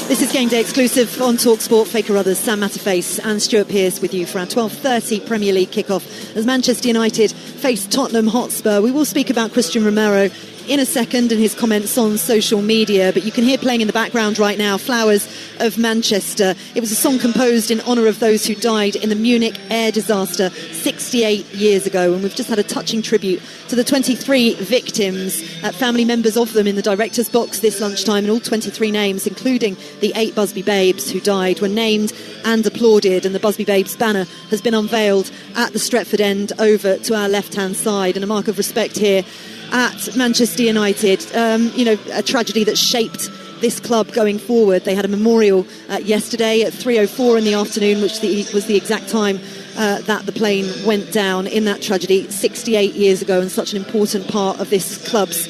This is Game Day exclusive on Talksport. Faker Others, Sam Matterface and Stuart Pearce with you for our 12:30 Premier League kickoff as Manchester United face Tottenham Hotspur. We will speak about Christian Romero in a second and his comments on social media, but you can hear playing in the background right now Flowers of Manchester. It was a song composed in honour of those who died in the Munich air disaster 68 years ago, and we've just had a touching tribute to the 23 victims, family members of them in the director's box this lunchtime, and all 23 names, including the 8 Busby Babes who died, were named and applauded, and the Busby Babes banner has been unveiled at the Stretford end over to our left-hand side, and a mark of respect here at Manchester United. A tragedy that shaped this club going forward. They had a memorial yesterday at 3:04 in the afternoon, which was the exact time that the plane went down in that tragedy 68 years ago, and such an important part of this club's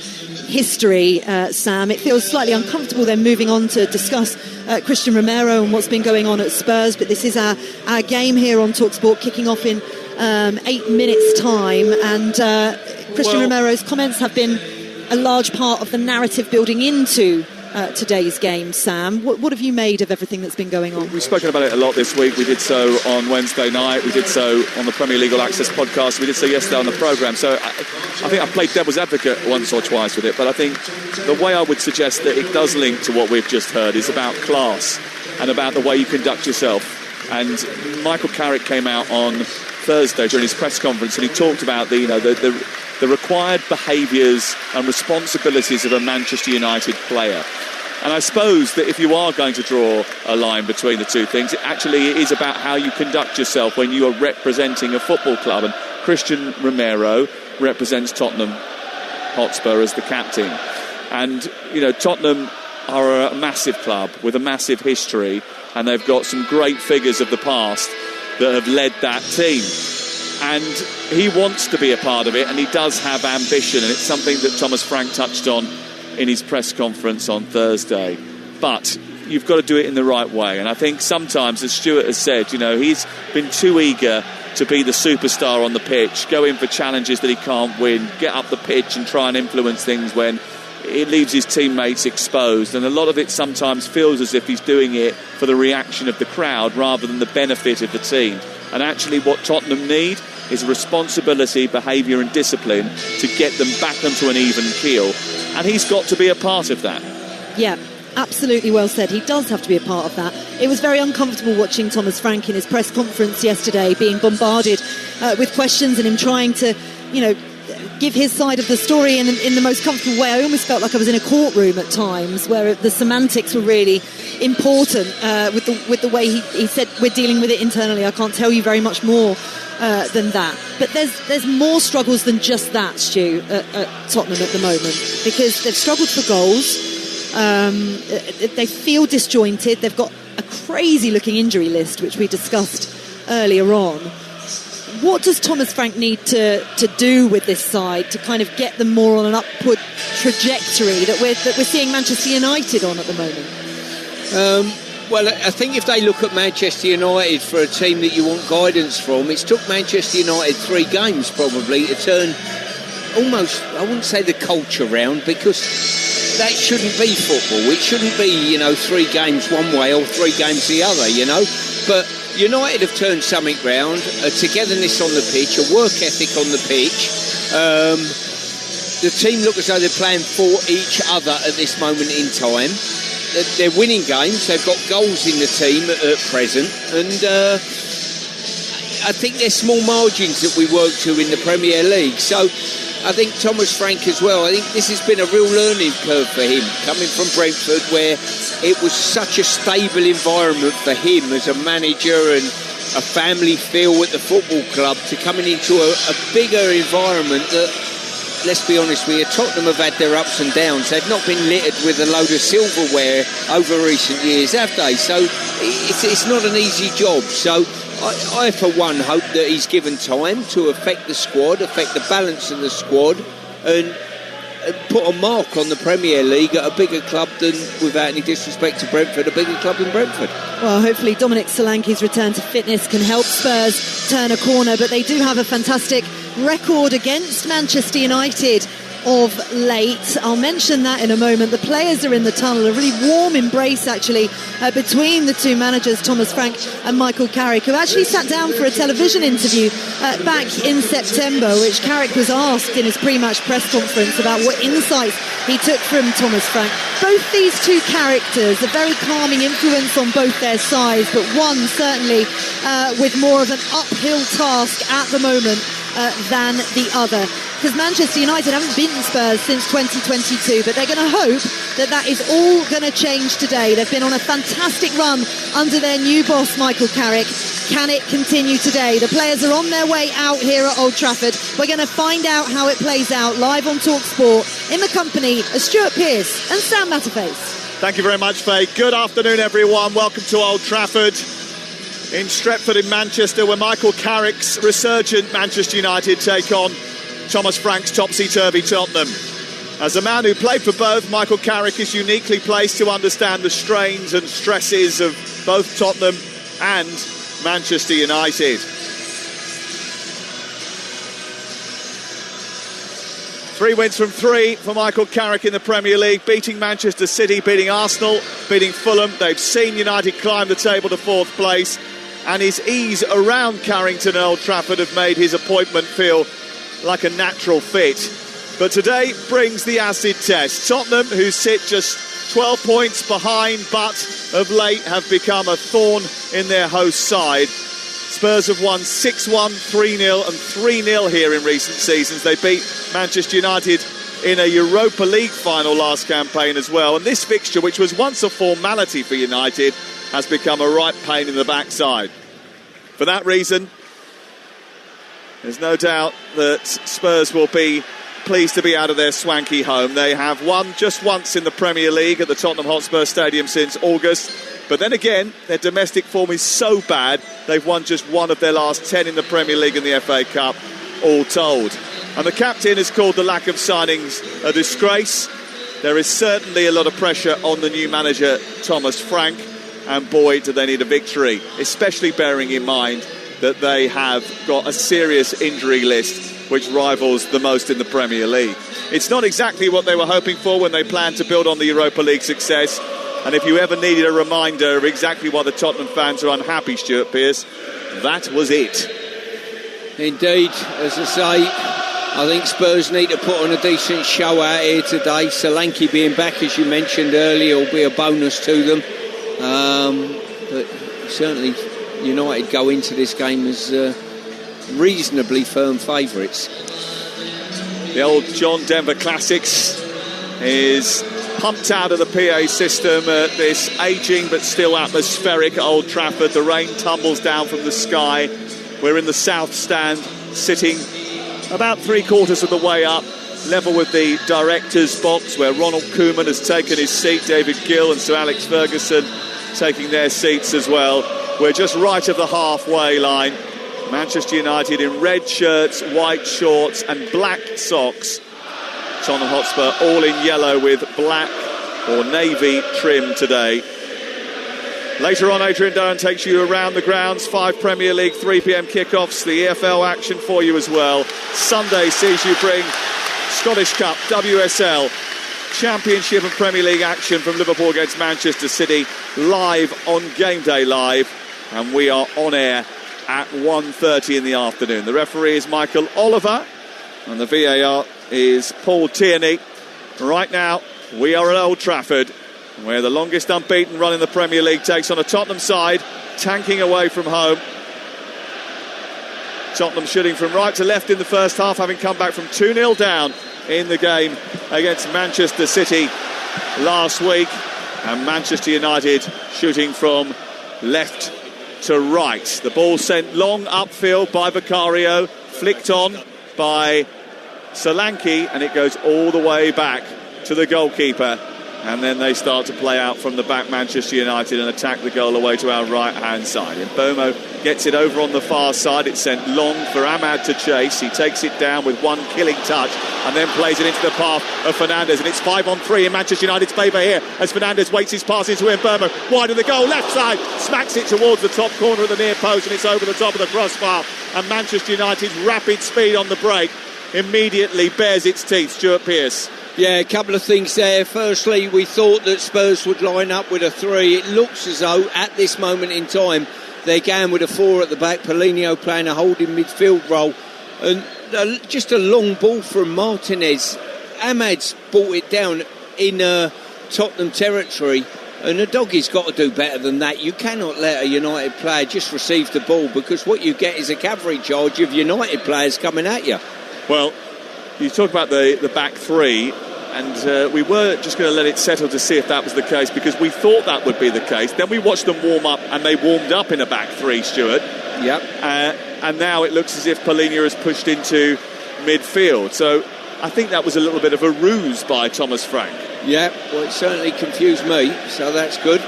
history. Sam, it feels slightly uncomfortable then moving on to discuss Christian Romero and what's been going on at Spurs, but this is our game here on TalkSport, kicking off in 8 minutes time, and Christian Romero's comments have been a large part of the narrative building into today's game. Sam, what have you made of everything that's been going on? We've spoken about it a lot this week. We did so on Wednesday night, we did so on the Premier League All Access podcast, we did so yesterday on the programme, so I think I've played devil's advocate once or twice with it, but I think the way I would suggest that it does link to what we've just heard is about class and about the way you conduct yourself. And Michael Carrick came out on Thursday during his press conference and he talked about the required behaviours and responsibilities of a Manchester United player. And I suppose that if you are going to draw a line between the two things, it actually is about how you conduct yourself when you are representing a football club. And Christian Romero represents Tottenham Hotspur as the captain. And, Tottenham are a massive club with a massive history, and they've got some great figures of the past that have led that team. And he wants to be a part of it, and he does have ambition, and it's something that Thomas Frank touched on in his press conference on Thursday. But you've got to do it in the right way, and I think sometimes, as Stuart has said, he's been too eager to be the superstar on the pitch, go in for challenges that he can't win, get up the pitch and try and influence things when it leaves his teammates exposed, and a lot of it sometimes feels as if he's doing it for the reaction of the crowd rather than the benefit of the team. And actually what Tottenham need is responsibility, behaviour and discipline to get them back onto an even keel, and he's got to be a part of that. Yeah, absolutely well said. He does have to be a part of that. It was very uncomfortable watching Thomas Frank in his press conference yesterday being bombarded with questions and him trying to give his side of the story in the most comfortable way. I almost felt like I was in a courtroom at times where the semantics were really important with the way he said we're dealing with it internally. I can't tell you very much more than that. But there's more struggles than just that, Stu, at Tottenham at the moment, because they've struggled for goals. They feel disjointed. They've got a crazy-looking injury list, which we discussed earlier on. What does Thomas Frank need to do with this side to kind of get them more on an upward trajectory that we're seeing Manchester United on at the moment? Well, I think if they look at Manchester United for a team that you want guidance from, it's took Manchester United 3 games probably to turn almost, I wouldn't say the culture round, because that shouldn't be football. It shouldn't be, 3 games one way or 3 games the other, But United have turned something round, a togetherness on the pitch, a work ethic on the pitch. The team look as though they're playing for each other at this moment in time. They're winning games, they've got goals in the team at present, and I think there's small margins that we work to in the Premier League. So I think Thomas Frank as well, I think this has been a real learning curve for him, coming from Brentford, where it was such a stable environment for him as a manager and a family feel at the football club, to coming into a bigger environment that, let's be honest with you, Tottenham have had their ups and downs. They've not been littered with a load of silverware over recent years, have they? So it's not an easy job. So I for one, hope that he's given time to affect the squad, affect the balance of the squad, and put a mark on the Premier League at a bigger club than, without any disrespect to Brentford, a bigger club than Brentford. Well, hopefully Dominic Solanke's return to fitness can help Spurs turn a corner, but they do have a fantastic record against Manchester United of late. I'll mention that in a moment. The players are in the tunnel, a really warm embrace actually between the two managers, Thomas Frank and Michael Carrick, who actually sat down for a television interview back in September, which Carrick was asked in his pre-match press conference about what insights he took from Thomas Frank. Both these two characters, a very calming influence on both their sides, but one certainly with more of an uphill task at the moment than the other. Because Manchester United haven't beaten Spurs since 2022, but they're going to hope that that is all going to change today. They've been on a fantastic run under their new boss, Michael Carrick. Can it continue today? The players are on their way out here at Old Trafford. We're going to find out how it plays out live on Talksport in the company of Stuart Pearce and Sam Matterface. Thank you very much, Faye. Good afternoon, everyone. Welcome to Old Trafford in Stretford in Manchester, where Michael Carrick's resurgent Manchester United take on Thomas Frank's topsy-turvy Tottenham. As a man who played for both, Michael Carrick is uniquely placed to understand the strains and stresses of both Tottenham and Manchester United. 3 wins from 3 for Michael Carrick in the Premier League, beating Manchester City, beating Arsenal, beating Fulham. They've seen United climb the table to 4th place, and his ease around Carrington and Old Trafford have made his appointment feel like a natural fit. But today brings the acid test. Tottenham, who sit just 12 points behind, but of late have become a thorn in their host side. Spurs have won 6-1, 3-0 and 3-0 here in recent seasons. They beat Manchester United in a Europa League final last campaign as well. And this fixture, which was once a formality for United, has become a right pain in the backside. For that reason, there's no doubt that Spurs will be pleased to be out of their swanky home. They have won just once in the Premier League at the Tottenham Hotspur Stadium since August. But then again, their domestic form is so bad, they've won just 1 of their last 10 in the Premier League and the FA Cup, all told. And the captain has called the lack of signings a disgrace. There is certainly a lot of pressure on the new manager, Thomas Frank, and boy, do they need a victory, especially bearing in mind that they have got a serious injury list which rivals the most in the Premier League. It's not exactly what they were hoping for when they planned to build on the Europa League success. And if you ever needed a reminder of exactly why the Tottenham fans are unhappy, Stuart Pearce, that was it. Indeed, as I say, I think Spurs need to put on a decent show out here today. Solanke being back, as you mentioned earlier, will be a bonus to them. But certainly United go into this game as reasonably firm favourites. The old John Denver Classics is pumped out of the PA system at this ageing but still atmospheric Old Trafford. The rain tumbles down from the sky. We're in the south stand, sitting about 3/4 of the way up, level with the director's box, where Ronald Koeman has taken his seat, David Gill and Sir Alex Ferguson taking their seats as well. We're just right of the halfway line. Manchester United in red shirts, white shorts and black socks. Tottenham Hotspur all in yellow with black or navy trim today. Later on, Adrian Doan takes you around the grounds. 5 Premier League 3 p.m. kickoffs, the EFL action for you as well. Sunday sees you bring Scottish Cup, WSL, Championship and Premier League action from Liverpool against Manchester City, live on Game Day Live, and we are on air at 1:30 in the afternoon. The referee is Michael Oliver and the VAR is Paul Tierney. Right now we are at Old Trafford, where the longest unbeaten run in the Premier League takes on a Tottenham side tanking away from home. Tottenham shooting from right to left in the first half, having come back from 2-0 down in the game against Manchester City last week, and Manchester United shooting from left to right. The ball sent long upfield by Vicario, flicked on by Solanke, and it goes all the way back to the goalkeeper. And then they start to play out from the back, Manchester United, and attack the goal away to our right-hand side. And Bomo gets it over on the far side. It's sent long for Ahmad to chase. He takes it down with one killing touch and then plays it into the path of Fernandes. And it's 5-on-3 in Manchester United's favour here as Fernandes waits his pass into Mbeumo. Wide of the goal, left side, smacks it towards the top corner of the near post, and it's over the top of the crossbar. And Manchester United's rapid speed on the break immediately bares its teeth. Stuart Pearce. Yeah, a couple of things there. Firstly, we thought that Spurs would line up with a 3. It looks as though at this moment in time they're going with a 4 at the back. Paulinho playing a holding midfield role, and just a long ball from Martinez. Ahmad's brought it down in Tottenham territory, and the doggy's got to do better than that. You cannot let a United player just receive the ball, because what you get is a cavalry charge of United players coming at you. Well, you talk about the back 3, and we were just going to let it settle to see if that was the case, because we thought that would be the case. Then we watched them warm up, and they warmed up in a back 3, Stuart. Yep. And now it looks as if Paulinho has pushed into midfield. So I think that was a little bit of a ruse by Thomas Frank. Yeah, well, it certainly confused me, so that's good.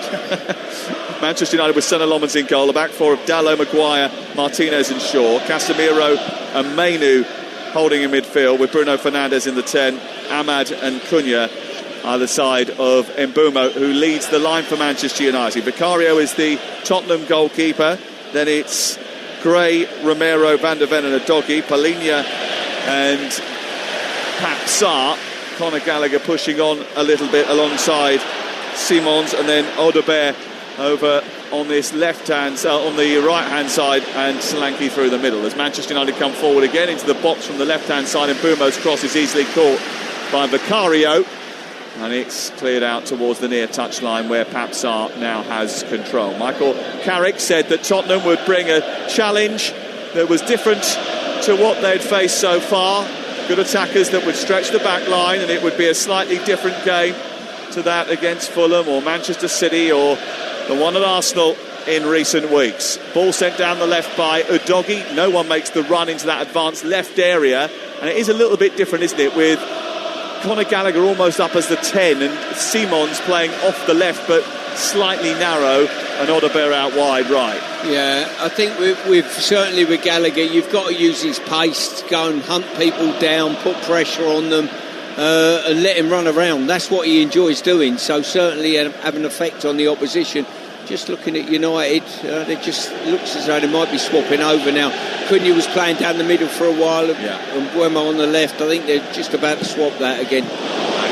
Manchester United with Senna Lomans in goal. The back 4 of Dalot, Maguire, Martinez and Shaw. Casemiro and Mainu holding in midfield, with Bruno Fernandes in the 10. Ahmad and Cunha either side of Mbeumo, who leads the line for Manchester United. Vicario is the Tottenham goalkeeper. Then it's Gray, Romero, Van der Ven and Udogie, Paulinho and Pap Sarr. Conor Gallagher pushing on a little bit alongside Simons, and then Audebert over on this on the right-hand side, and Solanke through the middle. As Manchester United come forward again into the box from the left-hand side, and Mbeumo's cross is easily caught by Vicario, and it's cleared out towards the near touchline where Pap Sarr now has control. Michael Carrick said that Tottenham would bring a challenge that was different to what they'd faced so far. Good attackers that would stretch the back line, and it would be a slightly different game to that against Fulham or Manchester City or the one at Arsenal in recent weeks. Ball sent down the left by Udogie. No one makes the run into that advanced left area, and it is a little bit different, isn't it, with Conor Gallagher almost up as the 10 and Simons playing off the left but slightly narrow, and Audebert out wide right. Yeah, I think we've certainly with Gallagher, you've got to use his pace to go and hunt people down, put pressure on them, and let him run around. That's what he enjoys doing, so certainly have an effect on the opposition. Just looking at United, it just looks as though they might be swapping over now. Cunha was playing down the middle for a while, and Mbeumo on the left. I think they're just about to swap that again.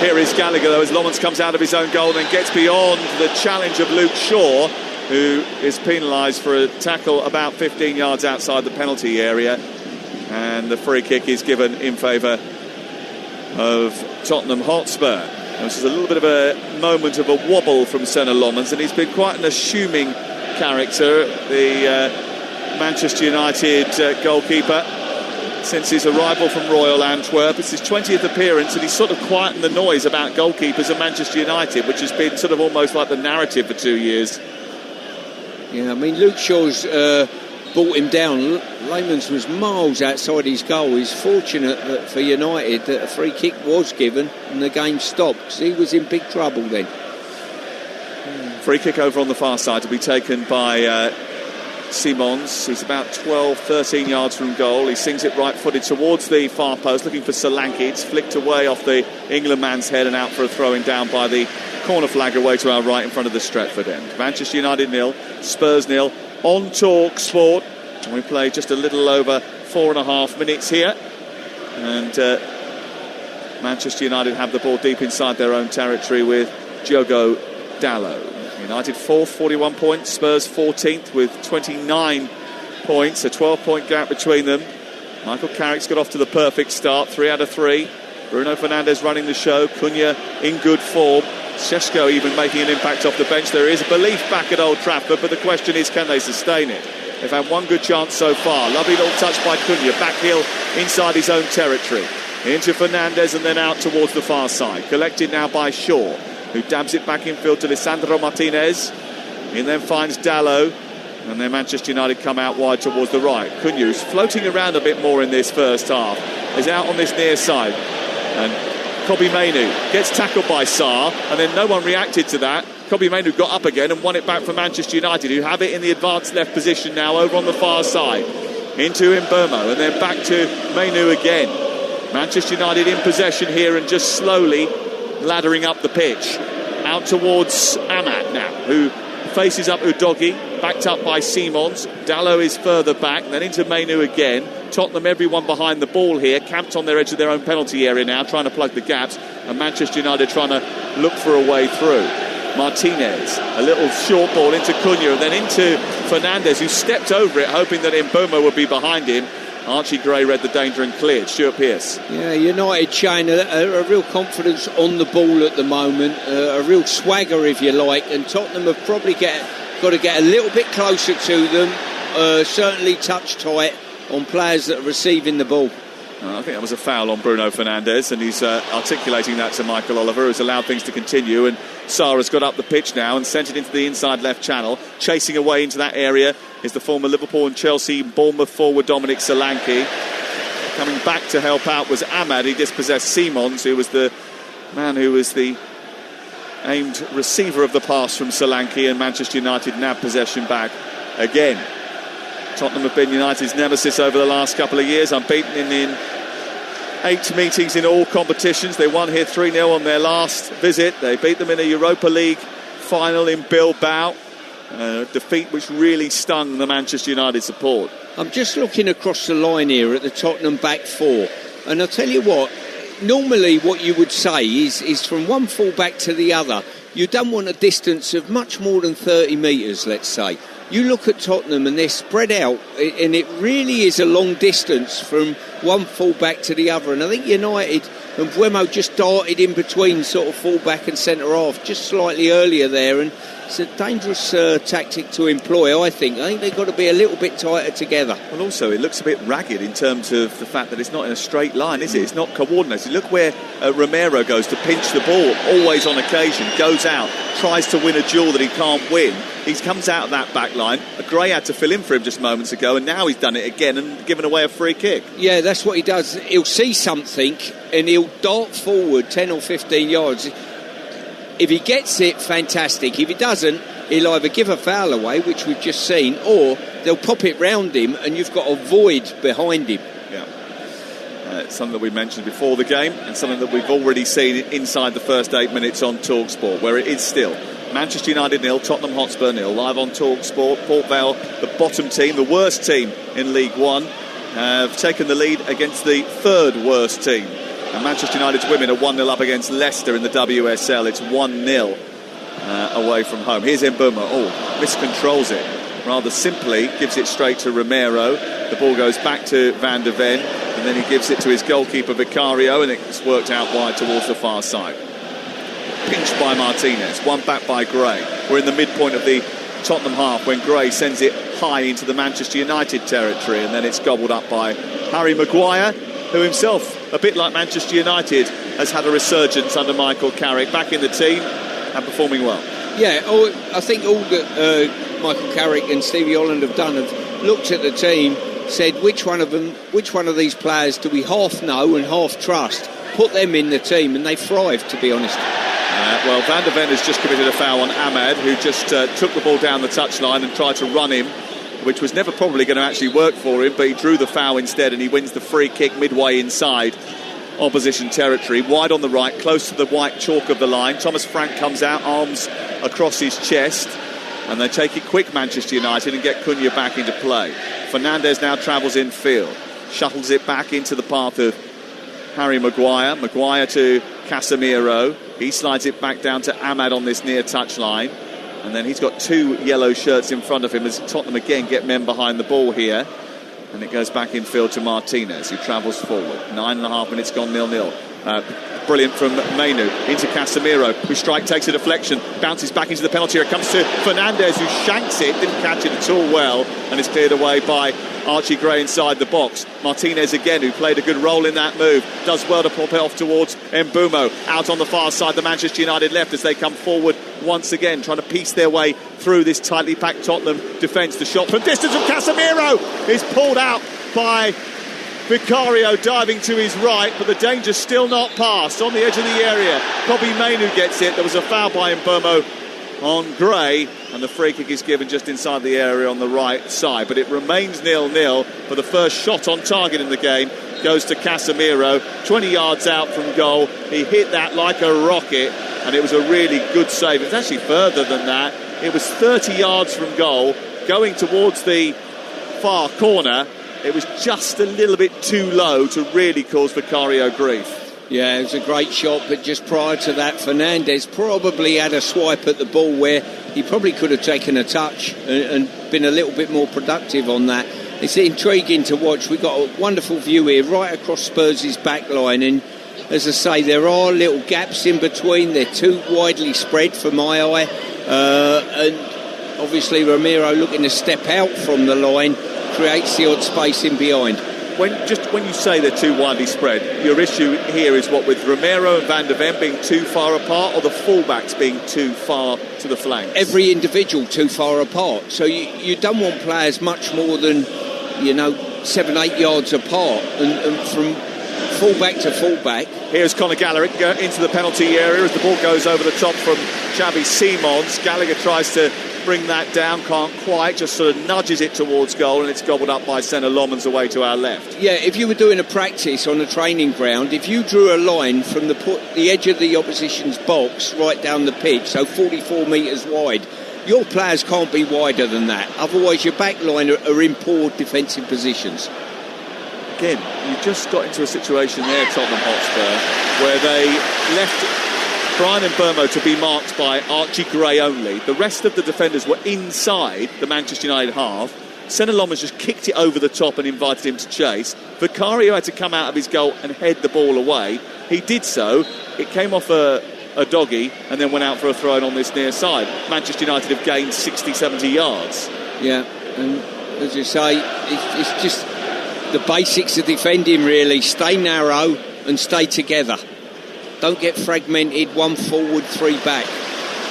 Here is Gallagher, though, as Lomans comes out of his own goal and gets beyond the challenge of Luke Shaw, who is penalised for a tackle about 15 yards outside the penalty area, and the free kick is given in favour of Tottenham Hotspur. This is a little bit of a moment of a wobble from Senna Lomans, and he's been quite an assuming character, the Manchester United goalkeeper, since his arrival from Royal Antwerp. It's his 20th appearance, and he's sort of quietened the noise about goalkeepers at Manchester United, which has been sort of almost like the narrative for 2 years. Yeah, I mean, Luke Shaw's brought him down. Layman's was miles outside his goal. He's fortunate that for United that a free kick was given and the game stopped, because he was in big trouble then. Free kick over on the far side to be taken by Simons. He's about 12-13 yards from goal. He sings it right-footed towards the far post, looking for Solanke. It's flicked away off the England man's head and out for a throwing down by the corner flag away to our right in front of the Stretford end. Manchester United 0, Spurs 0 on Talksport. And we play just a little over 4.5 minutes here. And Manchester United have the ball deep inside their own territory with Diogo Dalot. United 4th, 41 points. Spurs 14th with 29 points. A 12-point gap between them. Michael Carrick's got off to the perfect start. 3 out of 3. Bruno Fernandes running the show. Cunha in good form. Šeško even making an impact off the bench. There is belief back at Old Trafford, but the question is, can they sustain it? They've had one good chance so far. Lovely little touch by Cunha. Back heel inside his own territory. Into Fernandes and then out towards the far side. Collected now by Shaw, who dabs it back infield to Lisandro Martinez. He then finds Dalot, and then Manchester United come out wide towards the right. Cunha, who's floating around a bit more in this first half, is out on this near side. And Kobbie Mainoo gets tackled by Sarr, and then no one reacted to that. Kobbie Mainoo got up again and won it back for Manchester United, who have it in the advanced left position now over on the far side. Into Mbeumo, and then back to Mainoo again. Manchester United in possession here and just slowly laddering up the pitch. Out towards Ahmad now, who faces up Udogie, backed up by Simons. Dalot is further back, then into Mainoo again. Tottenham, everyone behind the ball here, camped on their edge of their own penalty area now, trying to plug the gaps, and Manchester United trying to look for a way through. Martinez, a little short ball into Cunha and then into Fernandes, who stepped over it hoping that Mbeumo would be behind him. Archie Gray read the danger and cleared. Stuart Pearce. Yeah, United showing a real confidence on the ball at the moment, a real swagger if you like, and Tottenham have probably got to get a little bit closer to them, certainly touch tight on players that are receiving the ball. I think that was a foul on Bruno Fernandes, and he's articulating that to Michael Oliver, who's allowed things to continue. And Sarah's got up the pitch now and sent it into the inside left channel. Chasing away into that area is the former Liverpool and Chelsea Bournemouth forward Dominic Solanke. Coming back to help out was Ahmad. He dispossessed Simons, who was the man who was the aimed receiver of the pass from Solanke, and Manchester United nabbed possession back again. Tottenham have been United's nemesis over the last couple of years, unbeaten in 8 meetings in all competitions. They won here 3-0 on their last visit. They beat them in a Europa League final in Bilbao, a defeat which really stung the Manchester United support. I'm just looking across the line here at the Tottenham back four, and I'll tell you what, normally what you would say is from one full back to the other, you don't want a distance of much more than 30 metres, let's say. You look at Tottenham and they're spread out, and it really is a long distance from one full-back to the other. And I think United and Mbeumo just darted in between sort of full-back and centre-half just slightly earlier there. And it's a dangerous tactic to employ, I think. I think they've got to be a little bit tighter together. Well, also, it looks a bit ragged in terms of the fact that it's not in a straight line, is it? It's not coordinated. Look where Romero goes to pinch the ball, always on occasion, goes out, tries to win a duel that he can't win. He comes out of that back line. Gray had to fill in for him just moments ago, and now he's done it again and given away a free kick. Yeah, that's what he does. He'll see something and he'll dart forward 10 or 15 yards. If he gets it, fantastic. If he doesn't, he'll either give a foul away, which we've just seen, or they'll pop it round him and you've got a void behind him. Yeah. It's something that we mentioned before the game, and something that we've already seen inside the first 8 minutes on Talksport, where it is still Manchester United 0, Tottenham Hotspur 0, live on Talksport. Port Vale, the bottom team, the worst team in League One, have taken the lead against the third worst team. And Manchester United's women are 1-0 up against Leicester in the WSL. It's 1-0 away from home. Here's Mbeumo. Miscontrols it rather simply, gives it straight to Romero. The ball goes back to Van der Ven, and then he gives it to his goalkeeper Vicario, and it's worked out wide towards the far side. Pinched by Martinez, one back by Gray. We're in the midpoint of the Tottenham half when Gray sends it high into the Manchester United territory, and then it's gobbled up by Harry Maguire, who himself, a bit like Manchester United, has had a resurgence under Michael Carrick, back in the team and performing well. Yeah, I think all that Michael Carrick and Stevie Holland have done have looked at the team, said which one of these players do we half know and half trust, put them in the team, and they thrived, to be honest. Well, Van der Ven has just committed a foul on Ahmad, who just took the ball down the touchline and tried to run him, which was never probably going to actually work for him, but he drew the foul instead, and he wins the free kick midway inside opposition territory, wide on the right, close to the white chalk of the line. Thomas Frank comes out, arms across his chest, and they take it quick, Manchester United, and get Cunha back into play. Fernandes now travels infield, shuttles it back into the path of Harry Maguire. Maguire to Casemiro. He slides it back down to Ahmad on this near touchline, and then he's got 2 yellow shirts in front of him as Tottenham again get men behind the ball here, and it goes back infield to Martinez, who travels forward. 9.5 minutes gone, 0-0. Brilliant from Mainu into Casemiro, whose strike takes a deflection, bounces back into the penalty area, comes to Fernandes, who shanks it, didn't catch it at all well, and it's cleared away by Archie Gray inside the box. Martinez again, who played a good role in that move, does well to pop it off towards Mbeumo. Out on the far side, the Manchester United left as they come forward once again, trying to piece their way through this tightly packed Tottenham defence. The shot from distance from Casemiro is pulled out by Vicario, diving to his right, but the danger's still not past. On the edge of the area, Kobe Mainu gets it. There was a foul by Mbeumo on Gray, and the free kick is given just inside the area on the right side, but it remains 0-0. For the first shot on target in the game goes to Casemiro, 20 yards out from goal. He hit that like a rocket, and it was a really good save. It's actually further than that. It was 30 yards from goal, going towards the far corner, it was just a little bit too low to really cause Vicario grief. Yeah, it was a great shot, but just prior to that, Fernandes probably had a swipe at the ball where he probably could have taken a touch and been a little bit more productive on that. It's intriguing to watch. We've got a wonderful view here right across Spurs' back line, and as I say, there are little gaps in between. They're too widely spread for my eye, and obviously Romero looking to step out from the line creates the odd space in behind. When you say they're too widely spread, your issue here is what, with Romero and Van de Ven being too far apart, or the fullbacks being too far to the flanks? Every individual too far apart. So you don't want players much more than 7-8 yards apart, and from fullback to fullback. Here's Conor Gallagher into the penalty area as the ball goes over the top from Xavi Simons. Gallagher tries to bring that down, can't quite, just sort of nudges it towards goal, and it's gobbled up by Senna Lomans away to our left. Yeah, if you were doing a practice on a training ground, if you drew a line from the edge of the opposition's box right down the pitch, so 44 metres wide, your players can't be wider than that. Otherwise, your back line are in poor defensive positions. Again, you just got into a situation there, Tottenham Hotspur, where they left Brian Mbeumo to be marked by Archie Gray only. The rest of the defenders were inside the Manchester United half. Senna Lomans just kicked it over the top and invited him to chase. Vicario had to come out of his goal and head the ball away. He did so. It came off a doggy and then went out for a throw-in on this near side. Manchester United have gained 60, 70 yards. Yeah, and as you say, it's just the basics of defending, really. Stay narrow and stay together. Don't get fragmented, one forward, three back.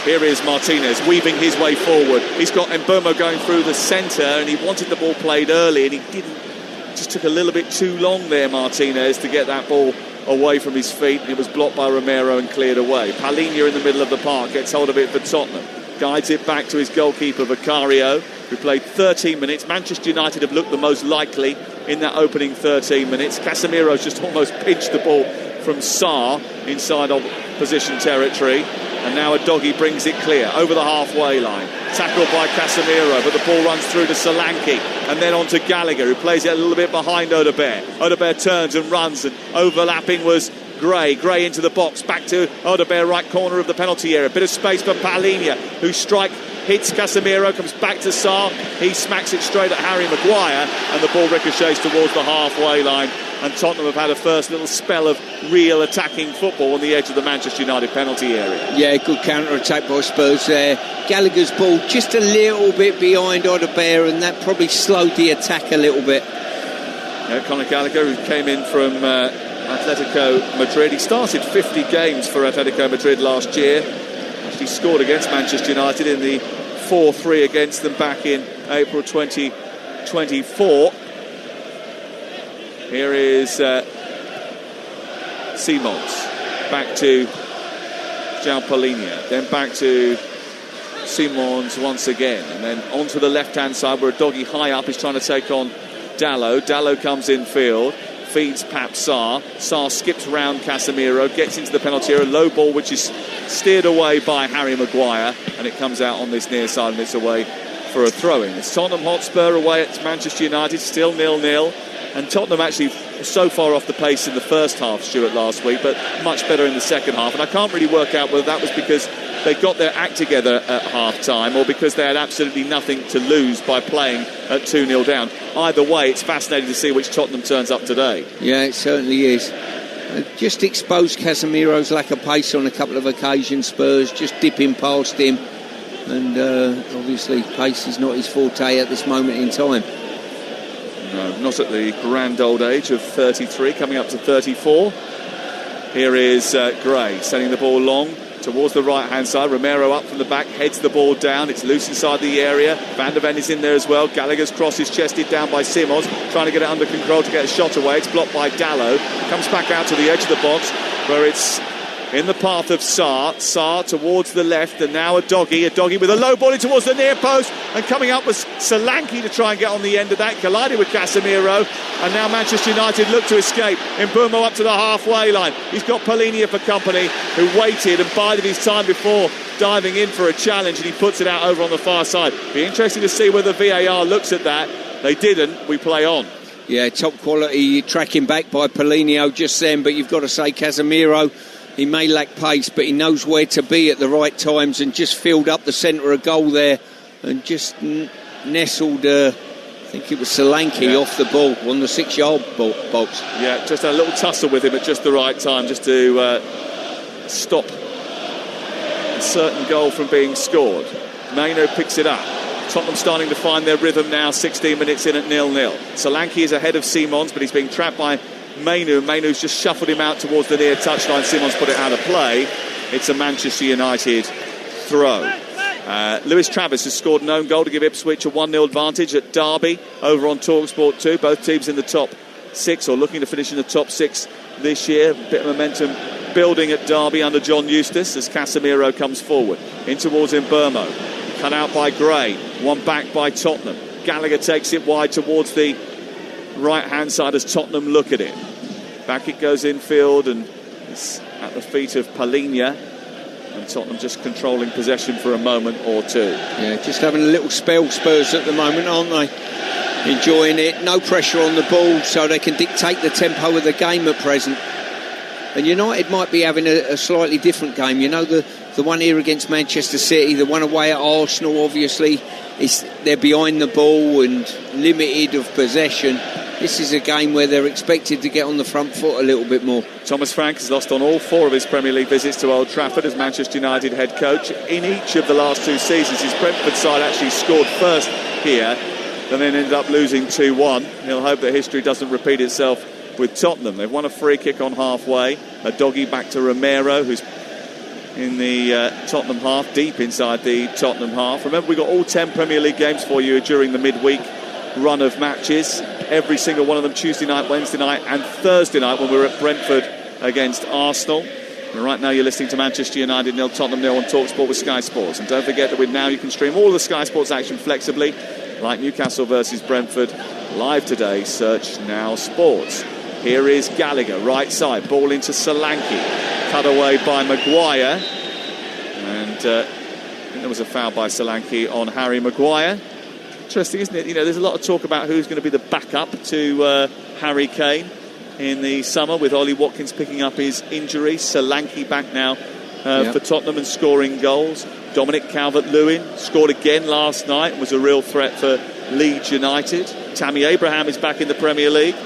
Here is Martinez weaving his way forward. He's got Mbeumo going through the centre, and he wanted the ball played early, and he didn't. Just took a little bit too long there, Martinez, to get that ball away from his feet, and it was blocked by Romero and cleared away. Palhinha in the middle of the park gets hold of it for Tottenham. Guides it back to his goalkeeper, Vicario, who played 13 minutes. Manchester United have looked the most likely in that opening 13 minutes. Casemiro's just almost pinched the ball from Sarr inside opposition territory, and now a doggy brings it clear over the halfway line, tackled by Casemiro, but the ball runs through to Solanke and then on to Gallagher, who plays it a little bit behind Odegaard turns and runs, and overlapping was Gray into the box, back to Odegaard, right corner of the penalty area, bit of space for Palhinha, whose strike hits Casemiro, comes back to Sarr, he smacks it straight at Harry Maguire, and the ball ricochets towards the halfway line. And Tottenham have had a first little spell of real attacking football on the edge of the Manchester United penalty area. Yeah, good counter-attack by Spurs there. Gallagher's ball just a little bit behind Odegaard, and that probably slowed the attack a little bit. Yeah, Conor Gallagher, who came in from Atletico Madrid. He started 50 games for Atletico Madrid last year. Actually scored against Manchester United in the 4-3 against them back in April 2024. Here is Simons, back to João Palhinha, then back to Simons once again, and then onto the left-hand side where a doggy high up is trying to take on Dalot. Dalot comes in field, feeds Pap Sarr. Sarr skips round Casemiro, gets into the penalty area, low ball which is steered away by Harry Maguire, and it comes out on this near side and it's away for a throw-in. It's Tottenham Hotspur away at Manchester United, still 0-0. And Tottenham actually so far off the pace in the first half, Stuart, last week, but much better in the second half. And I can't really work out whether that was because they got their act together at half-time or because they had absolutely nothing to lose by playing at 2-0 down. Either way, it's fascinating to see which Tottenham turns up today. Yeah, it certainly is. Just exposed Casemiro's lack of pace on a couple of occasions, Spurs, just dipping past him. And obviously pace is not his forte at this moment in time. No, not at the grand old age of 33, coming up to 34. Here is Gray sending the ball long towards the right-hand side. Romero up from the back, heads the ball down. It's loose inside the area. Van de Ven is in there as well. Gallagher's cross is chested down by Simons, trying to get it under control to get a shot away. It's blocked by Dalot. Comes back out to the edge of the box where it's in the path of Sarr. Sarr towards the left, and now a doggy with a low ball in towards the near post, and coming up was Solanke to try and get on the end of that, collided with Casemiro, and now Manchester United look to escape. Mbeumo up to the halfway line. He's got Palhinha for company, who waited and bided his time before diving in for a challenge, and he puts it out over on the far side. Be interesting to see whether VAR looks at that. They didn't. We play on. Yeah, top quality tracking back by Paulinho just then, but you've got to say Casemiro, he may lack pace, but he knows where to be at the right times and just filled up the centre of goal there and just nestled, I think it was Solanke off the ball on the 6-yard box. Yeah, just a little tussle with him at just the right time just to stop a certain goal from being scored. Maino picks it up. Tottenham starting to find their rhythm now, 16 minutes in at 0-0. Solanke is ahead of Simons, but he's being trapped by Mainu. Mainu's just shuffled him out towards the near touchline. Simons put it out of play. It's a Manchester United throw. Lewis Travis has scored an own goal to give Ipswich a 1-0 advantage at Derby over on Talksport 2. Both teams in the top 6 or looking to finish in the top 6 this year. A bit of momentum building at Derby under John Eustace as Casemiro comes forward. In towards Mbeumo. Cut out by Gray. One back by Tottenham. Gallagher takes it wide towards the right-hand side as Tottenham look at it. Back it goes infield and it's at the feet of Paulinho. And Tottenham just controlling possession for a moment or two. Yeah, just having a little spell, Spurs, at the moment, aren't they? Enjoying it. No pressure on the ball, so they can dictate the tempo of the game at present. And United might be having a slightly different game. You know, the one here against Manchester City, the one away at Arsenal, obviously, they're behind the ball and limited of possession. This is a game where they're expected to get on the front foot a little bit more. Thomas Frank has lost on all 4 of his Premier League visits to Old Trafford as Manchester United head coach. In each of the last 2 seasons, his Brentford side actually scored first here and then ended up losing 2-1. He'll hope that history doesn't repeat itself with Tottenham. They've won a free kick on halfway. A doggy back to Romero, who's in the Tottenham half, deep inside the Tottenham half. Remember, we got all 10 Premier League games for you during the midweek run of matches. Every single one of them Tuesday night, Wednesday night and Thursday night when we were at Brentford against Arsenal. And right now you're listening to Manchester United 0, Tottenham 0 on Talksport with Sky Sports. And don't forget that now you can stream all the Sky Sports action flexibly, like Newcastle versus Brentford. Live today, search Now Sports. Here is Gallagher, right side, ball into Solanke. Cut away by Maguire. And I think there was a foul by Solanke on Harry Maguire. Interesting, isn't it? You know, there's a lot of talk about who's going to be the backup to Harry Kane in the summer, with Ollie Watkins picking up his injury. Solanke back now for Tottenham and scoring goals. Dominic Calvert-Lewin scored again last night and was a real threat for Leeds United. Tammy Abraham is back in the Premier League.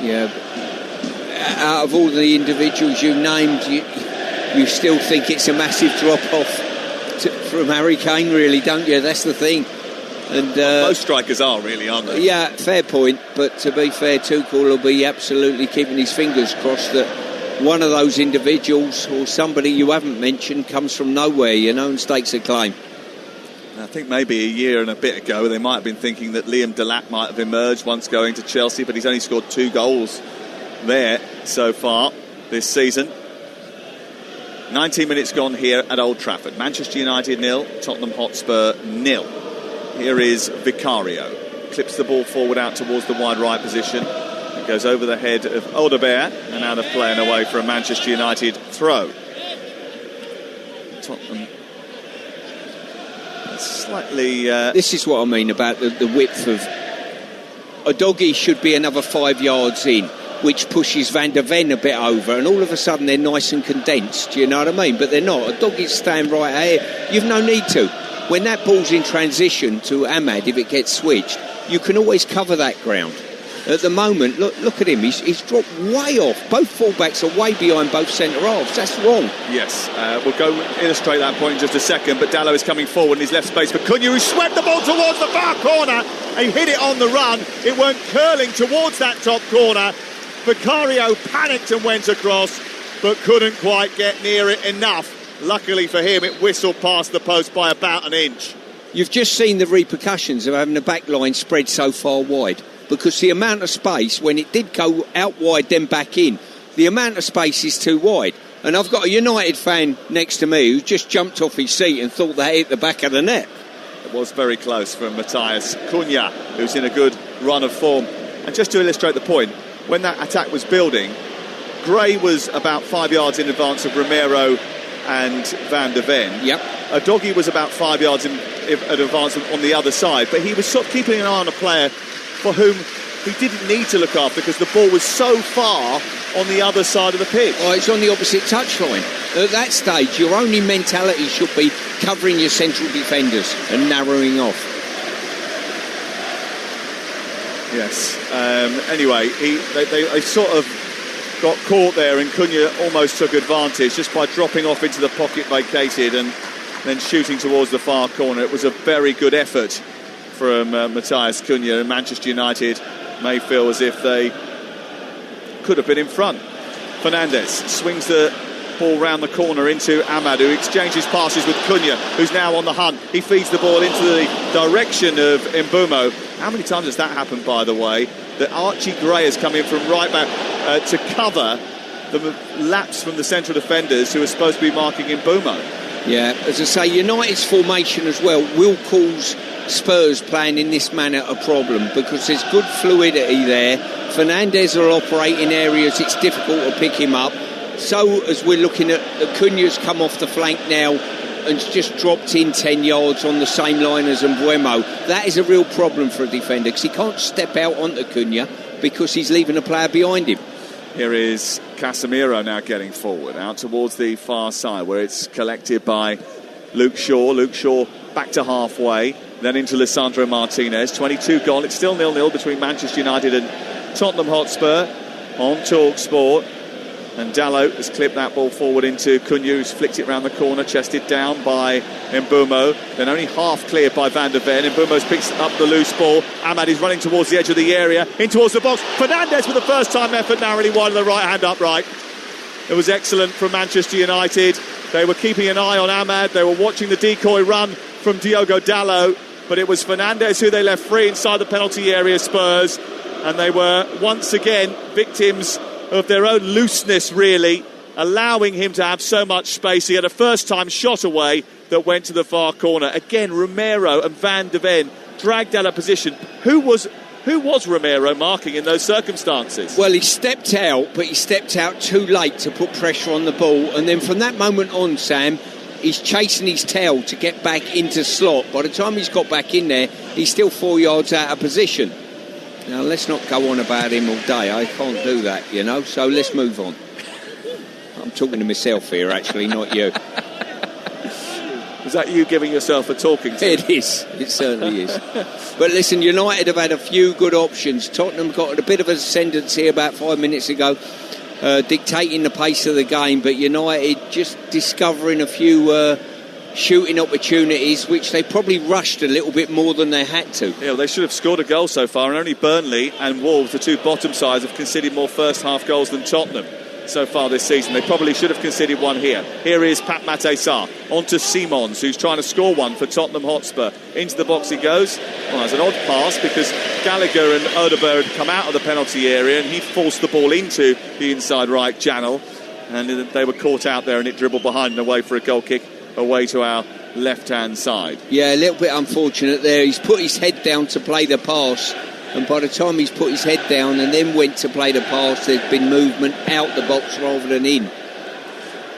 Yeah, out of all the individuals you named, you still think it's a massive drop-off from Harry Kane, really, don't you? That's the thing. And most strikers are, really, aren't they? Yeah, fair point. But to be fair, Tuchel will be absolutely keeping his fingers crossed that one of those individuals or somebody you haven't mentioned comes from nowhere, you know, and stakes a claim. I think maybe a year and a bit ago they might have been thinking that Liam Delap might have emerged once going to Chelsea, but he's only scored 2 goals there so far this season. 19 minutes gone here at Old Trafford. Manchester United 0, Tottenham Hotspur 0. Here is Vicario. Clips the ball forward out towards the wide right position. It goes over the head of Odegaard and out of play and away for a Manchester United throw. Tottenham slightly... This is what I mean about the width of... A doggy should be another 5 yards in, which pushes Van der Ven a bit over, and all of a sudden they're nice and condensed, you know what I mean? But they're not. A doggy's stand right here. You've no need to. When that ball's in transition to Ahmad, if it gets switched, you can always cover that ground. At the moment, look at him. He's dropped way off. Both fullbacks are way behind both centre-halves. That's wrong. Yes, we'll go illustrate that point in just a second, but Dallo is coming forward in his left space. But Cunha, who swept the ball towards the far corner, and he hit it on the run. It went curling towards that top corner. Vicario panicked and went across, but couldn't quite get near it enough. Luckily for him, it whistled past the post by about an inch. You've just seen the repercussions of having the back line spread so far wide, because the amount of space, when it did go out wide then back in, the amount of space is too wide. And I've got a United fan next to me who just jumped off his seat and thought they hit the back of the net. It was very close from Matthias Cunha, who's in a good run of form. And just to illustrate the point, when that attack was building, Gray was about 5 yards in advance of Romero and Van der Ven. Yep. Doggy was about 5 yards in advance on the other side, but he was sort of keeping an eye on a player for whom he didn't need to look after because the ball was so far on the other side of the pitch. Well, it's on the opposite touchline. At that stage, your only mentality should be covering your central defenders and narrowing off. Yes. Anyway, they sort of got caught there, and Cunha almost took advantage just by dropping off into the pocket vacated and then shooting towards the far corner. It was a very good effort from Matthias Cunha, and Manchester United may feel as if they could have been in front. Fernandes swings the ball round the corner into Ahmad, who exchanges passes with Cunha, who's now on the hunt. He feeds the ball into the direction of Mbeumo. How many times has that happened, by the way, that Archie Gray has come in from right back to cover the lapse from the central defenders who are supposed to be marking Mbeumo? Yeah, as I say, United's formation as well will cause Spurs playing in this manner a problem, because there's good fluidity there. Fernandes will operate in areas it's difficult to pick him up. So as we're looking at Cunha's come off the flank now and just dropped in 10 yards on the same line as Mbeumo. That is a real problem for a defender, because he can't step out onto Cunha because he's leaving a player behind him. Here is Casemiro now getting forward, out towards the far side, where it's collected by Luke Shaw. Luke Shaw back to halfway, then into Lisandro Martinez. 22 gone. It's still 0-0 between Manchester United and Tottenham Hotspur on Talksport. And Dalot has clipped that ball forward into Cunha, who's flicked it round the corner, chested down by Mbeumo, then only half cleared by Van der Ven. Mbeumo's picks up the loose ball. Ahmad is running towards the edge of the area, in towards the box. Fernandes with a first-time effort, narrowly wide of the right-hand upright. It was excellent from Manchester United. They were keeping an eye on Ahmad. They were watching the decoy run from Diogo Dalot, but it was Fernandes who they left free inside the penalty area, Spurs, and they were once again victims of their own looseness, really, allowing him to have so much space. He had a first-time shot away that went to the far corner. Again, Romero and Van der Ven dragged out of position. Who was Romero marking in those circumstances? Well, he stepped out, but he stepped out too late to put pressure on the ball. And then from that moment on, Sam, he's chasing his tail to get back into slot. By the time he's got back in there, he's still 4 yards out of position. Now, let's not go on about him all day. I can't do that, so let's move on. I'm talking to myself here, actually, not you. Is that you giving yourself a talking to? It is. It certainly is. But listen, United have had a few good options. Tottenham got a bit of ascendancy about 5 minutes ago, dictating the pace of the game, but United just discovering a few shooting opportunities, which they probably rushed a little bit more than they had to. Yeah, well, they should have scored a goal so far, and only Burnley and Wolves, the two bottom sides, have conceded more first half goals than Tottenham so far this season. They probably should have conceded one here. Here is Pape Matar Sarr onto Simons, who's trying to score one for Tottenham Hotspur. Into the box he goes. Well, that's an odd pass, because Gallagher and Odegaard had come out of the penalty area and he forced the ball into the inside right channel, and they were caught out there, and it dribbled behind and away for a goal kick away to our left-hand side. Yeah, a little bit unfortunate there. He's put his head down to play the pass, and by the time he's put his head down and then went to play the pass, there's been movement out the box rather than in.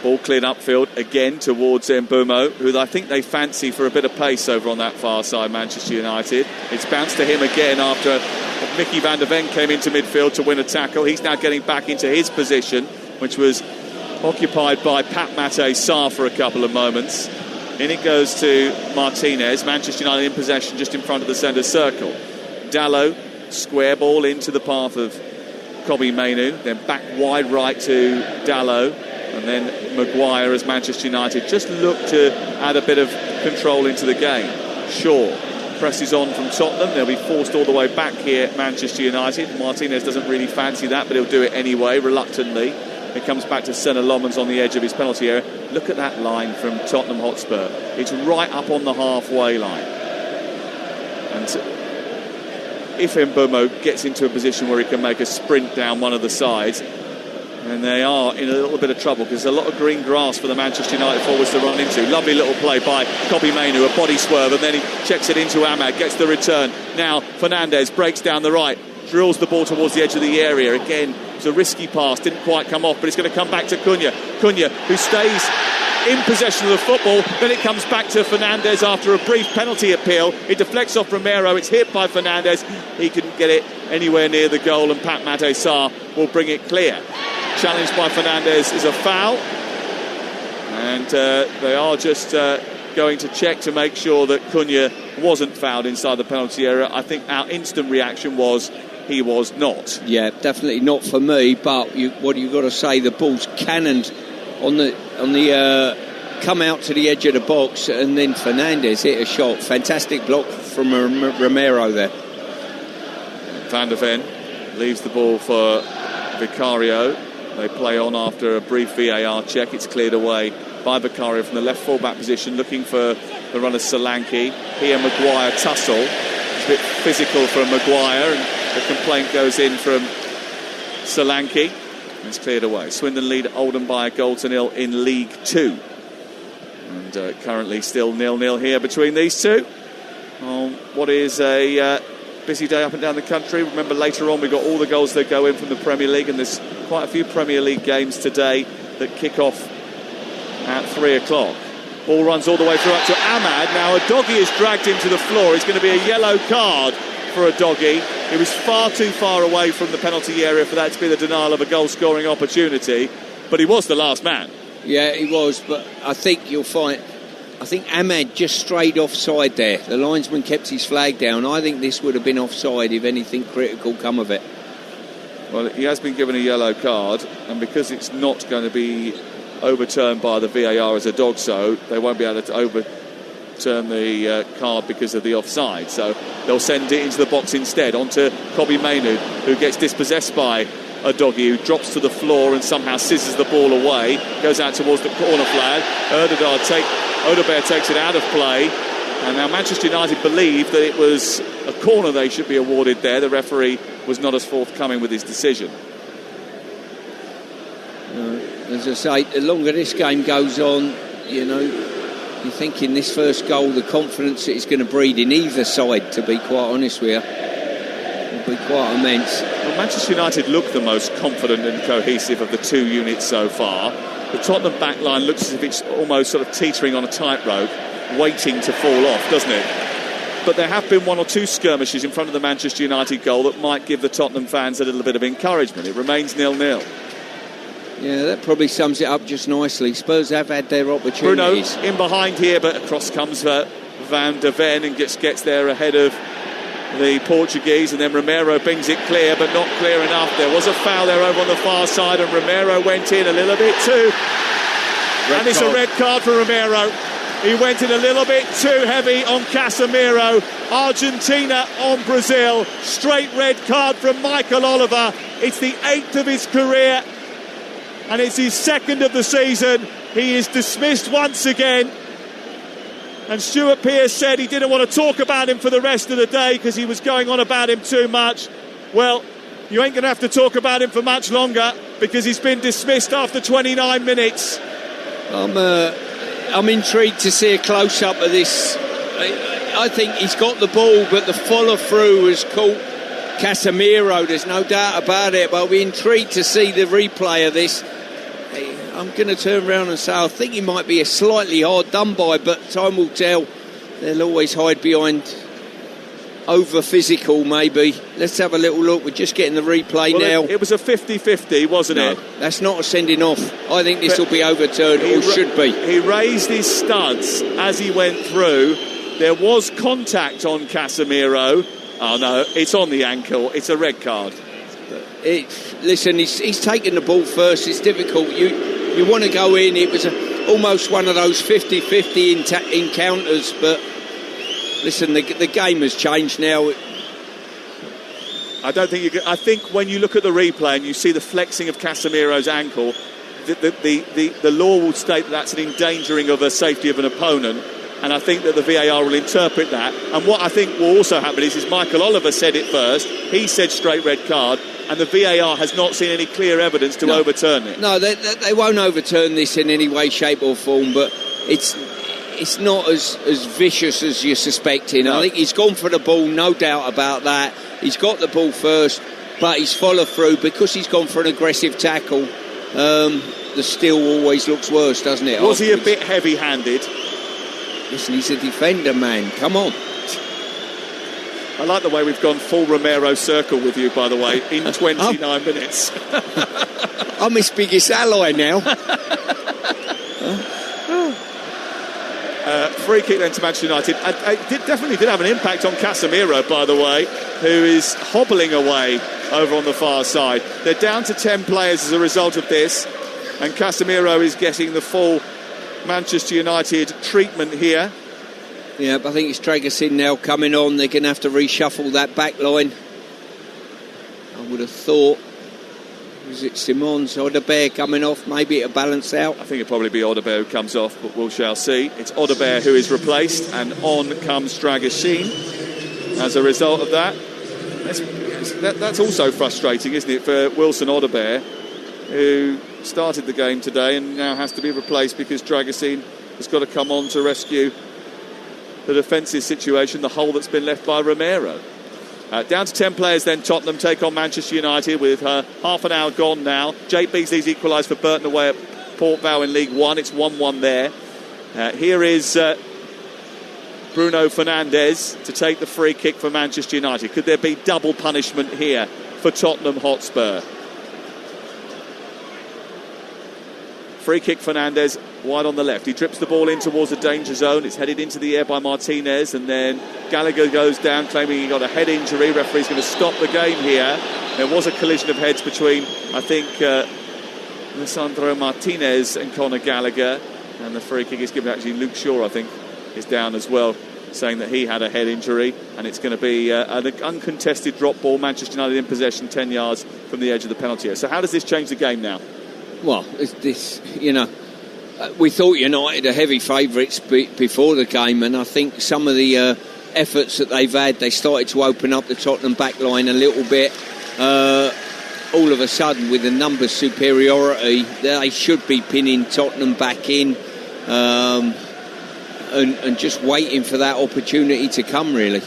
Ball cleared upfield again towards Mbeumo, who I think they fancy for a bit of pace over on that far side, Manchester United. It's bounced to him again after Mickey van der Ven came into midfield to win a tackle. He's now getting back into his position, which was occupied by Pape Matar Sarr for a couple of moments. In it goes to Martinez. Manchester United in possession just in front of the centre circle. Dalot, square ball into the path of Kobbie Mainoo, then back wide right to Dalot, and then Maguire as Manchester United just look to add a bit of control into the game. Shaw presses on from Tottenham. They'll be forced all the way back here at Manchester United. Martinez doesn't really fancy that, but he'll do it anyway, reluctantly. It comes back to Senna Lomans on the edge of his penalty area. Look at that line from Tottenham Hotspur. It's right up on the halfway line. And if Mbeumo gets into a position where he can make a sprint down one of the sides, and they are in a little bit of trouble, because there's a lot of green grass for the Manchester United forwards to run into. Lovely little play by Kobbie Mainoo, a body swerve, and then he checks it into Ahmad, gets the return. Now Fernandes breaks down the right, drills the ball towards the edge of the area. Again, it was a risky pass, didn't quite come off, but it's going to come back to Cunha. Cunha, who stays in possession of the football. Then it comes back to Fernandes after a brief penalty appeal. It deflects off Romero. It's hit by Fernandes. He couldn't get it anywhere near the goal, and Pat Mate Sarr will bring it clear. Challenged by Fernandes is a foul, and they are just going to check to make sure that Cunha wasn't fouled inside the penalty area. I think our instant reaction was he was not. Yeah, definitely not for me. But what you got to say? The ball's cannoned on the come out to the edge of the box, and then Fernandes hit a shot. Fantastic block from Romero there. Van der Ven leaves the ball for Vicario. They play on after a brief VAR check. It's cleared away by Vicario from the left full-back position, looking for the runner Solanke. He and Maguire tussle. It's a bit physical from Maguire, and the complaint goes in from Solanke. It's cleared away. Swindon lead Oldham by a 1-0 in League 2. And currently still 0-0 here between these two. What is a busy day up and down the country. Remember, later on we've got all the goals that go in from the Premier League, and there's quite a few Premier League games today that kick off at 3 o'clock. Ball runs all the way through up to Ahmad. Now a doggy is dragged him to the floor. It's going to be a yellow card for a doggy. He was far too far away from the penalty area for that to be the denial of a goal-scoring opportunity, but he was the last man. Yeah, he was, but I think you'll find... I think Ahmad just strayed offside there. The linesman kept his flag down. I think this would have been offside if anything critical come of it. Well, he has been given a yellow card, and because it's not going to be overturned by the VAR as a dog, so they won't be able to overturn the card because of the offside. So they'll send it into the box instead, onto Kobbie Mainoo, who gets dispossessed by a doggy, who drops to the floor and somehow scissors the ball away, goes out towards the corner flag. Odegaard takes it out of play, and now Manchester United believe that it was a corner they should be awarded there. The referee was not as forthcoming with his decision. As I say, the longer this game goes on, you think in this first goal the confidence that it's going to breed in either side, to be quite honest with you, will be quite immense. Well, Manchester United look the most confident and cohesive of the two units so far. The Tottenham backline looks as if it's almost sort of teetering on a tightrope, waiting to fall off, doesn't it? But there have been one or two skirmishes in front of the Manchester United goal that might give the Tottenham fans a little bit of encouragement. It remains 0-0. Yeah, that probably sums it up just nicely. Spurs have had their opportunities. Bruno in behind here, but across comes Van der Ven and gets there ahead of the Portuguese, and then Romero brings it clear, but not clear enough. There was a foul there over on the far side, and Romero went in a little bit too. And it's a red card for Romero. He went in a little bit too heavy on Casemiro. Argentina on Brazil. Straight red card from Michael Oliver. It's the 8th of his career, and it's his 2nd of the season. He is dismissed once again. And Stuart Pearce said he didn't want to talk about him for the rest of the day because he was going on about him too much. Well, you ain't going to have to talk about him for much longer because he's been dismissed after 29 minutes. I'm intrigued to see a close-up of this. I think he's got the ball, but the follow-through has caught Casemiro. There's no doubt about it, but I'll be intrigued to see the replay of this. I'm going to turn around and say I think he might be a slightly hard done by, but time will tell. They'll always hide behind over physical, maybe. Let's have a little look. We're just getting the replay now. It was a 50-50, wasn't it? That's not a sending off. I think this will be overturned, or should be. He raised his studs as he went through. There was contact on Casemiro. Oh no, it's on the ankle. It's a red card. Listen, he's taken the ball first. It's difficult. You want to go in. It was almost one of those 50-50 encounters, but listen, the game has changed now. I don't think you can. I think when you look at the replay and you see the flexing of Casemiro's ankle, the law will state that that's an endangering of the safety of an opponent, and I think that the VAR will interpret that. And what I think will also happen is Michael Oliver said it first. He said straight red card, and the VAR has not seen any clear evidence to overturn it. No, they won't overturn this in any way, shape or form, but it's not as vicious as you're suspecting. No. I think he's gone for the ball, no doubt about that. He's got the ball first, but he's followed through because he's gone for an aggressive tackle. the still always looks worse, doesn't it? Was he a bit heavy-handed? Listen, he's a defender, man. Come on. I like the way we've gone full Romero circle with you, by the way, in 29 minutes. I'm his biggest ally now. Free kick then to Manchester United. It definitely did have an impact on Casemiro, by the way, who is hobbling away over on the far side. They're down to 10 players as a result of this, and Casemiro is getting the full Manchester United treatment here. Yeah, but I think it's Dragusin now coming on. They're going to have to reshuffle that back line. I would have thought. Was it Simons, Odobert coming off? Maybe it'll balance out. I think it'll probably be Odobert who comes off, but we shall see. It's Odobert who is replaced, and on comes Dragusin. As a result of that, that's also frustrating, isn't it, for Wilson Odobert, who started the game today and now has to be replaced because Dragusin has got to come on to rescue the defensive situation, the hole that's been left by Romero. Down to 10 players then, Tottenham take on Manchester United with half an hour gone now. Jake Beasley's equalised for Burton away at Port Vale in League One. It's 1-1 there. Here is Bruno Fernandes to take the free kick for Manchester United. Could there be double punishment here for Tottenham Hotspur? Free kick, Fernandes wide on the left. He drips the ball in towards the danger zone. It's headed into the air by Martinez, and then Gallagher goes down claiming he got a head injury. Referee's going to stop the game here. There was a collision of heads between, I think, Lisandro Martinez and Conor Gallagher, and the free kick is given. Actually, Luke Shaw, I think, is down as well, saying that he had a head injury, and it's going to be an uncontested drop ball. Manchester United in possession 10 yards from the edge of the penalty area. So how does this change the game now? Well, we thought United are heavy favourites before the game, and I think some of the efforts that they've had, they started to open up the Tottenham back line a little bit. All of a sudden, with the numbers superiority, they should be pinning Tottenham back in and just waiting for that opportunity to come, really.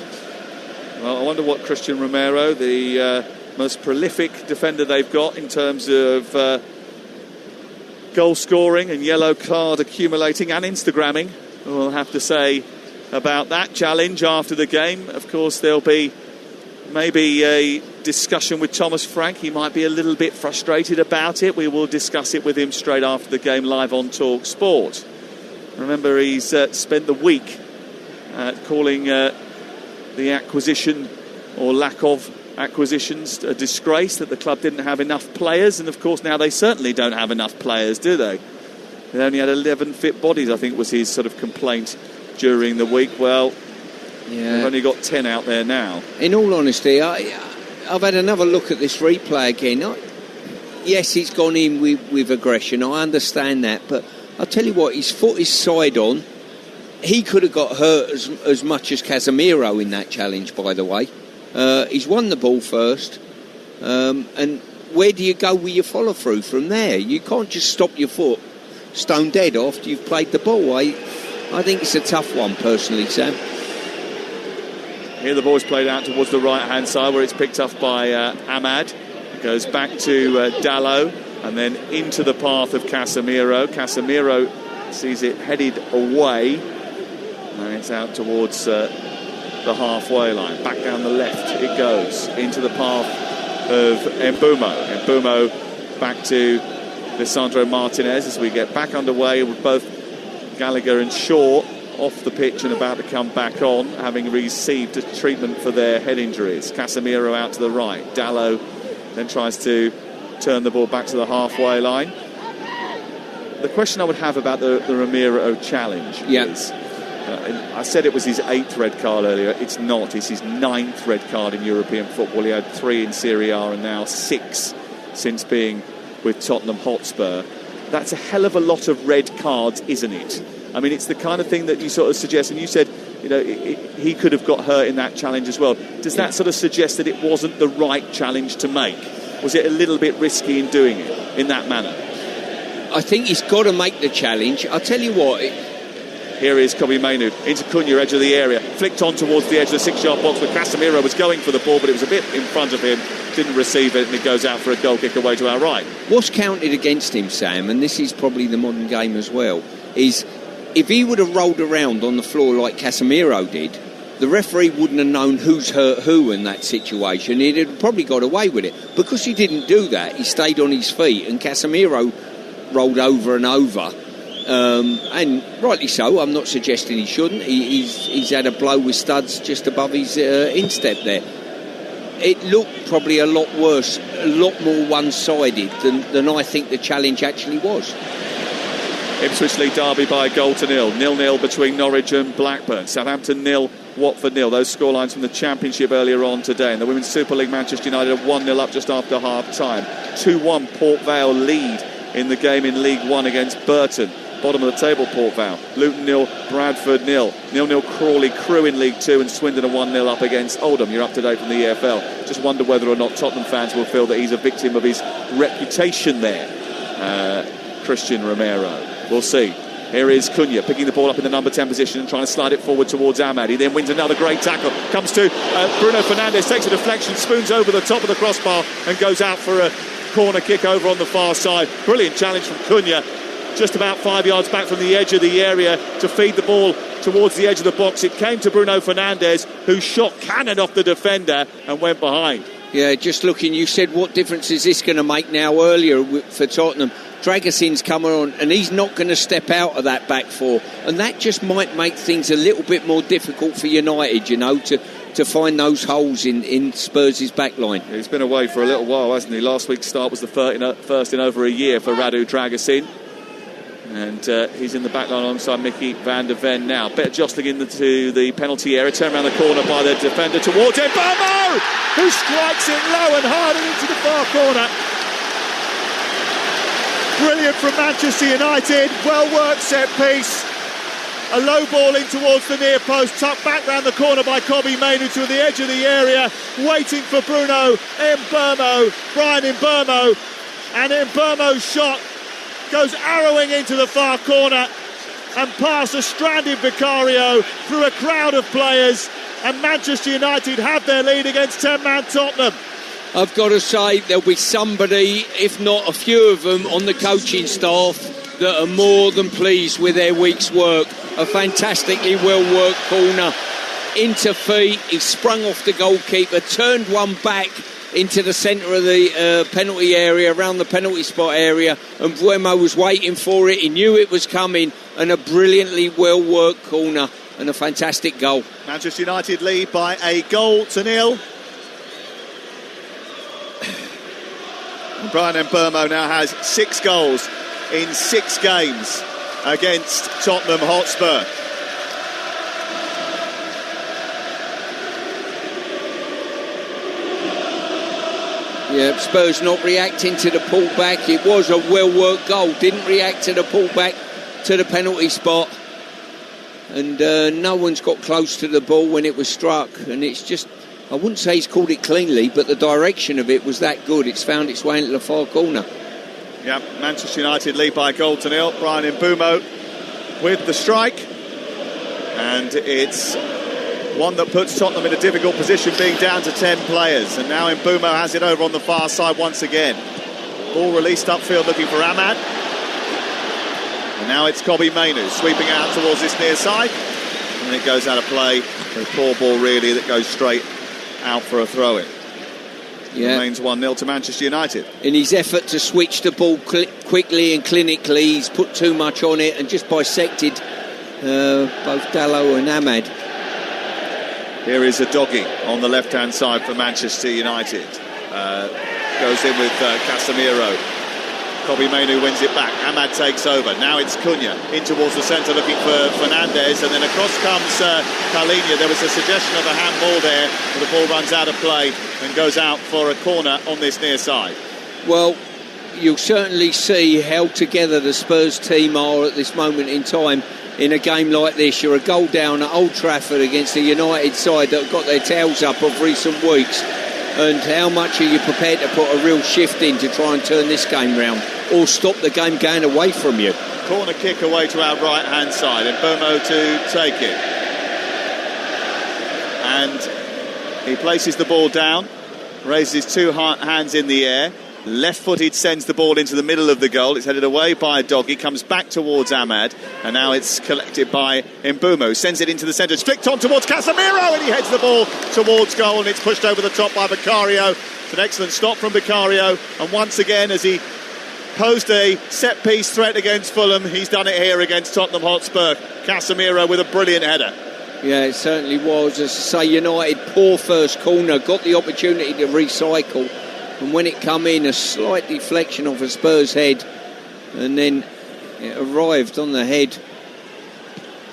Well, I wonder what Christian Romero, the most prolific defender they've got in terms of goal scoring and yellow card accumulating and Instagramming, we'll have to say about that challenge after the game. Of course, there'll be maybe a discussion with Thomas Frank. He might be a little bit frustrated about it. We will discuss it with him straight after the game live on Talksport. Remember, he's spent the week calling the acquisition or lack of acquisitions a disgrace, that the club didn't have enough players, and of course now they certainly don't have enough players, do they? They only had 11 fit bodies, I think was his sort of complaint during the week. Well, yeah, they've only got 10 out there now. In all honesty, I've had another look at this replay again. Yes, he's gone in with aggression, I understand that, but I'll tell you what, his foot is side on. He could have got hurt as much as Casemiro in that challenge, by the way. He's won the ball first, and where do you go with your follow through from there? You can't just stop your foot stone dead after you've played the ball. I think it's a tough one personally, Sam. Here the ball's played out towards the right hand side where it's picked up by Ahmad. It goes back to Dalot and then into the path of Casemiro. Casemiro sees it headed away, and it's out towards the halfway line. Back down the left it goes into the path of Mbeumo. Mbeumo back to Lisandro Martinez as we get back underway with both Gallagher and Shaw off the pitch and about to come back on, having received a treatment for their head injuries. Casemiro out to the right. Dalot then tries to turn the ball back to the halfway line. The question I would have about the Romero challenge is, I said it was his 8th red card earlier. It's not. It's his 9th red card in European football. He had 3 in Serie A and now 6 since being with Tottenham Hotspur. That's a hell of a lot of red cards, isn't it? I mean, it's the kind of thing that you sort of suggest, and you said, he could have got hurt in that challenge as well. Does that sort of suggest that it wasn't the right challenge to make? Was it a little bit risky in doing it in that manner? I think he's got to make the challenge. I'll tell you what, Here is Kobe Mainu into Cunha, edge of the area, flicked on towards the edge of the 6-yard box, where Casemiro was going for the ball, but it was a bit in front of him, didn't receive it, and it goes out for a goal kick away to our right. What's counted against him, Sam, and this is probably the modern game as well, is if he would have rolled around on the floor like Casemiro did, the referee wouldn't have known who's hurt who in that situation. He'd have probably got away with it. Because he didn't do that, he stayed on his feet, and Casemiro rolled over and over. And rightly so, I'm not suggesting he shouldn't. He's had a blow with studs just above his instep there. It looked probably a lot worse, a lot more one-sided than I think the challenge actually was. Ipswich lead Derby by a goal to 0. 0-0 between Norwich and Blackburn. Southampton 0, Watford 0. Those scorelines from the Championship earlier on today. In the Women's Super League, Manchester United are 1-0 up just after half-time. 2-1 Port Vale lead in the game in League One against Burton. Bottom of the table, Port Vale. Luton 0, Bradford 0. 0-0 Crawley Crew in League 2, and Swindon are 1-0 up against Oldham. You're up to date from the EFL. Just wonder whether or not Tottenham fans will feel that he's a victim of his reputation there. Christian Romero. We'll see. Here is Cunha picking the ball up in the number 10 position and trying to slide it forward towards Ahmad. He then wins another great tackle. Comes to Bruno Fernandes, takes a deflection, spoons over the top of the crossbar and goes out for a corner kick over on the far side. Brilliant challenge from Cunha. Just about 5 yards back from the edge of the area to feed the ball towards the edge of the box. It came to Bruno Fernandes, who shot cannon off the defender and went behind. Yeah, just looking, you said what difference is this going to make now earlier for Tottenham. Dragusin's coming on and he's not going to step out of that back four, and that just might make things a little bit more difficult for United, you know, to find those holes in Spurs' back line. Yeah, he's been away for a little while, hasn't he? Last week's start was the first in over a year for Radu Dragusin. And he's in the back line alongside Mickey van der Ven now. Bit of jostling into the penalty area. Turn around the corner by the defender towards Mbeumo, who strikes it low and hard and into the far corner. Brilliant from Manchester United. Well worked set piece. A low ball in towards the near post, tucked back round the corner by Kobe Mainu to the edge of the area, waiting for Bruno Mbeumo, Brian Mbeumo, and Mbeumo's shot goes arrowing into the far corner and past a stranded Vicario through a crowd of players, and Manchester United have their lead against 10-man Tottenham. I've got to say there'll be somebody, if not a few of them, on the coaching staff that are more than pleased with their week's work. A fantastically well-worked corner into feet. He sprung off the goalkeeper, turned one back into the centre of the penalty area, around the penalty spot area, and Mbeumo was waiting for it. He knew it was coming, and a brilliantly well-worked corner and a fantastic goal. Manchester United lead by a goal to 0. Brian Mbeumo now has 6 goals in 6 games against Tottenham Hotspur. Yeah, Spurs not reacting to the pullback. It was a well-worked goal. Didn't react to the pullback to the penalty spot. And no one's got close to the ball when it was struck. And it's just, I wouldn't say he's called it cleanly, but the direction of it was that good. It's found its way into the far corner. Yeah, Manchester United lead by a goal to 0. Brian Mbeumo with the strike. And it's one that puts Tottenham in a difficult position, being down to 10 players. And now Mbeumo has it over on the far side once again. Ball released upfield looking for Ahmad. And now it's Kobe Mainu sweeping out towards this near side. And it goes out of play. A poor ball really that goes straight out for a throw-in. Yeah. Remains 1-0 to Manchester United. In his effort to switch the ball quickly and clinically, he's put too much on it and just bisected both Dalot and Ahmad. Here is a doggy on the left-hand side for Manchester United. Goes in with Casemiro. Kobe Mainu wins it back. Ahmad takes over. Now it's Cunha in towards the centre looking for Fernandes, and then across comes Carlinhos. There was a suggestion of a handball there, but the ball runs out of play and goes out for a corner on this near side. Well, you'll certainly see how together the Spurs team are at this moment in time in a game like this. You're a goal down at Old Trafford against a United side that have got their tails up of recent weeks. And how much are you prepared to put a real shift in to try and turn this game round, or stop the game going away from you? corner kick away to our right-hand side, and Mbeumo to take it. And he places the ball down, raises his two hands in the air, left-footed, sends the ball into the middle of the goal. It's headed away by Doggy, comes back towards Ahmad, and now it's collected by Mbeumo, sends it into the centre, flicked on towards Casemiro, and he heads the ball towards goal, and it's pushed over the top by Vicario. It's an excellent stop from Vicario, and once again, as he posed a set-piece threat against Fulham, he's done it here against Tottenham Hotspur. Casemiro with a brilliant header. Yeah, it certainly was. As I say, United, poor first corner, got the opportunity to recycle, and when it come in, a slight deflection off a Spurs head, and then it arrived on the head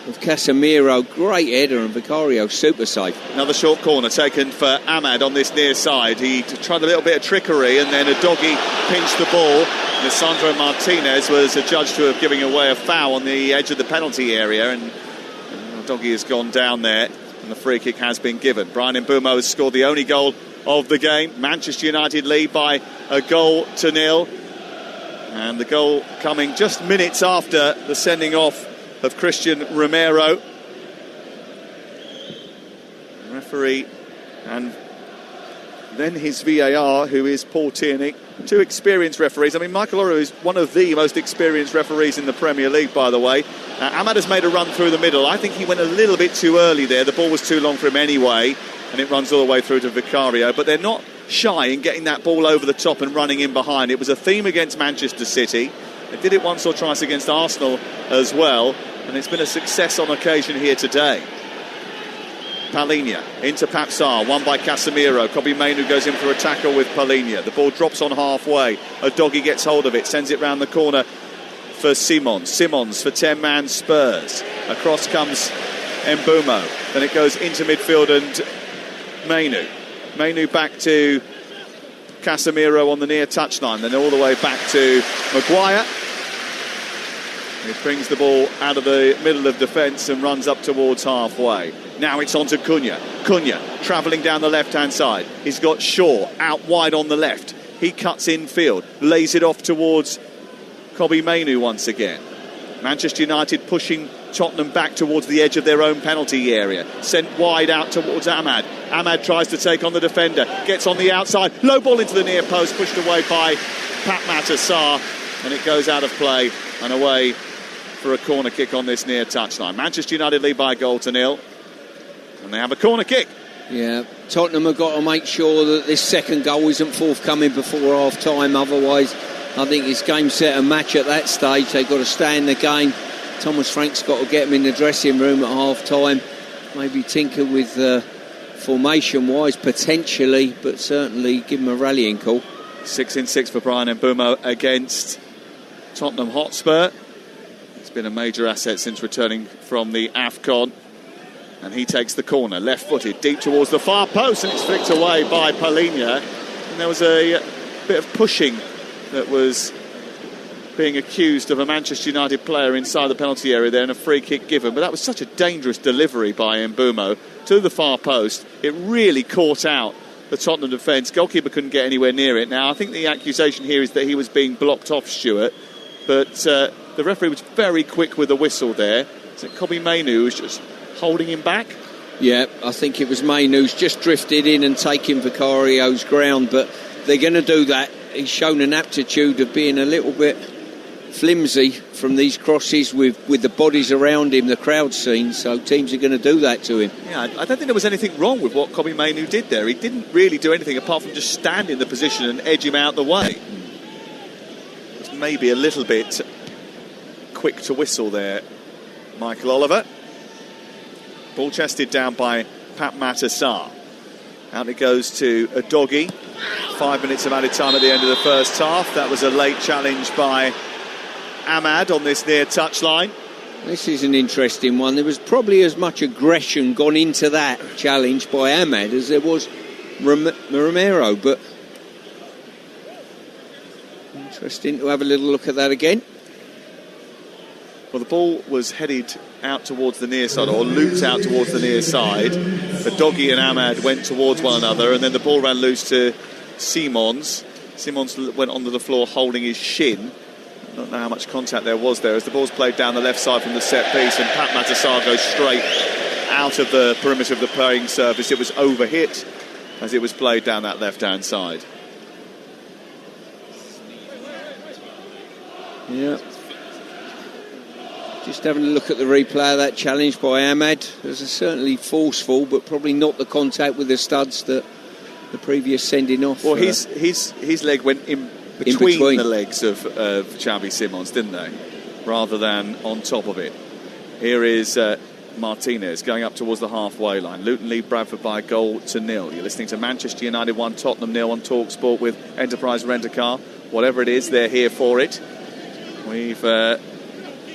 of Casemiro. Great header, and Vicario super safe. Another short corner taken for Ahmad on this near side. He tried a little bit of trickery, and then a Doggy pinched the ball. Lisandro Martinez was adjudged to have given away a foul on the edge of the penalty area, and Doggy has gone down there, and the free kick has been given. Bryan Mbeumo has scored the only goal of the game. Manchester United lead by 1-0, and the goal coming just minutes after the sending off of Christian Romero. The referee, and then his VAR, who is Paul Tierney. Two experienced referees. I mean, Michael Oro is one of the most experienced referees in the Premier League, by the way. Ahmad has made a run through the middle. I think he went a little bit too early there. The ball was too long for him anyway, and it runs all the way through to Vicario. But they're not shy in getting that ball over the top and running in behind. It was a theme against Manchester City. They did it once or twice against Arsenal as well, and it's been a success on occasion here today. Palhinha into Pape Sarr, won by Casemiro. Kobbie Mainoo goes in for a tackle with Palhinha. The ball drops on halfway. A Doggy gets hold of it, sends it round the corner for Simons. Simons for 10-man Spurs. Across comes Mbeumo. Then it goes into midfield and Mainoo. Mainoo back to Casemiro on the near touchline. Then all the way back to Maguire. He brings the ball out of the middle of defence and runs up towards halfway. Now it's on to Cunha. Cunha travelling down the left-hand side. He's got Shaw out wide on the left. He cuts infield, lays it off towards Kobbie Mainoo once again. Manchester United pushing Tottenham back towards the edge of their own penalty area. Sent wide out towards Ahmad. Ahmad tries to take on the defender. Gets on the outside. Low ball into the near post, pushed away by Pape Sarr, and it goes out of play and away for a corner kick on this near touchline. Manchester United lead by 1-0, and they have a corner kick. Yeah, Tottenham have got to make sure that this second goal isn't forthcoming before half-time. Otherwise, I think it's game, set and match at that stage. They've got to stay in the game. Thomas Frank's got to get them in the dressing room at half-time. Maybe tinker with formation-wise, potentially, but certainly give them a rallying call. 6 in 6 for Bryan Mbeumo against Tottenham Hotspur. It's been a major asset since returning from the AFCON. And he takes the corner, left-footed, deep towards the far post, and it's flicked away by Palhinha. And there was a bit of pushing that was being accused of a Manchester United player inside the penalty area there, and a free kick given. But that was such a dangerous delivery by Mbeumo to the far post. It really caught out the Tottenham defence. Goalkeeper couldn't get anywhere near it. Now, I think the accusation here is that he was being blocked off, Stuart. But the referee was very quick with the whistle there. Is it Kobbie Mainoo who's just holding him back? Yeah, I think it was Mainoo's just drifted in and taken Vicario's ground, but they're going to do that. He's shown an aptitude of being a little bit flimsy from these crosses with the bodies around him, the crowd scene, so teams are going to do that to him. Yeah, I don't think there was anything wrong with what Kobbie Mainoo did there. He didn't really do anything apart from just stand in the position and edge him out the way. It was maybe a little bit quick to whistle there, Michael Oliver. Ball chested down by Pape Sarr. Out it goes to a Doggy. 5 minutes of added time at the end of the first half. That was a late challenge by Ahmad on this near touchline. This is an interesting one. There was probably as much aggression gone into that challenge by Ahmad as there was Romero, but interesting to have a little look at that again. Well, the ball was headed out towards the near side, or looped out towards the near side. The Doggy and Ahmad went towards one another, and then the ball ran loose to Simons. Simons went onto the floor holding his shin. don't know how much contact there was there as the ball's played down the left side from the set piece, and Pat Matasar goes straight out of the perimeter of the playing surface. It was overhit as it was played down that left-hand side. Yeah. Just having a look at the replay of that challenge by Ahmad. It was certainly forceful, but probably not the contact with the studs that the previous sending off. Well, his leg went in between the legs of Xavi Simons, didn't they? Rather than on top of it. Here is Martinez going up towards the halfway line. Luton lead Bradford by a goal to nil. You're listening to Manchester United 1, Tottenham 0 on Talksport with Enterprise Rent-A-Car. Whatever it is, they're here for it. We've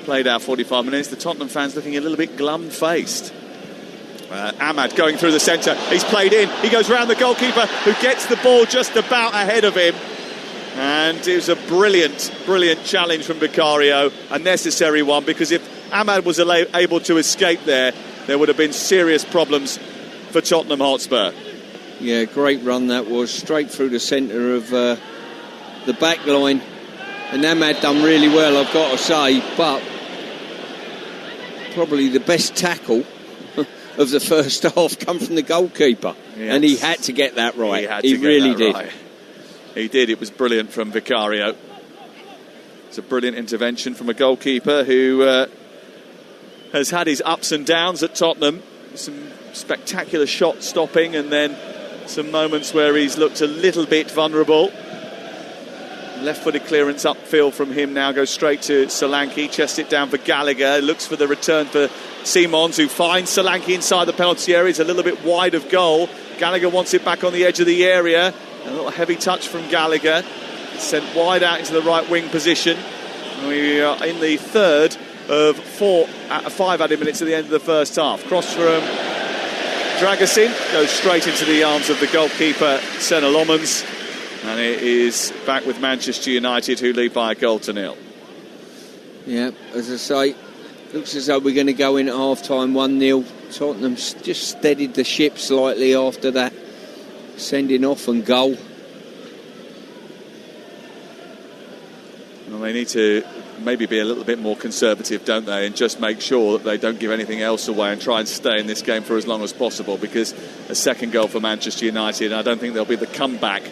played our 45 minutes. The Tottenham fans looking a little bit glum-faced. Ahmad going through the centre. He's played in. He goes round the goalkeeper, who gets the ball just about ahead of him. And it was a brilliant, brilliant challenge from Vicario. A necessary one, because if Ahmad was able to escape there would have been serious problems for Tottenham Hotspur. Yeah, great run that was. Straight through the centre of the back line. And Ahmad done really well, I've got to say. But probably the best tackle of the first half come from the goalkeeper. Yes. And he had to get that right. He really did. Right. He did. It was brilliant from Vicario. It's a brilliant intervention from a goalkeeper who has had his ups and downs at Tottenham. Some spectacular shot stopping, and then some moments where he's looked a little bit vulnerable. Left-footed clearance upfield from him now goes straight to Solanke. Chests it down for Gallagher. Looks for the return for Simons, who finds Solanke inside the penalty area. He's a little bit wide of goal. Gallagher wants it back on the edge of the area. A little heavy touch from Gallagher. Sent wide out into the right wing position. We are in the third of 5 added minutes at the end of the first half. Cross from Dragusin goes straight into the arms of the goalkeeper Senna Lomans, and it is back with Manchester United, who lead by a goal to nil. Yeah, as I say, looks as though we're going to go in at half-time 1-0. Tottenham's just steadied the ship slightly after that sending off and goal. Well, they need to maybe be a little bit more conservative, don't they, and just make sure that they don't give anything else away and try and stay in this game for as long as possible, because a second goal for Manchester United, I don't think there'll be the comeback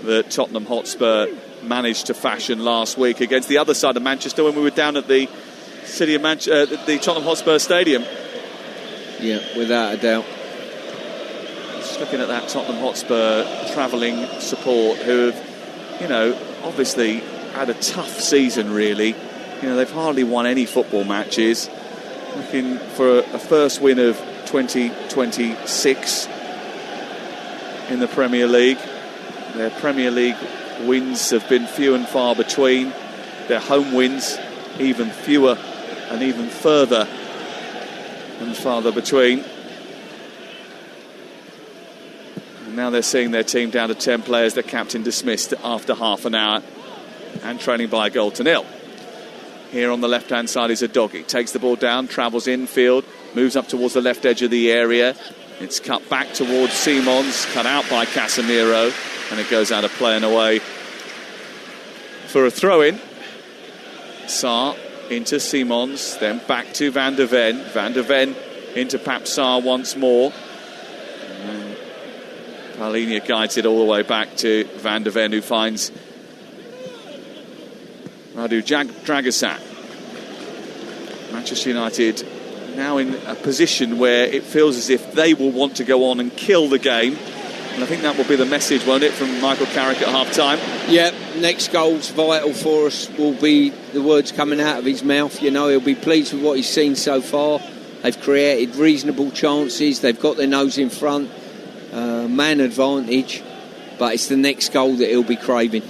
that Tottenham Hotspur managed to fashion last week against the other side of Manchester when we were down at the city of the Tottenham Hotspur Stadium. Yeah, without a doubt. Just looking at that Tottenham Hotspur travelling support, who have, obviously had a tough season, really. They've hardly won any football matches. Looking for a first win of 2026 in the Premier League. Their Premier League wins have been few and far between. Their home wins even fewer and even further and farther between. And now they're seeing their team down to 10 players. Their captain dismissed after half an hour and trailing by a goal to nil. Here on the left-hand side is Udogie. Takes the ball down, travels infield, moves up towards the left edge of the area. It's cut back towards Simons, cut out by Casemiro, and it goes out of play and away for a throw-in. Sarr into Simons, then back to Van der Ven. Van der Ven into Pap Sarr once more. And Paulinho guides it all the way back to Van der Ven, who finds Radu Dragusin. Manchester United now in a position where it feels as if they will want to go on and kill the game. And I think that will be the message, won't it, from Michael Carrick at half-time? Yeah, next goal's vital for us, will be the words coming out of his mouth. He'll be pleased with what he's seen so far. They've created reasonable chances. They've got their nose in front. Man advantage. But it's the next goal that he'll be craving.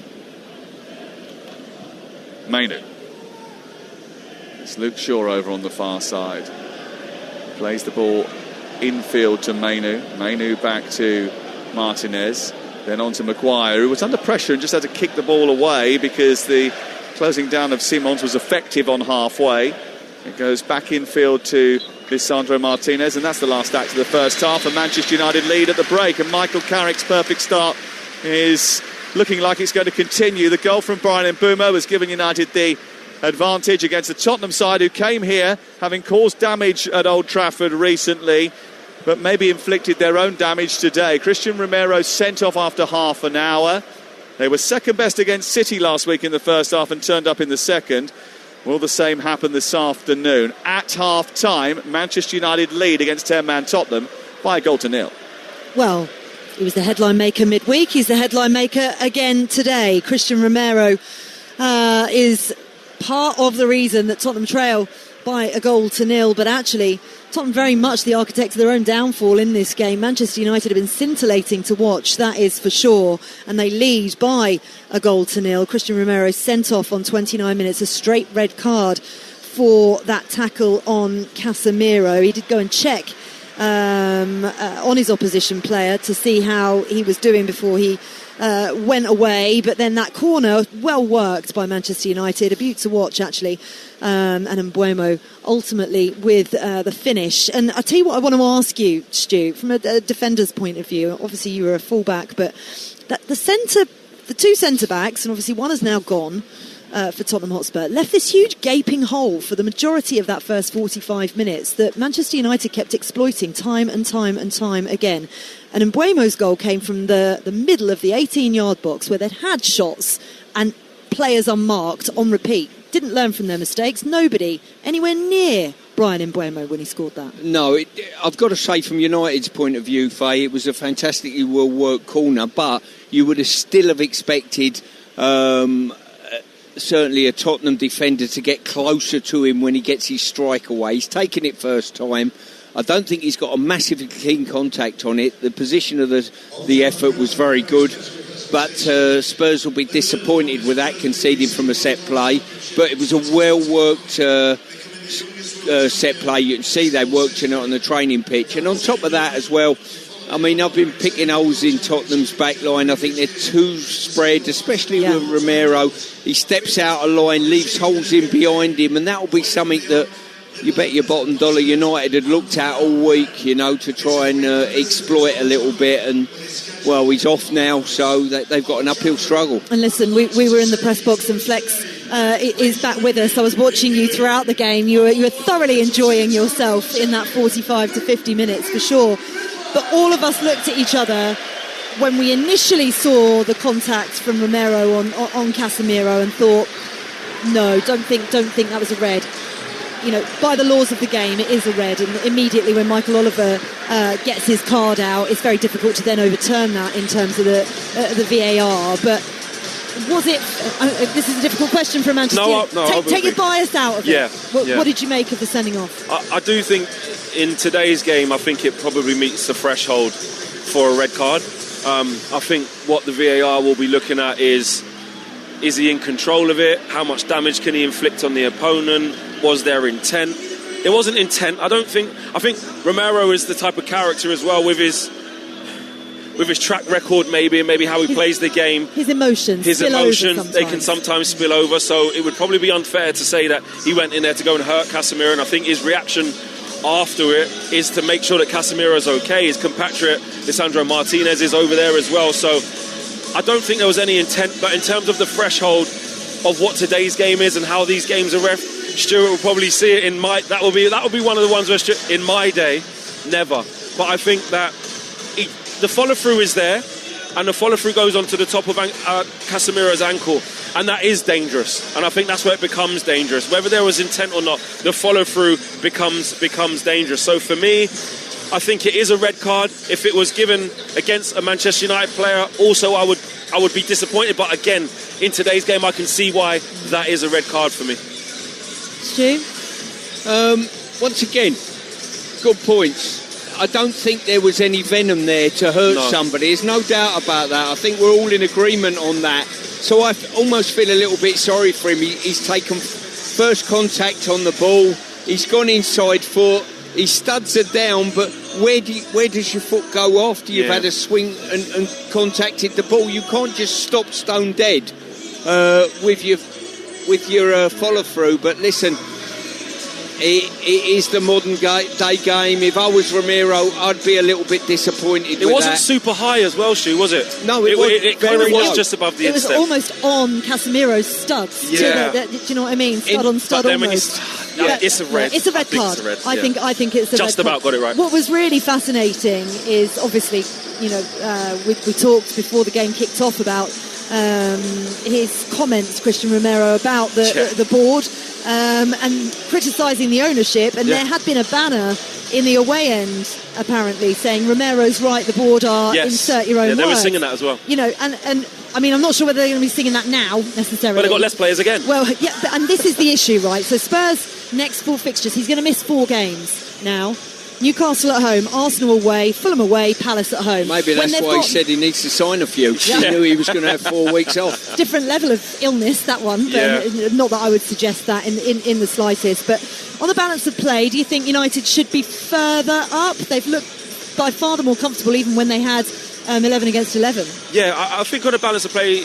Mainu. It's Luke Shaw over on the far side. Plays the ball infield to Mainu. Mainu back to Martinez. Then on to Maguire, who was under pressure and just had to kick the ball away because the closing down of Simons was effective on halfway. It goes back infield to Lisandro Martinez, and that's the last act of the first half. And Manchester United lead at the break, and Michael Carrick's perfect start is looking like it's going to continue. The goal from Brian Mbeumo has given United the advantage against the Tottenham side, who came here having caused damage at Old Trafford recently, but maybe inflicted their own damage today. Christian Romero sent off after half an hour. They were second best against City last week in the first half and turned up in the second. Will the same happen this afternoon? At half-time, Manchester United lead against 10-man Tottenham by a 0-0. Well, he was the headline maker midweek. He's the headline maker again today. Christian Romero is part of the reason that Tottenham trail by a 0-0, but actually Tottenham very much the architects of their own downfall in this game. Manchester United have been scintillating to watch, that is for sure, and they lead by a 0-0. Christian Romero sent off on 29 minutes, a straight red card for that tackle on Casemiro. He did go and check on his opposition player to see how he was doing before he went away, but then that corner, well worked by Manchester United, a beaut to watch actually, and Mbeumo ultimately with the finish. And I'll tell you what I want to ask you, Stu, from a defender's point of view. Obviously you were a full-back, but the two centre-backs, and obviously one has now gone for Tottenham Hotspur, left this huge gaping hole for the majority of that first 45 minutes that Manchester United kept exploiting time and time and time again. And Mbeumo's goal came from the middle of the 18-yard box, where they'd had shots and players unmarked on repeat. Didn't learn from their mistakes. Nobody anywhere near Brian Mbeumo when he scored that. No, I've got to say, from United's point of view, Faye, it was a fantastically well-worked corner, but you would have still have expected certainly a Tottenham defender to get closer to him when he gets his strike away. He's taken it first time. I don't think he's got a massively keen contact on it. The position of the effort was very good, but Spurs will be disappointed with that, conceding from a set play. But it was a well-worked set play. You can see they worked in it on the training pitch. And on top of that as well, I mean, I've been picking holes in Tottenham's back line. I think they're too spread, especially with Romero. He steps out of line, leaves holes in behind him, and that will be something that you bet your bottom dollar United had looked at all week, you know, to try and exploit a little bit. And, well, he's off now, so they've got an uphill struggle. And listen, we were in the press box and Flex is back with us. I was watching you throughout the game. You were thoroughly enjoying yourself in that 45 to 50 minutes, for sure. But all of us looked at each other when we initially saw the contact from Romero on Casemiro and thought, no, don't think that was a red. You know, by the laws of the game, it is a red. And immediately when Michael Oliver gets his card out, it's very difficult to then overturn that in terms of the VAR. But was it... this is a difficult question for Manchester. Take your bias out of it. What did you make of the sending off? I do think in today's game, I think it probably meets the threshold for a red card. I think what the VAR will be looking at is he in control of it? How much damage can he inflict on the opponent? Was there intent? It wasn't intent. I think Romero is the type of character as well, with his track record maybe, and maybe how he plays the game. His emotions, they can sometimes spill over, so it would probably be unfair to say that he went in there to go and hurt Casemiro, and I think his reaction after it is to make sure that Casemiro is okay. His compatriot Lisandro Martinez is over there as well, so I don't think there was any intent. But in terms of the threshold of what today's game is and how these games are ref, Stuart will probably see it in my... That will be one of the ones where in my day, never. But I think that the follow-through is there, and the follow-through goes onto the top of Casemiro's ankle, and that is dangerous. And I think that's where it becomes dangerous. Whether there was intent or not, the follow-through becomes dangerous. So for me, I think it is a red card. If it was given against a Manchester United player, also I would be disappointed. But again, in today's game, I can see why that is a red card for me. Stu? Once again, good points. I don't think there was any venom there to hurt somebody. There's no doubt about that. I think we're all in agreement on that. So I almost feel a little bit sorry for him. He's taken first contact on the ball. He's gone inside foot. His studs are down, but where does your foot go after you've had a swing and contacted the ball? You can't just stop stone dead with your follow through. But listen, It is the modern day game. If I was Ramiro, I'd be a little bit disappointed. It wasn't super high as well, Stu, was it? No, it kind of was low. just above the It was instep. almost on Casemiro's studs. Yeah. Do you know what I mean? Stud on stud almost. It's a red. It's a red card. I think it's a just red about card. got it right. What was really fascinating is obviously, we talked before the game kicked off about his comments, Christian Romero, about the board and criticising the ownership. And there had been a banner in the away end, apparently, saying Romero's right, the board are insert your own words. They were singing that as well. And I mean, I'm not sure whether they're going to be singing that now necessarily. But they've got less players again. Well, yeah, and this is the issue, right? So Spurs' next 4 fixtures, he's going to miss 4 games now. Newcastle at home, Arsenal away, Fulham away, Palace at home. Maybe that's why he said he needs to sign a few. He knew he was going to have 4 weeks off. Different level of illness, that one. But not that I would suggest that in the slightest. But on the balance of play, do you think United should be further up? They've looked by far the more comfortable even when they had 11 against 11. Yeah, I think on a balance of play,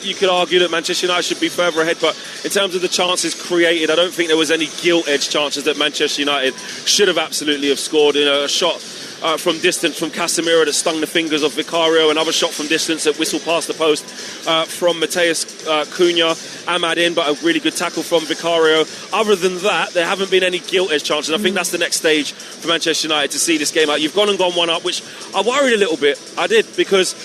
you could argue that Manchester United should be further ahead, but in terms of the chances created, I don't think there was any gilt-edged chances that Manchester United should have absolutely have scored. A shot from distance from Casemiro that stung the fingers of Vicario, another shot from distance that whistled past the post from Mateus Cunha. Ahmad in, but a really good tackle from Vicario. Other than that, there haven't been any gilt-edged chances. I think that's the next stage for Manchester United to see this game out. You've gone one up, which I worried a little bit. I did, because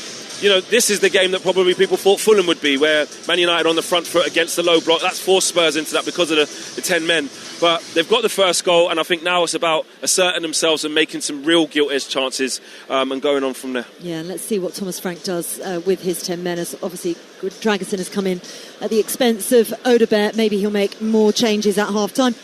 this is the game that probably people thought Fulham would be, where Man United on the front foot against the low block. That's forced Spurs into that because of the 10 men. But they've got the first goal, and I think now it's about asserting themselves and making some real gilt-edged chances and going on from there. Yeah, and let's see what Thomas Frank does with his 10 men. As obviously, Dragusin has come in at the expense of Odobert. Maybe he'll make more changes at half-time.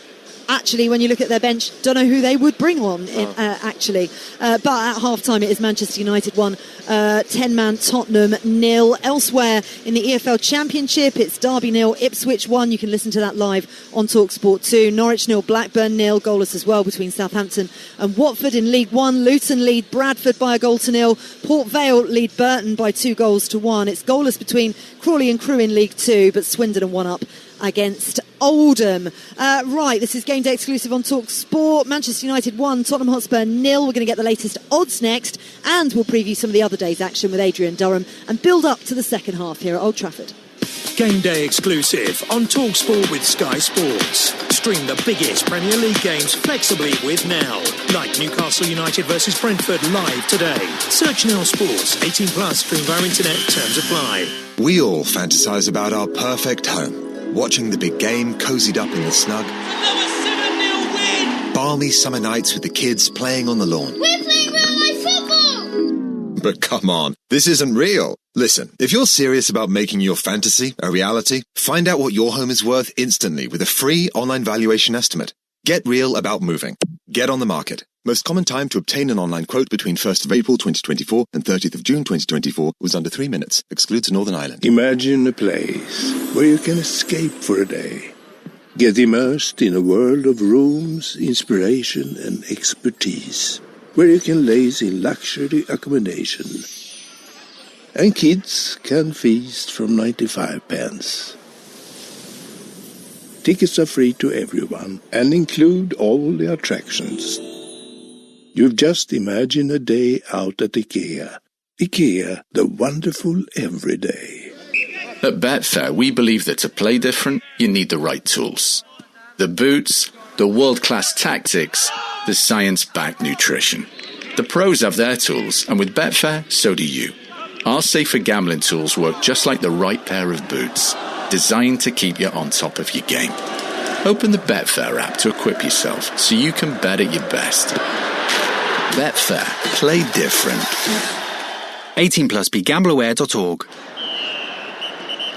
Actually, when you look at their bench, don't know who they would bring on, actually. But at half-time, it is Manchester United 1, 10-man Tottenham 0. Elsewhere in the EFL Championship, it's Derby 0, Ipswich 1. You can listen to that live on Talksport 2. Norwich 0, Blackburn 0. Goalless as well between Southampton and Watford in League 1. Luton lead Bradford by a goal to 0. Port Vale lead Burton by 2 goals to 1. It's goalless between Crawley and Crewe in League 2, but Swindon are 1 up against Oldham. Right, this is Game Day exclusive on Talksport. Manchester United 1, Tottenham Hotspur 0. We're going to get the latest odds next, and we'll preview some of the other day's action with Adrian Durham and build up to the second half here at Old Trafford. Game Day exclusive on Talksport with Sky Sports. Stream the biggest Premier League games flexibly with Now. Like Newcastle United versus Brentford live today. Search Now Sports. 18 plus. Stream via internet. Terms apply. We all fantasize about our perfect home. Watching the big game cozied up in the snug. Another 7-0 win! Balmy summer nights with the kids playing on the lawn. We're playing real-life football! But come on, this isn't real. Listen, if you're serious about making your fantasy a reality, find out what your home is worth instantly with a free online valuation estimate. Get real about moving. Get on the market. Most common time to obtain an online quote between 1st of April 2024 and 30th of June 2024 was under 3 minutes. Excludes Northern Ireland. Imagine a place where you can escape for a day. Get immersed in a world of rooms, inspiration and expertise. Where you can laze in luxury accommodation. And kids can feast from 95 pence. Tickets are free to everyone and include all the attractions. You've just imagined a day out at IKEA. IKEA, the wonderful everyday. At Betfair, we believe that to play different, you need the right tools. The boots, the world-class tactics, the science-backed nutrition. The pros have their tools, and with Betfair, so do you. Our safer gambling tools work just like the right pair of boots, designed to keep you on top of your game. Open the Betfair app to equip yourself so you can bet at your best. Betfair. Play different. 18 plus. BeGambleAware.org.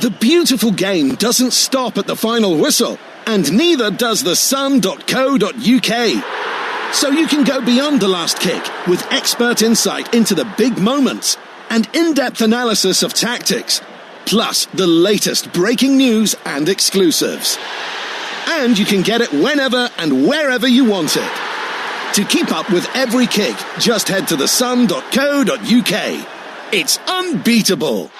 The beautiful game doesn't stop at the final whistle, and neither does the sun.co.uk. So you can go beyond the last kick with expert insight into the big moments and in-depth analysis of tactics, plus the latest breaking news and exclusives. And you can get it whenever and wherever you want it. To keep up with every kick, just head to thesun.co.uk. It's unbeatable.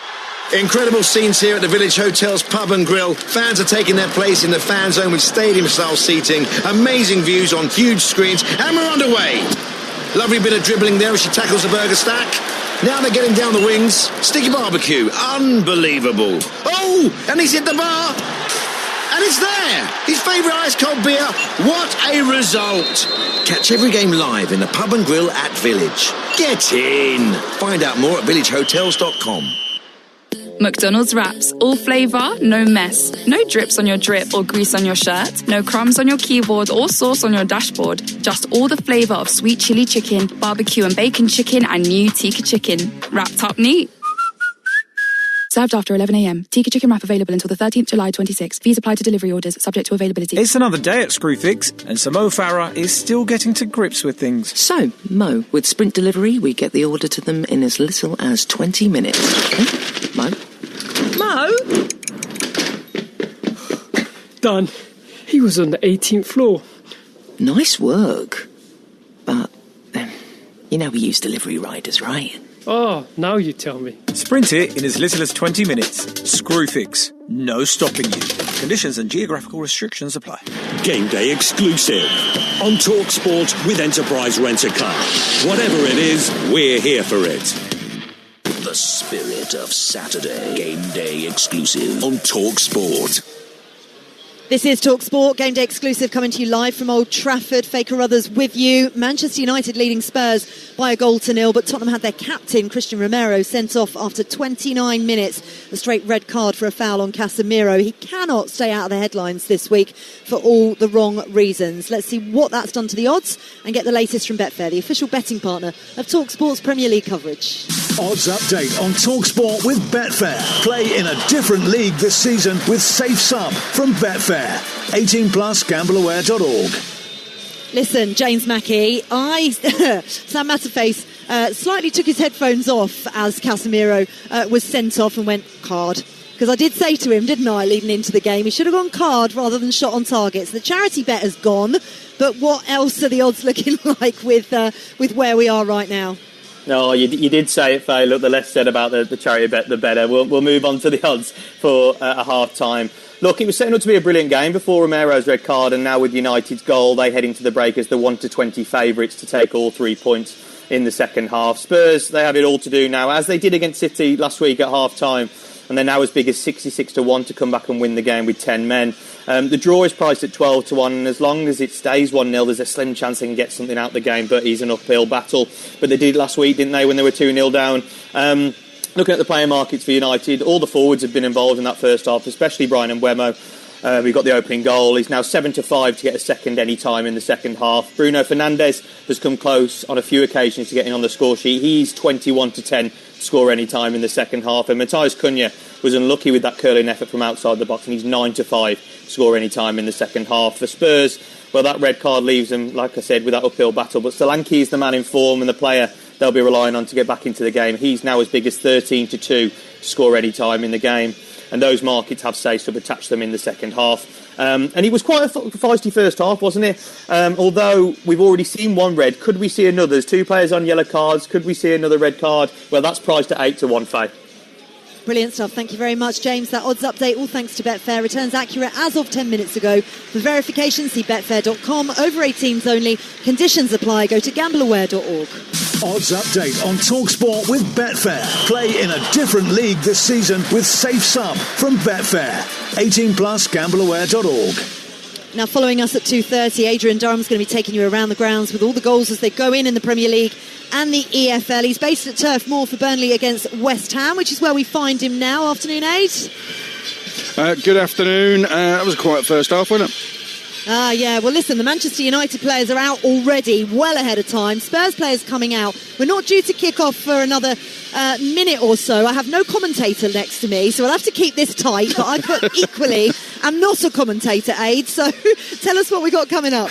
Incredible scenes here at the Village Hotel's Pub and Grill. Fans are taking their place in the fan zone with stadium-style seating, amazing views on huge screens, and we're underway. Lovely bit of dribbling there as she tackles the burger stack. Now they're getting down the wings. Sticky barbecue. Unbelievable. Oh, and he's hit the bar. And it's there. His favourite ice-cold beer. What a result. Catch every game live in the Pub and Grill at Village. Get in. Find out more at villagehotels.com. McDonald's wraps, all flavour, no mess. No drips on your drip or grease on your shirt. No crumbs on your keyboard or sauce on your dashboard. Just all the flavour of sweet chilli chicken, barbecue and bacon chicken and new tikka chicken. Wrapped up neat. Served after 11 a.m. Tikka chicken wrap available until the 13th July 26. Fees apply to delivery orders, subject to availability. It's another day at Screwfix, and Sir Mo Farah is still getting to grips with things. So, Mo, with Sprint Delivery, we get the order to them in as little as 20 minutes. Okay? Mo? Mo? Done. He was on the 18th floor. Nice work. But, you know we use delivery riders, right? Oh, now you tell me. Sprint it in as little as 20 minutes. Screwfix. No stopping you. Conditions and geographical restrictions apply. Game day exclusive on Talksport with Enterprise Rent-A-Car. Whatever it is, we're here for it. The spirit of Saturday. Game day exclusive on Talksport. This is Talksport, game day exclusive, coming to you live from Old Trafford. Faker Others with you. Manchester United leading Spurs by a 1-0, but Tottenham had their captain, Christian Romero, sent off after 29 minutes. A straight red card for a foul on Casemiro. He cannot stay out of the headlines this week for all the wrong reasons. Let's see what that's done to the odds and get the latest from Betfair, the official betting partner of Talksport's Premier League coverage. Odds update on Talksport with Betfair. Play in a different league this season with Safe Sub from Betfair. 18 plus, gambleaware.org. Listen, James Mackey, Sam Matterface slightly took his headphones off as Casemiro was sent off and went card. Because I did say to him, didn't I, leading into the game, he should have gone card rather than shot on target. So the charity bet has gone, but what else are the odds looking like with where we are right now? No, you did say it, Faye. Look, the less said about the charity bet, the better. We'll move on to the odds for a half-time. Look, it was setting up to be a brilliant game before Romero's red card, and now with United's goal, they head into the break as the 1-20 favourites to take all 3 points in the second half. Spurs, they have it all to do now, as they did against City last week at half-time, and they're now as big as 66-1 to come back and win the game with 10 men. The draw is priced at 12-1, and as long as it stays 1-0, there's a slim chance they can get something out of the game, but it's an uphill battle. But they did last week, didn't they, when they were 2-0 down? Looking at the player markets for United, all the forwards have been involved in that first half, especially Brian Mbeumo. We got the opening goal. He's now 7-5 to get a second any time in the second half. Bruno Fernandes has come close on a few occasions to getting on the score sheet. He's 21-10 to score any time in the second half. And Matthias Cunha was unlucky with that curling effort from outside the box, and he's 9-5 to score any time in the second half. For Spurs, well, that red card leaves them, like I said, with that uphill battle. But Solanke is the man in form and the player they'll be relying on to get back into the game. He's now as big as 13-2 to score any time in the game. And those markets have safe to attach them in the second half. And it was quite a feisty first half, wasn't it? Although we've already seen one red, could we see another? There's 2 players on yellow cards. Could we see another red card? Well, that's priced at 8-1, Faye. Brilliant stuff. Thank you very much, James. That odds update, all thanks to Betfair, returns accurate as of 10 minutes ago. For verification, see betfair.com. Over 18s only. Conditions apply. Go to gambleaware.org. Odds update on Talksport with Betfair. Play in a different league this season with Safe Sub from Betfair. 18 plus, gambleaware.org. Now, following us at 2:30, Adrian Durham's going to be taking you around the grounds with all the goals as they go in the Premier League and the EFL. He's based at Turf Moor for Burnley against West Ham, which is where we find him now. Afternoon, Aid. Good afternoon. That was a quiet first half, wasn't it? Yeah. Well, listen, the Manchester United players are out already, well ahead of time. Spurs players coming out. We're not due to kick off for another minute or so. I have no commentator next to me, so I'll have to keep this tight. But equally, I'm not a commentator, Aid. So tell us what we got coming up.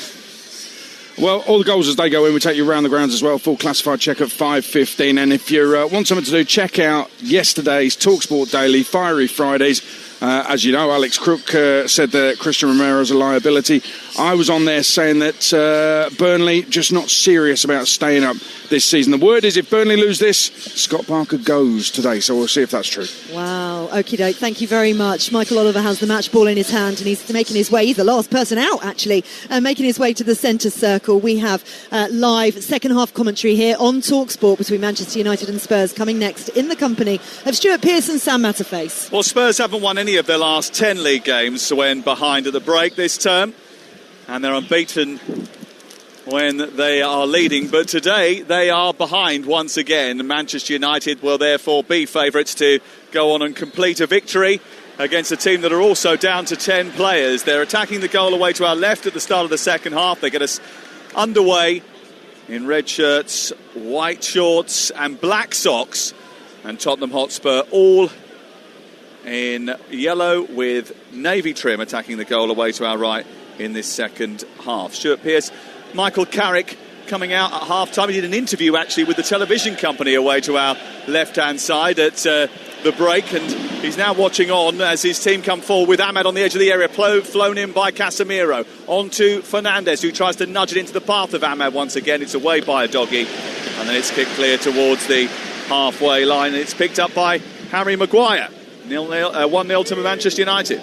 Well, all the goals as they go in, we take you around the grounds as well. Full classified check at 5:15. And if you want something to do, check out yesterday's Talksport Daily, Fiery Fridays. As you know, Alex Crook said that Christian Romero's a liability. I was on there saying that Burnley just not serious about staying up this season. The word is if Burnley lose this, Scott Parker goes today, so we'll see if that's true. Wow, okie doke, thank you very much. Michael Oliver has the match ball in his hand and he's making his way, he's the last person out actually, making his way to the centre circle. We have live second half commentary here on Talksport between Manchester United and Spurs coming next in the company of Stuart Pearce and Sam Matterface. Well, Spurs haven't won any of their last 10 league games when behind at the break this term, and they're unbeaten when they are leading, but today they are behind once again. Manchester United will therefore be favourites to go on and complete a victory against a team that are also down to 10 players. They're attacking the goal away to our left at the start of the second half. They get us underway in red shirts, white shorts and black socks, and Tottenham Hotspur all in yellow with navy trim attacking the goal away to our right in this second half. Stuart Pearce, Michael Carrick coming out at half-time. He did an interview actually with the television company away to our left-hand side at the break, and he's now watching on as his team come forward with Ahmad on the edge of the area, flown in by Casemiro. On to Fernandes, who tries to nudge it into the path of Ahmad once again. It's away by a doggy, and then it's kicked clear towards the halfway line, and it's picked up by Harry Maguire. 1-0 to Manchester United.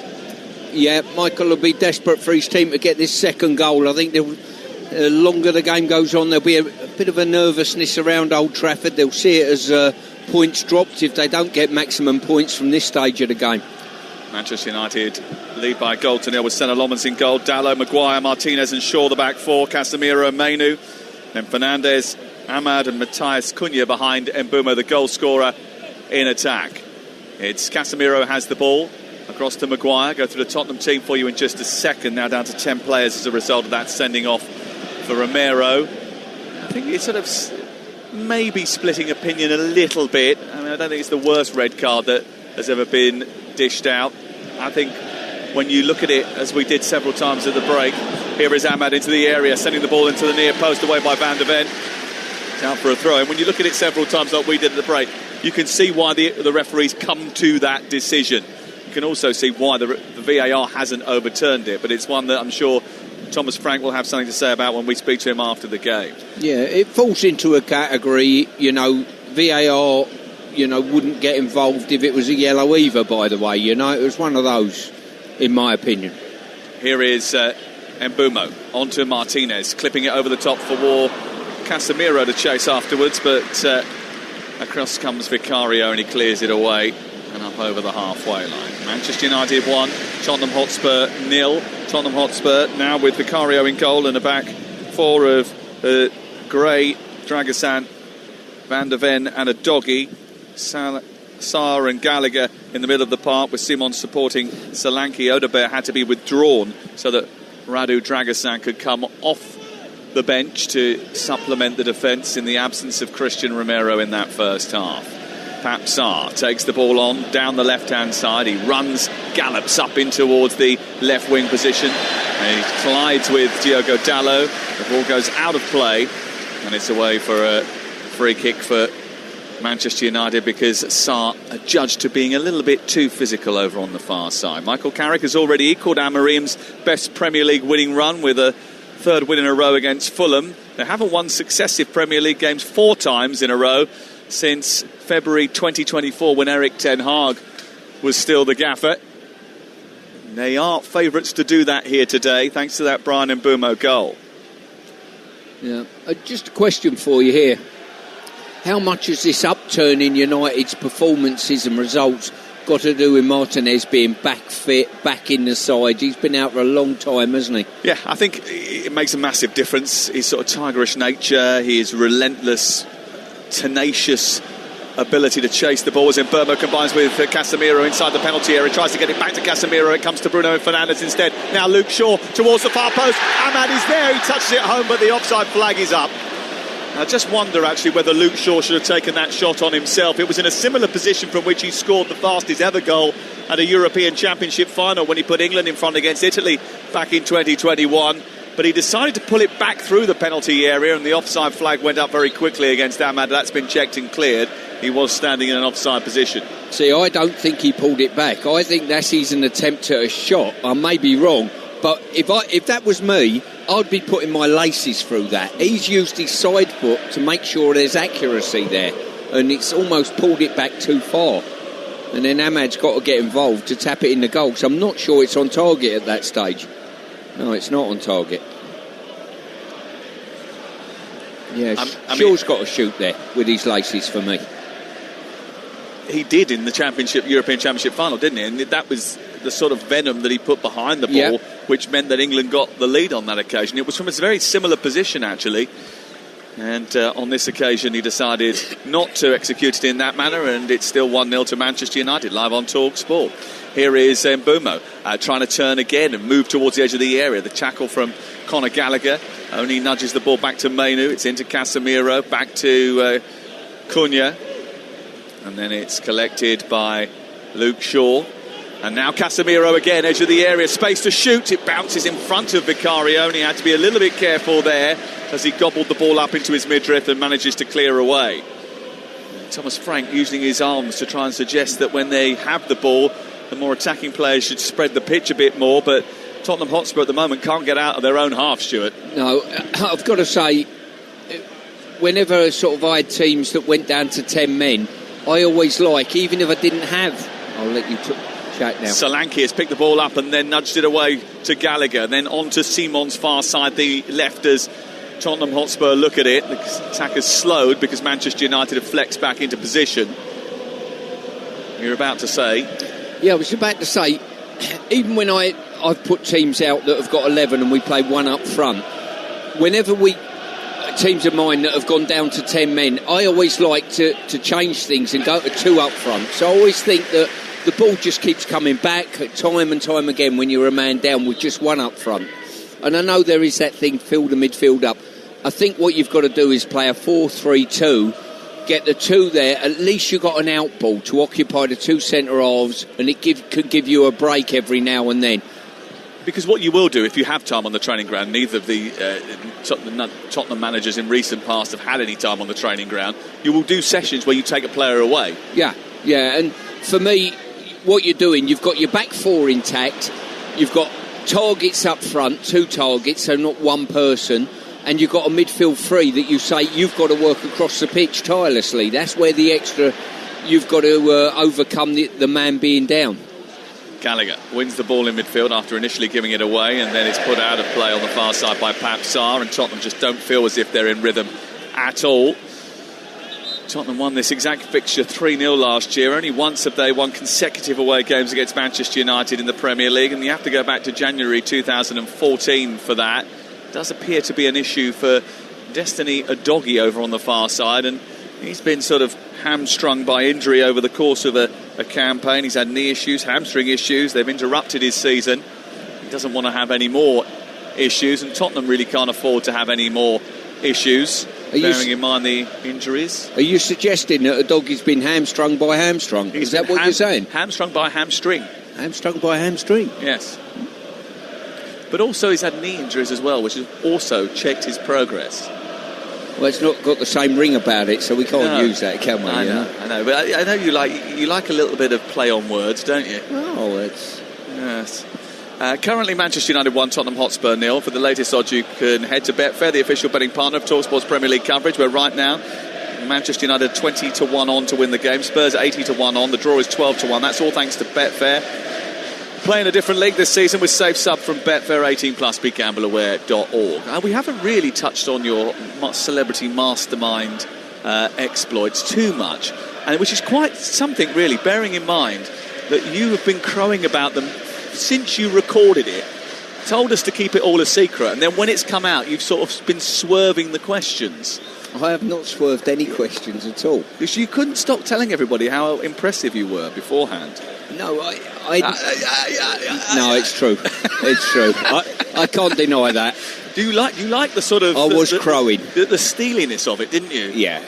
Yeah, Michael will be desperate for his team to get this second goal. I think the longer the game goes on, there'll be a bit of a nervousness around Old Trafford. They'll see it as points dropped if they don't get maximum points from this stage of the game. Manchester United lead by a goal to nil with Senna Lomans in goal. Dalot, Maguire, Martinez and Shaw the back four. Casemiro and Mainu. Then Fernandes, Ahmad and Matthias Cunha behind Mbeumo, the goal scorer, in attack. It's Casemiro has the ball across to Maguire. Go through the Tottenham team for you in just a second. Now down to 10 players as a result of that sending off for Romero. I think it's sort of maybe splitting opinion a little bit. I mean, I don't think it's the worst red card that has ever been dished out. I think when you look at it, as we did several times at the break, here is Ahmad into the area, sending the ball into the near post away by Van der Ven. It's out for a throw. And when you look at it several times like we did at the break, you can see why the referees come to that decision. You can also see why the VAR hasn't overturned it, but it's one that I'm sure Thomas Frank will have something to say about when we speak to him after the game. Yeah, it falls into a category, VAR, wouldn't get involved if it was a yellow either, by the way, it was one of those, in my opinion. Here is Mbeumo, onto Martinez, clipping it over the top for War. Casemiro to chase afterwards, but across comes Vicario and he clears it away and up over the halfway line. Manchester United 1, Tottenham Hotspur 0. Tottenham Hotspur now with Vicario in goal and a back four of Gray, Dragosan, Van der Ven and a doggy. Sarr and Gallagher in the middle of the park with Simon supporting Solanke. Odegaard had to be withdrawn so that Radu Dragosan could come off the bench to supplement the defence in the absence of Christian Romero in that first half. Pap Sarr takes the ball on down the left-hand side. He runs, gallops up in towards the left wing position. And he collides with Diogo Dalot. The ball goes out of play and it's away for a free kick for Manchester United because Sarr adjudged to being a little bit too physical over on the far side. Michael Carrick has already equalled Amorim's best Premier League winning run with a third win in a row against Fulham. They haven't won successive Premier League games 4 times in a row since February 2024 when Erik ten Hag was still the gaffer. They are favourites to do that here today thanks to that Brian Mbeumo goal. Yeah, just a question for you here. How much has this upturn in United's performances and results got to do with Martinez being back fit, back in the side? He's been out for a long time, hasn't he? Yeah, I think it makes a massive difference. His sort of tigerish nature, his relentless, tenacious ability to chase the ball as Mbeumo combines with Casemiro inside the penalty area, tries to get it back to Casemiro. It comes to Bruno Fernandes instead. Now Luke Shaw towards the far post. Ahmad is there, he touches it home, but the offside flag is up. I just wonder actually whether Luke Shaw should have taken that shot on himself. It was in a similar position from which he scored the fastest ever goal at a European Championship final when he put England in front against Italy back in 2021. But he decided to pull it back through the penalty area and the offside flag went up very quickly against Ahmad. That's been checked and cleared. He was standing in an offside position. See, I don't think he pulled it back. I think that's an attempt at a shot. I may be wrong, But if that was me, I'd be putting my laces through that. He's used his side foot to make sure there's accuracy there, and it's almost pulled it back too far. And then Ahmad's got to get involved to tap it in the goal. So I'm not sure it's on target at that stage. No, it's not on target. Yeah, Shaw's got to shoot there with his laces for me. He did in the European Championship final, didn't he? And that was the sort of venom that he put behind the ball, which meant that England got the lead on that occasion. It was from a very similar position, actually. And on this occasion, he decided not to execute it in that manner, and it's still 1-0 to Manchester United, live on Talksport. Here is Mbeumo trying to turn again and move towards the edge of the area. The tackle from Conor Gallagher only nudges the ball back to Mainu. It's into Casemiro, back to Cunha. And then it's collected by Luke Shaw. And now Casemiro again, edge of the area, space to shoot. It bounces in front of Vicario. He had to be a little bit careful there as he gobbled the ball up into his midriff and manages to clear away. Thomas Frank using his arms to try and suggest that when they have the ball, the more attacking players should spread the pitch a bit more. But Tottenham Hotspur at the moment can't get out of their own half, Stuart. No, I've got to say, whenever sort of I had teams that went down to 10 men, I always like, even if I didn't have... I'll let you chat now. Solanke has picked the ball up and then nudged it away to Gallagher. Then on to Simon's far side, the left, as Tottenham Hotspur look at it. The attack has slowed because Manchester United have flexed back into position. You're about to say? Yeah, I was about to say, even when I've put teams out that have got 11 and we play one up front, whenever teams of mine that have gone down to 10 men, I always like to change things and go to 2 up front. So I always think that the ball just keeps coming back time and time again when you're a man down with just 1 up front. And I know there is that thing, fill the midfield up. I think what you've got to do is play a 4-3-2, get the 2 there. At least you've got an out ball to occupy the 2 centre halves, and it could give you a break every now and then. Because what you will do if you have time on the training ground, neither of the Tottenham managers in recent past have had any time on the training ground, you will do sessions where you take a player away. Yeah, and for me, what you're doing, you've got your back 4 intact, you've got targets up front, 2 targets, so not one person, and you've got a midfield 3 that you say you've got to work across the pitch tirelessly. That's where the extra, you've got to overcome the man being down. Gallagher wins the ball in midfield after initially giving it away, and then it's put out of play on the far side by Pap Sarr, and Tottenham just don't feel as if they're in rhythm at all. Tottenham won this exact fixture 3-0 last year. Only once have they won consecutive away games against Manchester United in the Premier League, and you have to go back to January 2014 for that. It does appear to be an issue for Destiny Udogie over on the far side, and he's been sort of hamstrung by injury over the course of a campaign. He's had knee issues, hamstring issues. They've interrupted his season. He doesn't want to have any more issues, and Tottenham really can't afford to have any more issues, bearing in mind the injuries. Are you suggesting that Udogie's been hamstrung by hamstrung? Is that what you're saying? Hamstrung by hamstring. Hamstrung by hamstring? Yes. But also he's had knee injuries as well, which has also checked his progress. Well, it's not got the same ring about it, so we can't use that, can we? I know, but I know you like a little bit of play on words, don't you? Oh, it's... Yes. Currently, Manchester United 1, Tottenham Hotspur 0. For the latest odds, you can head to Betfair, the official betting partner of Talksport's Premier League coverage, where right now Manchester United 20-1 on to win the game. Spurs 80-1 on. The draw is 12-1. That's all thanks to Betfair. Playing a different league this season with Safe Sub from Betfair. 18+. BeGambleAware.org. We haven't really touched on your celebrity mastermind exploits too much, and which is quite something, really, bearing in mind that you have been crowing about them since you recorded it. Told us to keep it all a secret, and then when it's come out, you've sort of been swerving the questions. I have not swerved any questions at all. Because you couldn't stop telling everybody how impressive you were beforehand. No, no, it's true. It's true. I can't deny that. Do you like the sort of... I was crowing. The steeliness of it, didn't you? Yeah.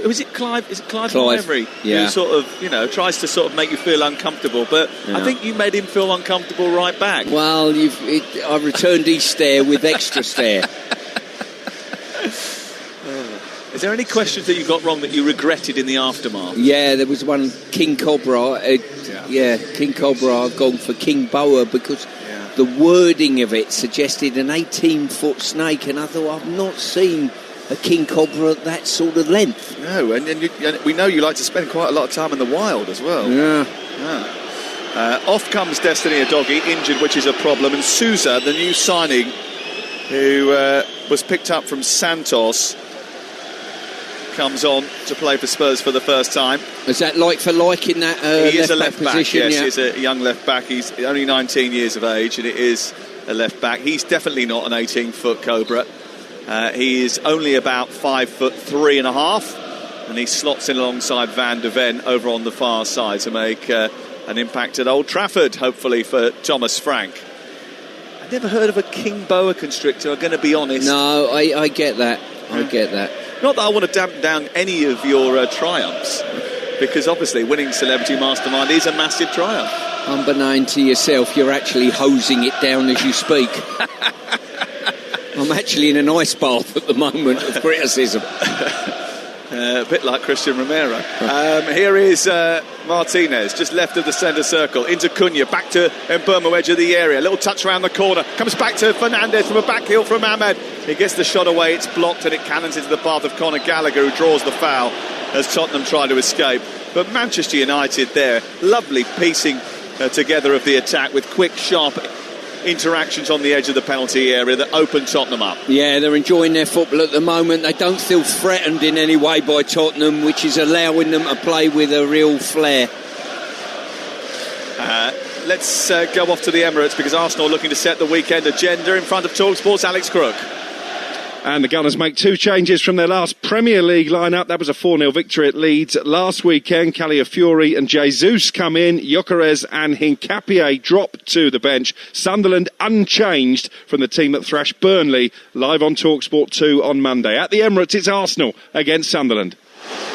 Was it Clive? Is it Clive from Memory? Yeah. Who sort of, tries to sort of make you feel uncomfortable, but I think you made him feel uncomfortable right back. Well, I returned his stare with extra stare. Is there any questions that you got wrong that you regretted in the aftermath? Yeah, there was one, King Cobra. King Cobra. I've gone for King Boa because the wording of it suggested an 18-foot snake, and I thought, I've not seen a king cobra at that sort of length. No, and we know you like to spend quite a lot of time in the wild as well. Yeah. Off comes Destiny Udogie, injured, which is a problem, and Sousa, the new signing, who was picked up from Santos, comes on to play for Spurs for the first time. Is that like for like in that he is a left back, position? yes, he's a young left back. He's only 19 years of age, and it is a left back. He's definitely not an 18-foot cobra. He is only about 5'3.5", and he slots in alongside Van de Ven over on the far side to make an impact at Old Trafford, hopefully for Thomas Frank. I've never heard of a king boa constrictor, I'm going to be honest. No, I get that. I get that. Not that I want to dampen down any of your triumphs, because obviously winning Celebrity Mastermind is a massive triumph. Unbeknown to yourself, you're actually hosing it down as you speak. I'm actually in an ice bath at the moment of criticism. A bit like Christian Romero. Here is Martinez, just left of the centre circle, into Cunha, back to Mbeumo, edge of the area, little touch around the corner, comes back to Fernandes from a back heel from Ahmed. He gets the shot away, it's blocked, and it cannons into the path of Conor Gallagher, who draws the foul as Tottenham try to escape. But Manchester United there, lovely piecing together of the attack with quick, sharp interactions on the edge of the penalty area that open Tottenham up. Yeah, they're enjoying their football at the moment. They don't feel threatened in any way by Tottenham, which is allowing them to play with a real flair. Let's go off to the Emirates, because Arsenal looking to set the weekend agenda in front of Talksport's Alex Crook. And the Gunners make two changes from their last Premier League lineup. That was a 4-0 victory at Leeds last weekend. Calafiori and Jesus come in. Gyökeres and Hincapié drop to the bench. Sunderland unchanged from the team that thrashed Burnley, live on Talksport 2 on Monday. At the Emirates, it's Arsenal against Sunderland.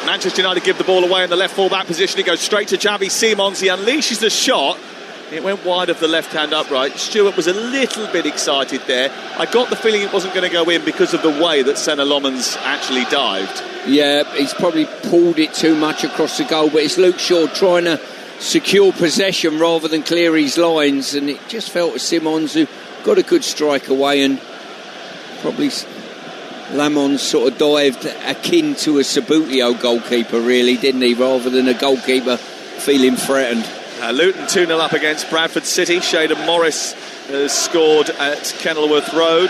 Manchester United give the ball away in the left full-back position. He goes straight to Xavi Simons. He unleashes the shot. It went wide of the left-hand upright. Stewart was a little bit excited there. I got the feeling it wasn't going to go in because of the way that Senna Lomans actually dived. Yeah, he's probably pulled it too much across the goal, but it's Luke Shaw trying to secure possession rather than clear his lines, and it just felt to Simons, who got a good strike away, and probably Lamons sort of dived akin to a Sabutio goalkeeper, really, didn't he, rather than a goalkeeper feeling threatened. Luton 2-0 up against Bradford City. Shaden Morris has scored at Kenilworth Road.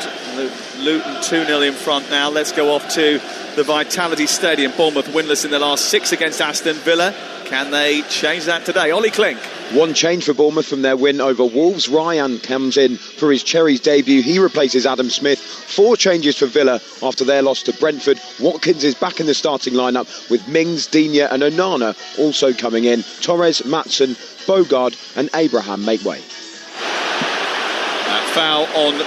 Luton 2-0 in front now. Let's go off to the Vitality Stadium. Bournemouth winless in their last 6 against Aston Villa. Can they change that today? Ollie Klink. One change for Bournemouth from their win over Wolves. Ryan comes in for his Cherries debut. He replaces Adam Smith. 4 changes for Villa after their loss to Brentford. Watkins is back in the starting lineup, with Mings, Digne and Onana also coming in. Torres, Maatsen, Bogard and Abraham make way. Foul on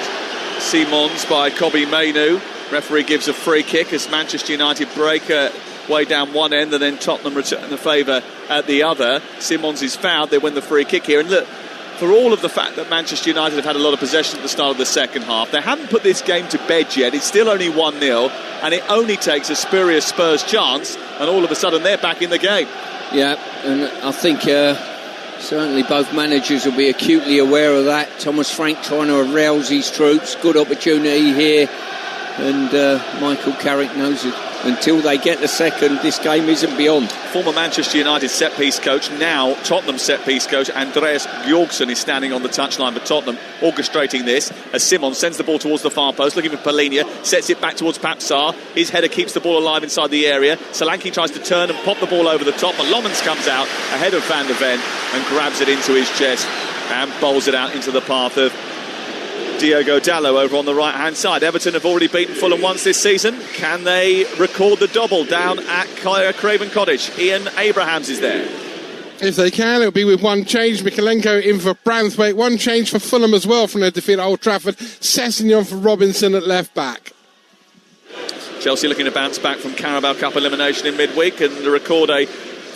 Simons by Kobe Mainu. Referee gives a free kick as Manchester United break way down one end, and then Tottenham return the favour at the other. Simons is fouled, they win the free kick here. And look, for all of the fact that Manchester United have had a lot of possession at the start of the second half, they haven't put this game to bed yet. It's still only 1-0, and it only takes a spurious Spurs chance, and all of a sudden they're back in the game. Yeah, and I think certainly both managers will be acutely aware of that. Thomas Frank trying to arouse his troops. Good opportunity here, and Michael Carrick knows it. Until they get the second, this game isn't beyond. Former Manchester United set-piece coach, now Tottenham set-piece coach, Andreas Bjorksson is standing on the touchline for Tottenham, orchestrating this as Simons sends the ball towards the far post, looking for Polinia, sets it back towards Papsar. His header keeps the ball alive inside the area. Solanke tries to turn and pop the ball over the top, but Lomans comes out ahead of Van de Ven and grabs it into his chest and bowls it out into the path of Diogo Dalot over on the right-hand side. Everton have already beaten Fulham once this season. Can they record the double down at Craven Cottage? Ian Abrahams is there. If they can, it'll be with one change. Mikalenko in for Branthwaite. One change for Fulham as well from their defeat at Old Trafford. Sessegnon for Robinson at left-back. Chelsea looking to bounce back from Carabao Cup elimination in midweek and record a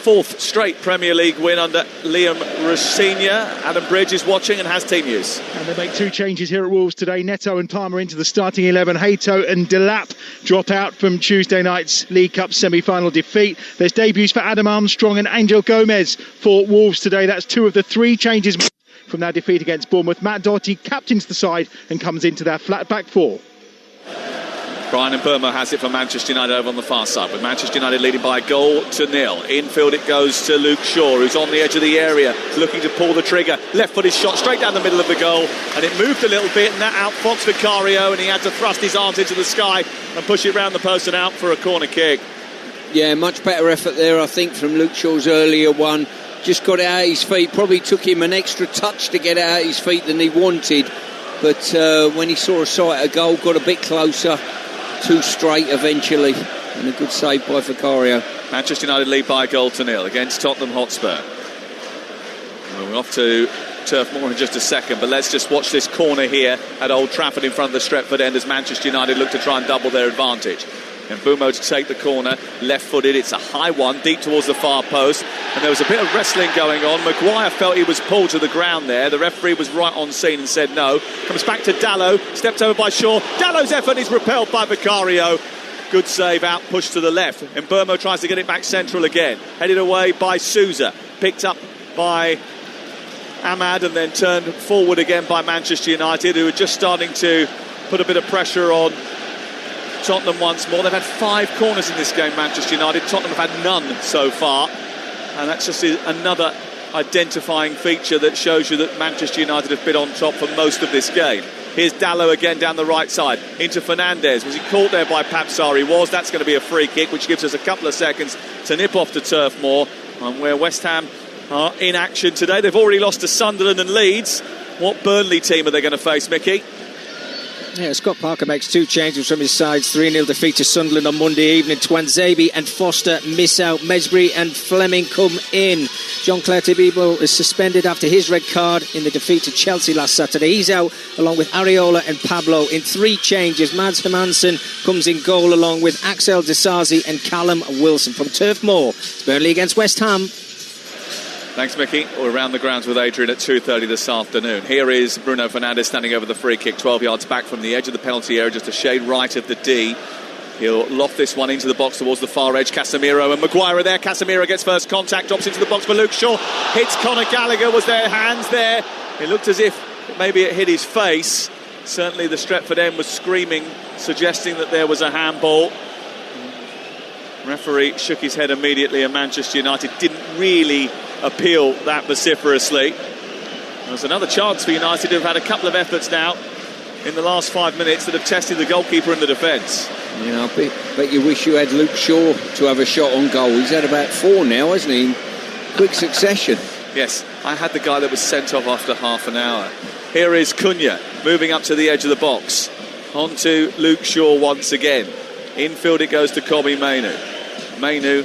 4th straight Premier League win under Liam Rossigna. Adam Bridge is watching and has team news. And they make 2 changes here at Wolves today. Neto and Palmer into the starting 11. Hato and Delap drop out from Tuesday night's League Cup semi-final defeat. There's debuts for Adam Armstrong and Angel Gomez for Wolves today. That's 2 of the 3 changes from their defeat against Bournemouth. Matt Doherty captains the side and comes into their flat back four. Brian Mbeumo has it for Manchester United over on the far side, with Manchester United leading by a goal to nil. Infield it goes to Luke Shaw, who's on the edge of the area, looking to pull the trigger. Left-footed shot straight down the middle of the goal, and it moved a little bit, and that outfoxed Vicario, and he had to thrust his arms into the sky and push it round the post and out for a corner kick. Yeah, much better effort there, I think, from Luke Shaw's earlier one. Just got it out of his feet. Probably took him an extra touch to get it out of his feet than he wanted. But when he saw a sight of goal, got a bit closer. Too straight eventually, and a good save by Vicario. Manchester United lead by a goal to nil against Tottenham Hotspur. We're off to Turf Moor in just a second, but let's just watch this corner here at Old Trafford in front of the Stretford end as Manchester United look to try and double their advantage. And Mbeumo to take the corner, left-footed. It's a high one, deep towards the far post, and there was a bit of wrestling going on. Maguire felt he was pulled to the ground there. The referee was right on scene and said no. Comes back to Dalot, stepped over by Shaw. Dallow's effort is repelled by Vicario. Good save, out, push to the left. And Mbeumo tries to get it back central again. Headed away by Sousa, picked up by Ahmad, and then turned forward again by Manchester United, who are just starting to put a bit of pressure on Tottenham once more. They've had 5 corners in this game, Manchester United. Tottenham have had none so far, and that's just another identifying feature that shows you that Manchester United have been on top for most of this game. Here's Dalot again down the right side into Fernandes. Was he caught there by Papsar? He was. That's going to be a free kick, which gives us a couple of seconds to nip off to Turf Moor, and where West Ham are in action today. They've already lost to Sunderland and Leeds. What Burnley team are they going to face, Mickey? Yeah, Scott Parker makes 2 changes from his side's 3-0 defeat to Sunderland on Monday evening. Twanzebe and Foster miss out. Mesbury and Fleming come in. Jean-Claire Todibo is suspended after his red card in the defeat to Chelsea last Saturday. He's out along with Areola and Pablo in 3 changes. Mads Hermansen comes in goal along with Axel Disasi and Callum Wilson. From Turf Moor, it's Burnley against West Ham. Thanks, Mickey. We're around the grounds with Adrian at 2:30 this afternoon. Here is Bruno Fernandes standing over the free kick, 12 yards back from the edge of the penalty area, just a shade right of the D. He'll loft this one into the box towards the far edge. Casemiro and Maguire are there. Casemiro gets first contact, drops into the box for Luke Shaw. Hits Conor Gallagher. Was there hands there? It looked as if maybe it hit his face. Certainly the Stretford end was screaming, suggesting that there was a handball. Referee shook his head immediately, and Manchester United didn't really appeal that vociferously. There's another chance for United, who have had a couple of efforts now in the last 5 minutes that have tested the goalkeeper and the defence. Yeah, I bet you wish you had Luke Shaw to have a shot on goal. He's had about 4 now, hasn't he? In quick succession. Yes, I had the guy that was sent off after half an hour. Here is Cunha moving up to the edge of the box. On to Luke Shaw once again. Infield it goes to Kobbie Mainoo. Mainoo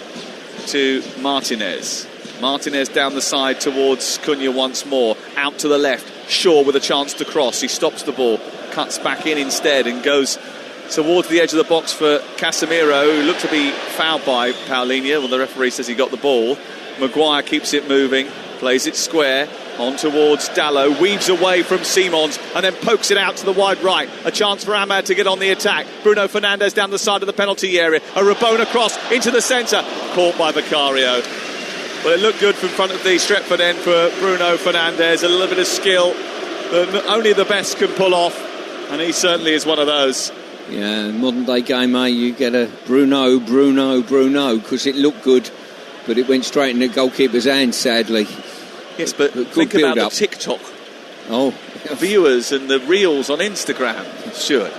to Martinez. Martinez down the side towards Cunha once more. Out to the left. Shaw with a chance to cross. He stops the ball, cuts back in instead, and goes towards the edge of the box for Casemiro, who looked to be fouled by Paulinho. Well, the referee says he got the ball. Maguire keeps it moving, plays it square. On towards Dalot, weaves away from Simons and then pokes it out to the wide right. A chance for Ahmad to get on the attack. Bruno Fernandes down the side of the penalty area. A Rabona cross into the centre, caught by Vicario. Well, it looked good from front of the Stretford end for Bruno Fernandes. A little bit of skill that only the best can pull off, and he certainly is one of those. Yeah, modern day game, you get a Bruno, because it looked good, but it went straight in the goalkeeper's hand, sadly. Yes, but think about the TikTok viewers and the reels on Instagram, Stuart.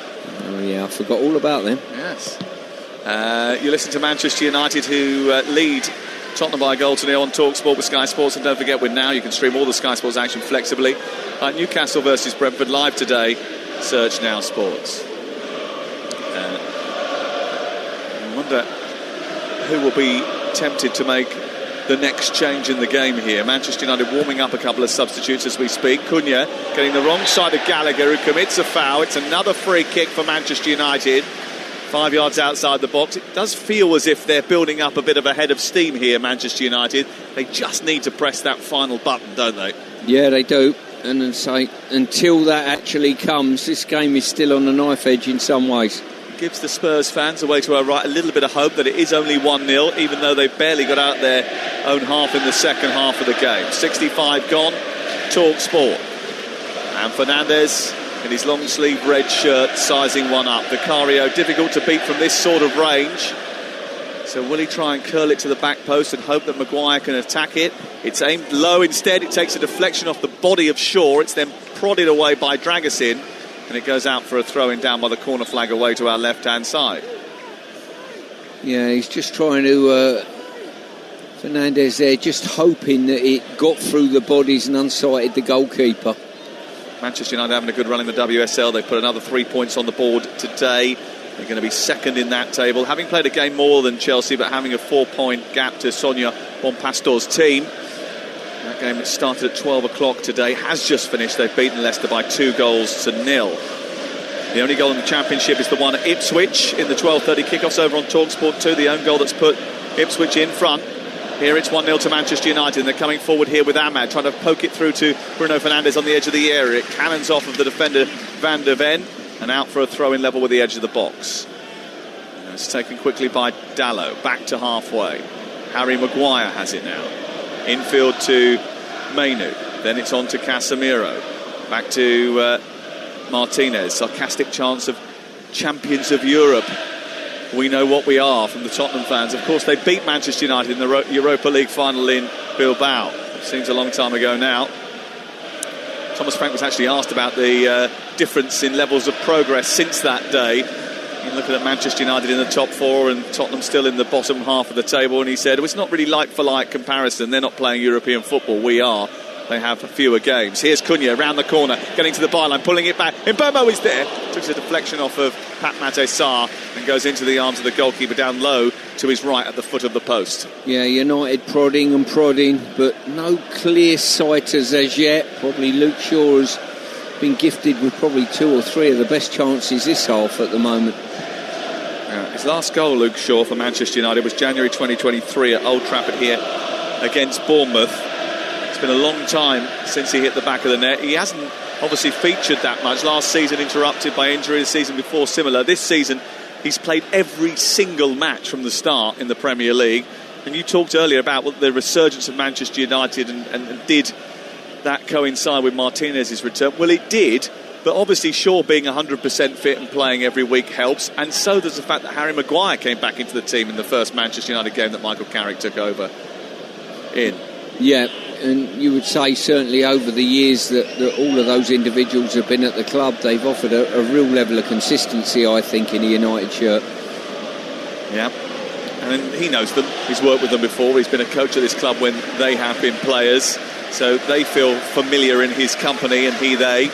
Oh, yeah, I forgot all about them. Yes. You listen to Manchester United, who lead Tottenham by a goal to nil on Talksport with Sky Sports. And don't forget, with Now, you can stream all the Sky Sports action flexibly. Newcastle versus Brentford live today. Search Now Sports. I wonder who will be tempted to make the next change in the game here. Manchester United warming up a couple of substitutes as we speak. Cunha getting the wrong side of Gallagher, who commits a foul. It's another free kick for Manchester United. 5 yards outside the box. It does feel as if they're building up a bit of a head of steam here, Manchester United. They just need to press that final button, don't they? Yeah, they do. And say, until that actually comes, this game is still on the knife edge in some ways. Gives the Spurs fans away to our right a little bit of hope that it is only 1-0, even though they barely got out their own half in the second half of the game. 65 gone. Talksport. And Fernandez in his long sleeve red shirt, sizing one up. Vicario difficult to beat from this sort of range. So will he try and curl it to the back post and hope that Maguire can attack it? It's aimed low instead. It takes a deflection off the body of Shaw. It's then prodded away by Dragusin, and it goes out for a throw-in down by the corner flag away to our left-hand side. Yeah, he's just trying to... Fernandez there, just hoping that it got through the bodies and unsighted the goalkeeper. Manchester United having a good run in the WSL. They put another 3 points on the board today. They're going to be second in that table, having played a game more than Chelsea, but having a 4-point gap to Sonia Bonpastor's team. That game that started at 12 o'clock today has just finished. They've beaten Leicester by 2-0. The only goal in the Championship is the one at Ipswich in the 12:30 kickoffs over on Talksport 2. The own goal that's put Ipswich in front. Here it's 1-0 to Manchester United, and they're coming forward here with Ahmad, trying to poke it through to Bruno Fernandes on the edge of the area. It cannons off of the defender Van der Ven, and out for a throw-in level with the edge of the box. And it's taken quickly by Dalot, back to halfway. Harry Maguire has it now. Infield to Mainu, then it's on to Casemiro. Back to Martinez. Sarcastic chance of champions of Europe. We know what we are from the Tottenham fans. Of course, they beat Manchester United in the Europa League final in Bilbao. It seems a long time ago now. Thomas Frank was actually asked about the difference in levels of progress since that day. You're looking at Manchester United in the top four and Tottenham still in the bottom half of the table, and he said, it's not really like-for-like comparison. They're not playing European football. We are. They have fewer games. Here's Cunha around the corner, getting to the byline, pulling it back. Mbeumo is there. Took a deflection off of Pat Mate Sarr and goes into the arms of the goalkeeper down low to his right at the foot of the post. Yeah, United prodding, but no clear sighters as yet. Probably Luke Shaw has been gifted with probably 2 or 3 of the best chances this half at the moment. Yeah, his last goal, Luke Shaw, for Manchester United was January 2023 at Old Trafford here against Bournemouth. It's been a long time since he hit the back of the net. He hasn't obviously featured that much. Last season interrupted by injury, the season before similar. This season he's played every single match from the start in the Premier League. And you talked earlier about the resurgence of Manchester United and did that coincide with Martinez's return? Well, it did, but obviously Shaw being 100% fit and playing every week helps, and so does the fact that Harry Maguire came back into the team in the first Manchester United game that Michael Carrick took over in. Yeah, and you would say certainly over the years that all of those individuals have been at the club. They've offered a real level of consistency, I think, in a United shirt. Yeah, and he knows them. He's worked with them before. He's been a coach at this club when they have been players, so they feel familiar in his company, and they.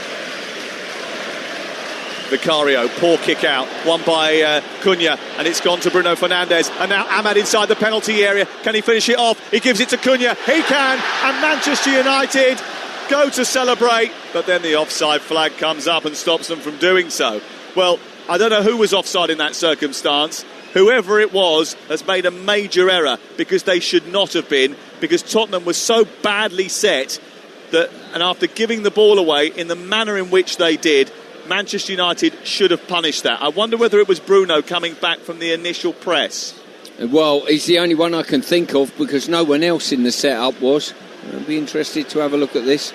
Vicario, poor kick out, won by Cunha, and it's gone to Bruno Fernandes, and now Ahmad inside the penalty area. Can he finish it off? He gives it to Cunha. He can, and Manchester United go to celebrate, but then the offside flag comes up and stops them from doing so. Well, I don't know who was offside in that circumstance. Whoever it was has made a major error, because they should not have been, because Tottenham was so badly set that, and after giving the ball away in the manner in which they did, Manchester United should have punished that. I wonder whether it was Bruno coming back from the initial press. Well, he's the only one I can think of, because no one else in the setup was. I'd be interested to have a look at this.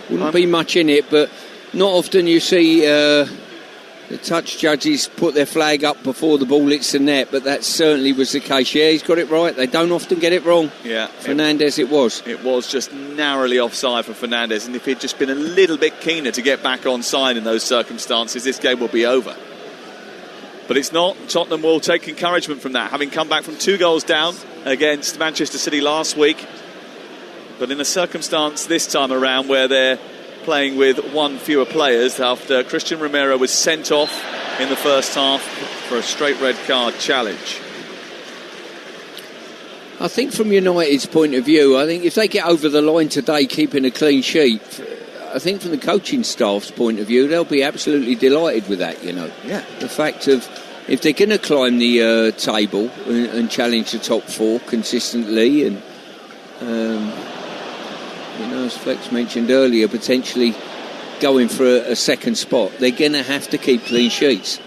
Wouldn't be much in it, but not often you see the touch judges put their flag up before the ball hits the net, but that certainly was the case. Yeah, he's got it right. They don't often get it wrong. Yeah, Fernandes it was. It was just narrowly offside for Fernandes, and if he'd just been a little bit keener to get back on side in those circumstances, this game will be over. But it's not. Tottenham will take encouragement from that, having come back from 2 goals down against Manchester City last week. But in a circumstance this time around where they're playing with 1 fewer players after Christian Romero was sent off in the first half for a straight red card challenge. I think from United's point of view, I think if they get over the line today keeping a clean sheet, I think from the coaching staff's point of view, they'll be absolutely delighted with that, Yeah. The fact of, if they're going to climb the table and challenge the top 4 consistently, and as Flex mentioned earlier, potentially going for a second spot, they're going to have to keep clean sheets.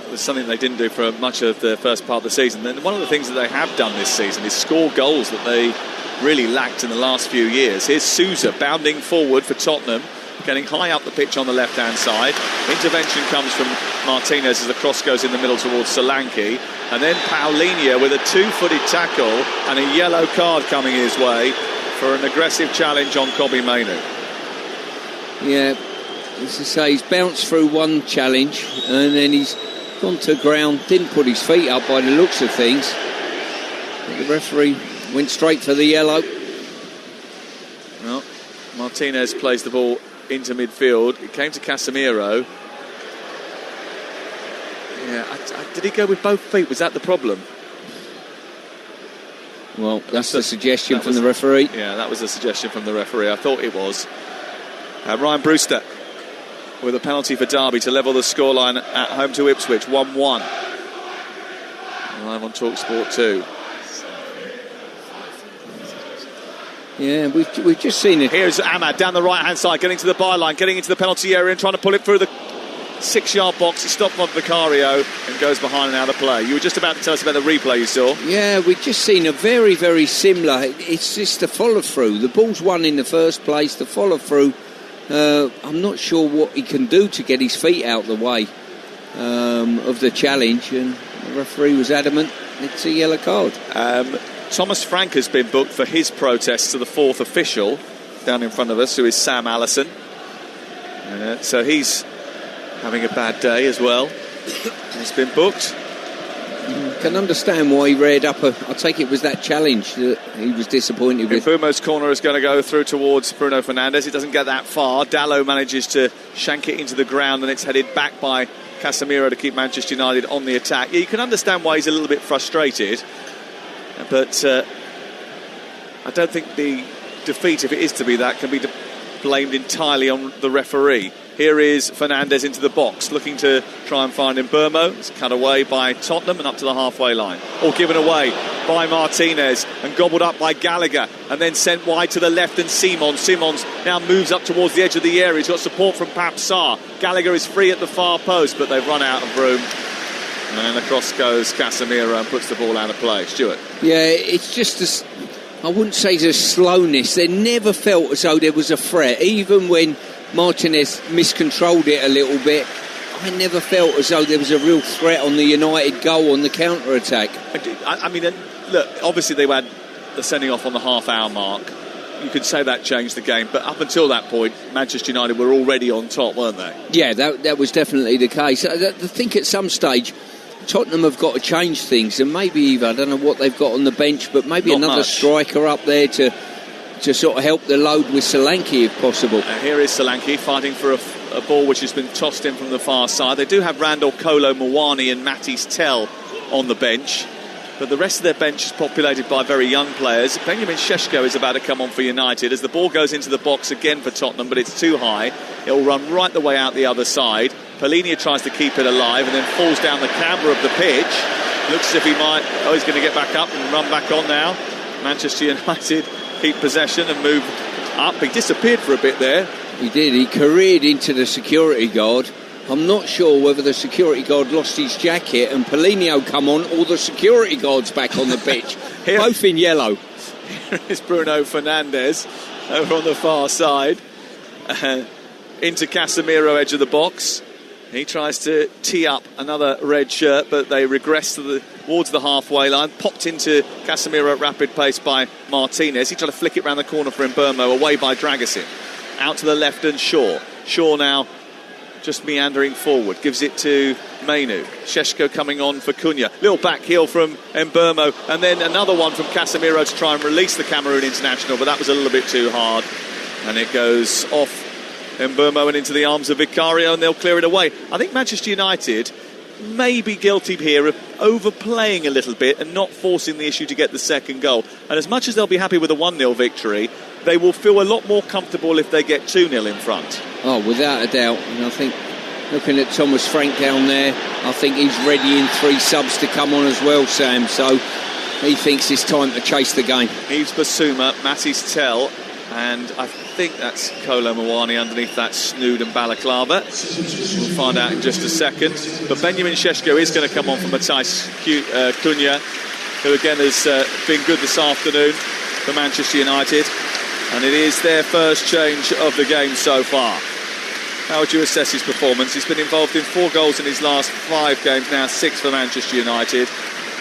It was something they didn't do for much of the first part of the season. Then one of the things that they have done this season is score goals that they really lacked in the last few years. Here's Sousa bounding forward for Tottenham, getting high up the pitch on the left-hand side. Intervention comes from Martinez as the cross goes in the middle towards Solanke. And then Paulinho with a two-footed tackle and a yellow card coming his way for an aggressive challenge on Kobbie Mainoo. Yeah, as I say, he's bounced through one challenge and then he's gone to ground, didn't put his feet up by the looks of things. But the referee went straight for the yellow. Well, Martinez plays the ball into midfield. It came to Casemiro. Yeah, did he go with both feet? Was that the problem? Well, that's the suggestion from the referee. Yeah, that was the suggestion from the referee. I thought it was. Ryan Brewster with a penalty for Derby to level the scoreline at home to Ipswich, 1-1. Live on Talksport 2. Yeah, we've just seen it. Here's Ahmad down the right-hand side, getting to the byline, getting into the penalty area and trying to pull it through the 6-yard box. It's stopped by Vicario and goes behind and out of play. You were just about to tell us about the replay you saw. Yeah, we've just seen a very, very similar. It's just the follow-through. The ball's won in the first place, the follow-through. I'm not sure what he can do to get his feet out the way of the challenge, and the referee was adamant it's a yellow card. Thomas Frank has been booked for his protest to the fourth official down in front of us, who is Sam Allison. So he's having a bad day as well. He's been booked. Can understand why he reared up I take it was that challenge that he was disappointed with. Mbumo's corner is going to go through towards Bruno Fernandes. It doesn't get that far. Dalot manages to shank it into the ground and it's headed back by Casemiro to keep Manchester United on the attack. Yeah, you can understand why he's a little bit frustrated, but I don't think the defeat, if it is to be that, can be blamed entirely on the referee. Here is Fernandes into the box, looking to try and find Mbeumo. It's cut away by Tottenham and up to the halfway line. Or given away by Martinez and gobbled up by Gallagher and then sent wide to the left and Simons. Simons now moves up towards the edge of the area. He's got support from Pap Sarr. Gallagher is free at the far post, but they've run out of room. And across goes Casemiro and puts the ball out of play. Stuart. Yeah, it's just I wouldn't say there's slowness. They never felt as though there was a threat, even when Martinez miscontrolled it a little bit. I never felt as though there was a real threat on the United goal on the counter-attack. I mean, look, obviously they had the sending off on the half-hour mark. You could say that changed the game, but up until that point, Manchester United were already on top, weren't they? Yeah, that was definitely the case. I think at some stage Tottenham have got to change things, and maybe I don't know what they've got on the bench, but maybe another striker up there to sort of help the load with Solanke if possible. Here is Solanke fighting for a ball which has been tossed in from the far side. They do have Randall Kolo Muani and Mattis Tell on the bench, but the rest of their bench is populated by very young players. Benjamin Šeško is about to come on for United as the ball goes into the box again for Tottenham, but it's too high. It will run right the way out the other side. Paulinho tries to keep it alive and then falls down the camber of the pitch. Looks as if he might... Oh, he's going to get back up and run back on now. Manchester United keep possession and move up. He disappeared for a bit there. He did. He careered into the security guard. I'm not sure whether the security guard lost his jacket and Paulinho come on, or the security guard's back on the pitch. Both in yellow. Here is Bruno Fernandes over on the far side. Into Casemiro, edge of the box. He tries to tee up another red shirt, but they regress towards the halfway line. Popped into Casemiro at rapid pace by Martinez. He tried to flick it round the corner for Mbeumo, away by Dragusin. Out to the left and Shaw. Shaw now just meandering forward. Gives it to Mainoo. Šeško coming on for Cunha. Little back heel from Mbeumo, and then another one from Casemiro to try and release the Cameroon international, but that was a little bit too hard. And it goes off Mbeumo and into the arms of Vicario, and they'll clear it away. I think Manchester United may be guilty here of overplaying a little bit and not forcing the issue to get the second goal. And as much as they'll be happy with a 1-0 victory, they will feel a lot more comfortable if they get 2-0 in front. Oh, without a doubt. And I think, looking at Thomas Frank down there, I think he's ready in 3 subs to come on as well, Sam. So he thinks it's time to chase the game. Yves Bissouma, Mattis Tell, and I think that's Kolo Muani underneath that snood and balaclava. We'll find out in just a second. But Benjamin Šeško is going to come on for Matthijs Cunha, who again has been good this afternoon. for Manchester United, and it is their first change of the game so far. How would you assess his performance? He's been involved in 4 goals in his last 5 games, now 6 for Manchester United.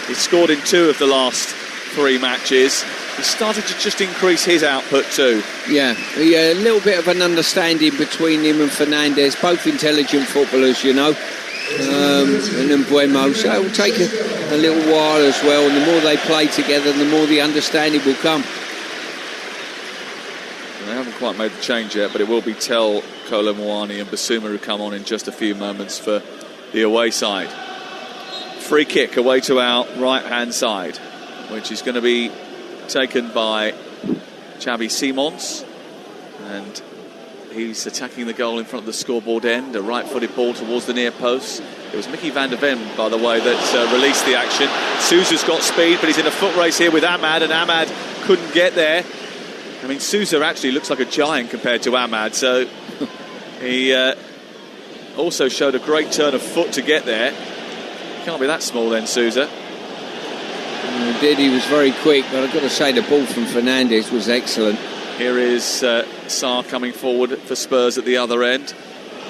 He's scored in 2 of the last 3 matches. He's started to just increase his output too. Yeah, a little bit of an understanding between him and Fernandes, both intelligent footballers, you know, and Mbuemo. So it will take a little while as well, and the more they play together, the more the understanding will come. They haven't quite made the change yet, but it will be Tel, Kolo Muani and Basuma who come on in just a few moments for the away side. Free kick away to our right-hand side, which is going to be taken by Xavi Simons, and he's attacking the goal in front of the scoreboard end, a right-footed ball towards the near post. It was Mickey van der Ven, by the way, that released the action. Sousa's got speed, but he's in a foot race here with Ahmad, and Ahmad couldn't get there. I mean, Sousa actually looks like a giant compared to Ahmad, so he also showed a great turn of foot to get there. Can't be that small then, Sousa. He did, he was very quick, but I've got to say the ball from Fernandes was excellent. Here is Sarr coming forward for Spurs at the other end.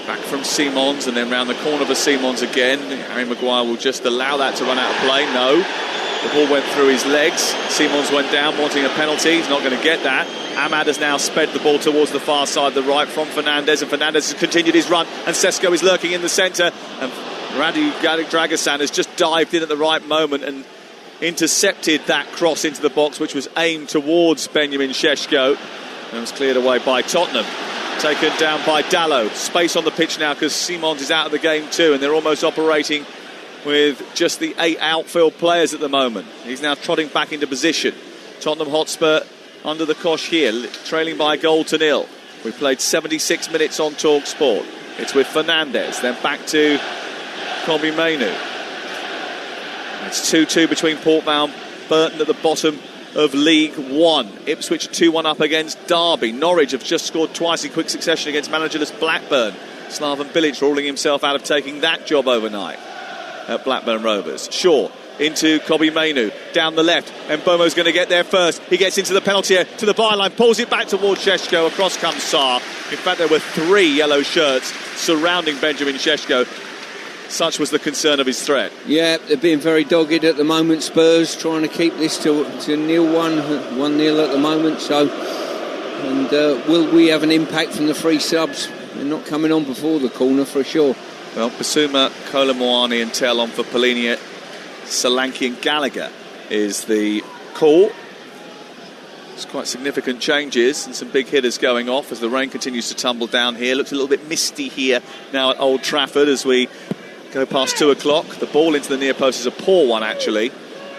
Back from Simons and then round the corner for Simons again. Harry Maguire will just allow that to run out of play. No. The ball went through his legs. Simons went down wanting a penalty. He's not going to get that. Ahmad has now sped the ball towards the far side, the right from Fernandes, and Fernandes has continued his run, and Sesko is lurking in the centre, and Radu Dragosan has just dived in at the right moment and intercepted that cross into the box, which was aimed towards Benjamin Šeško, and was cleared away by Tottenham. Taken down by Dalot. Space on the pitch now because Simons is out of the game too, and they're almost operating with just the 8 outfield players at the moment. He's now trotting back into position. Tottenham Hotspur under the cosh here, trailing by 1-0. We've played 76 minutes on Talksport. It's with Fernandes, then back to Kobbie Mainoo. It's 2-2 between Port Vale and Burton at the bottom of League One. Ipswich 2-1 up against Derby. Norwich have just scored twice in quick succession against managerless Blackburn. Slaven Bilic ruling himself out of taking that job overnight at Blackburn Rovers. Shaw into Kobbie Mainoo, down the left, and Bomo's going to get there first. He gets into the penalty area, to the byline, pulls it back towards Šeško. Across comes Sarr. In fact, there were 3 yellow shirts surrounding Benjamin Šeško. Such was the concern of his threat. Yeah, they're being very dogged at the moment, Spurs, trying to keep this to 1-0 at the moment. So, and will we have an impact from the free subs? They're not coming on before the corner for sure. Well, Basuma, Kolo Muani and Tel on for Polinia, Solanke and Gallagher is the call. It's quite significant changes and some big hitters going off as the rain continues to tumble down here. Looks a little bit misty here now at Old Trafford as we go past 2 o'clock. The ball into the near post is a poor one, actually,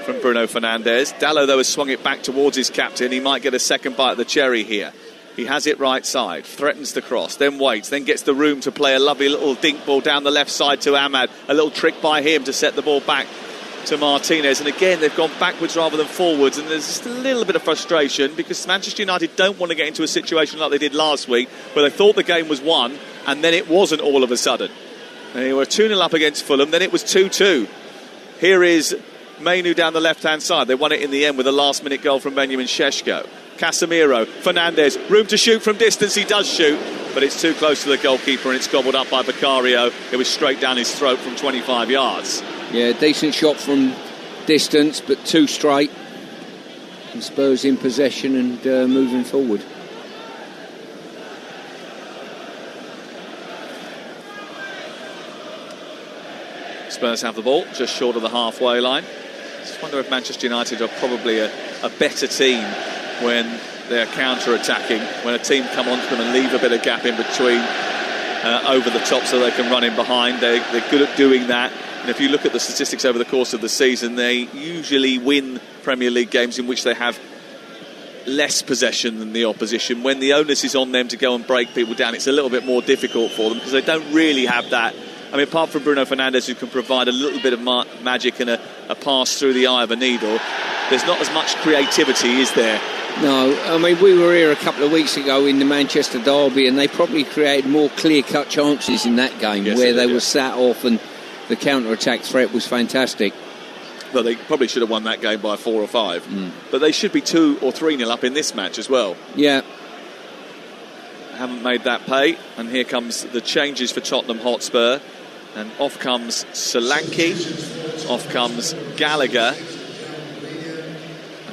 from Bruno Fernandes. Dalot, though, has swung it back towards his captain. He might get a second bite of the cherry here. He has it right side, threatens the cross, then waits, then gets the room to play a lovely little dink ball down the left side to Ahmad. A little trick by him to set the ball back to Martinez. And again, they've gone backwards rather than forwards. And there's just a little bit of frustration because Manchester United don't want to get into a situation like they did last week where they thought the game was won and then it wasn't all of a sudden. They were 2-0 up against Fulham, then it was 2-2. Here is Mainoo down the left-hand side. They won it in the end with a last-minute goal from Benjamin Šeško. Casemiro, Fernandes, room to shoot from distance. He does shoot, but it's too close to the goalkeeper and it's gobbled up by Vicario. It was straight down his throat from 25 yards. Yeah, decent shot from distance, but too straight. And Spurs in possession and moving forward. Spurs have the ball just short of the halfway line. Just wonder if Manchester United are probably a better team when they're counter-attacking, when a team come onto them and leave a bit of gap in between over the top so they can run in behind. They're good at doing that. And if you look at the statistics over the course of the season, they usually win Premier League games in which they have less possession than the opposition. When the onus is on them to go and break people down, it's a little bit more difficult for them because they don't really have that. I mean, apart from Bruno Fernandes, who can provide a little bit of magic and a pass through the eye of a needle, there's not as much creativity, is there? No, I mean, we were here a couple of weeks ago in the Manchester derby and they probably created more clear-cut chances in that game where they were sat off and the counter-attack threat was fantastic. Well, they probably should have won that game by 4 or 5. But they should be 2 or 3-0 up in this match as well. Yeah. Haven't made that pay. And here comes the changes for Tottenham Hotspur. And off comes Solanke. Off comes Gallagher.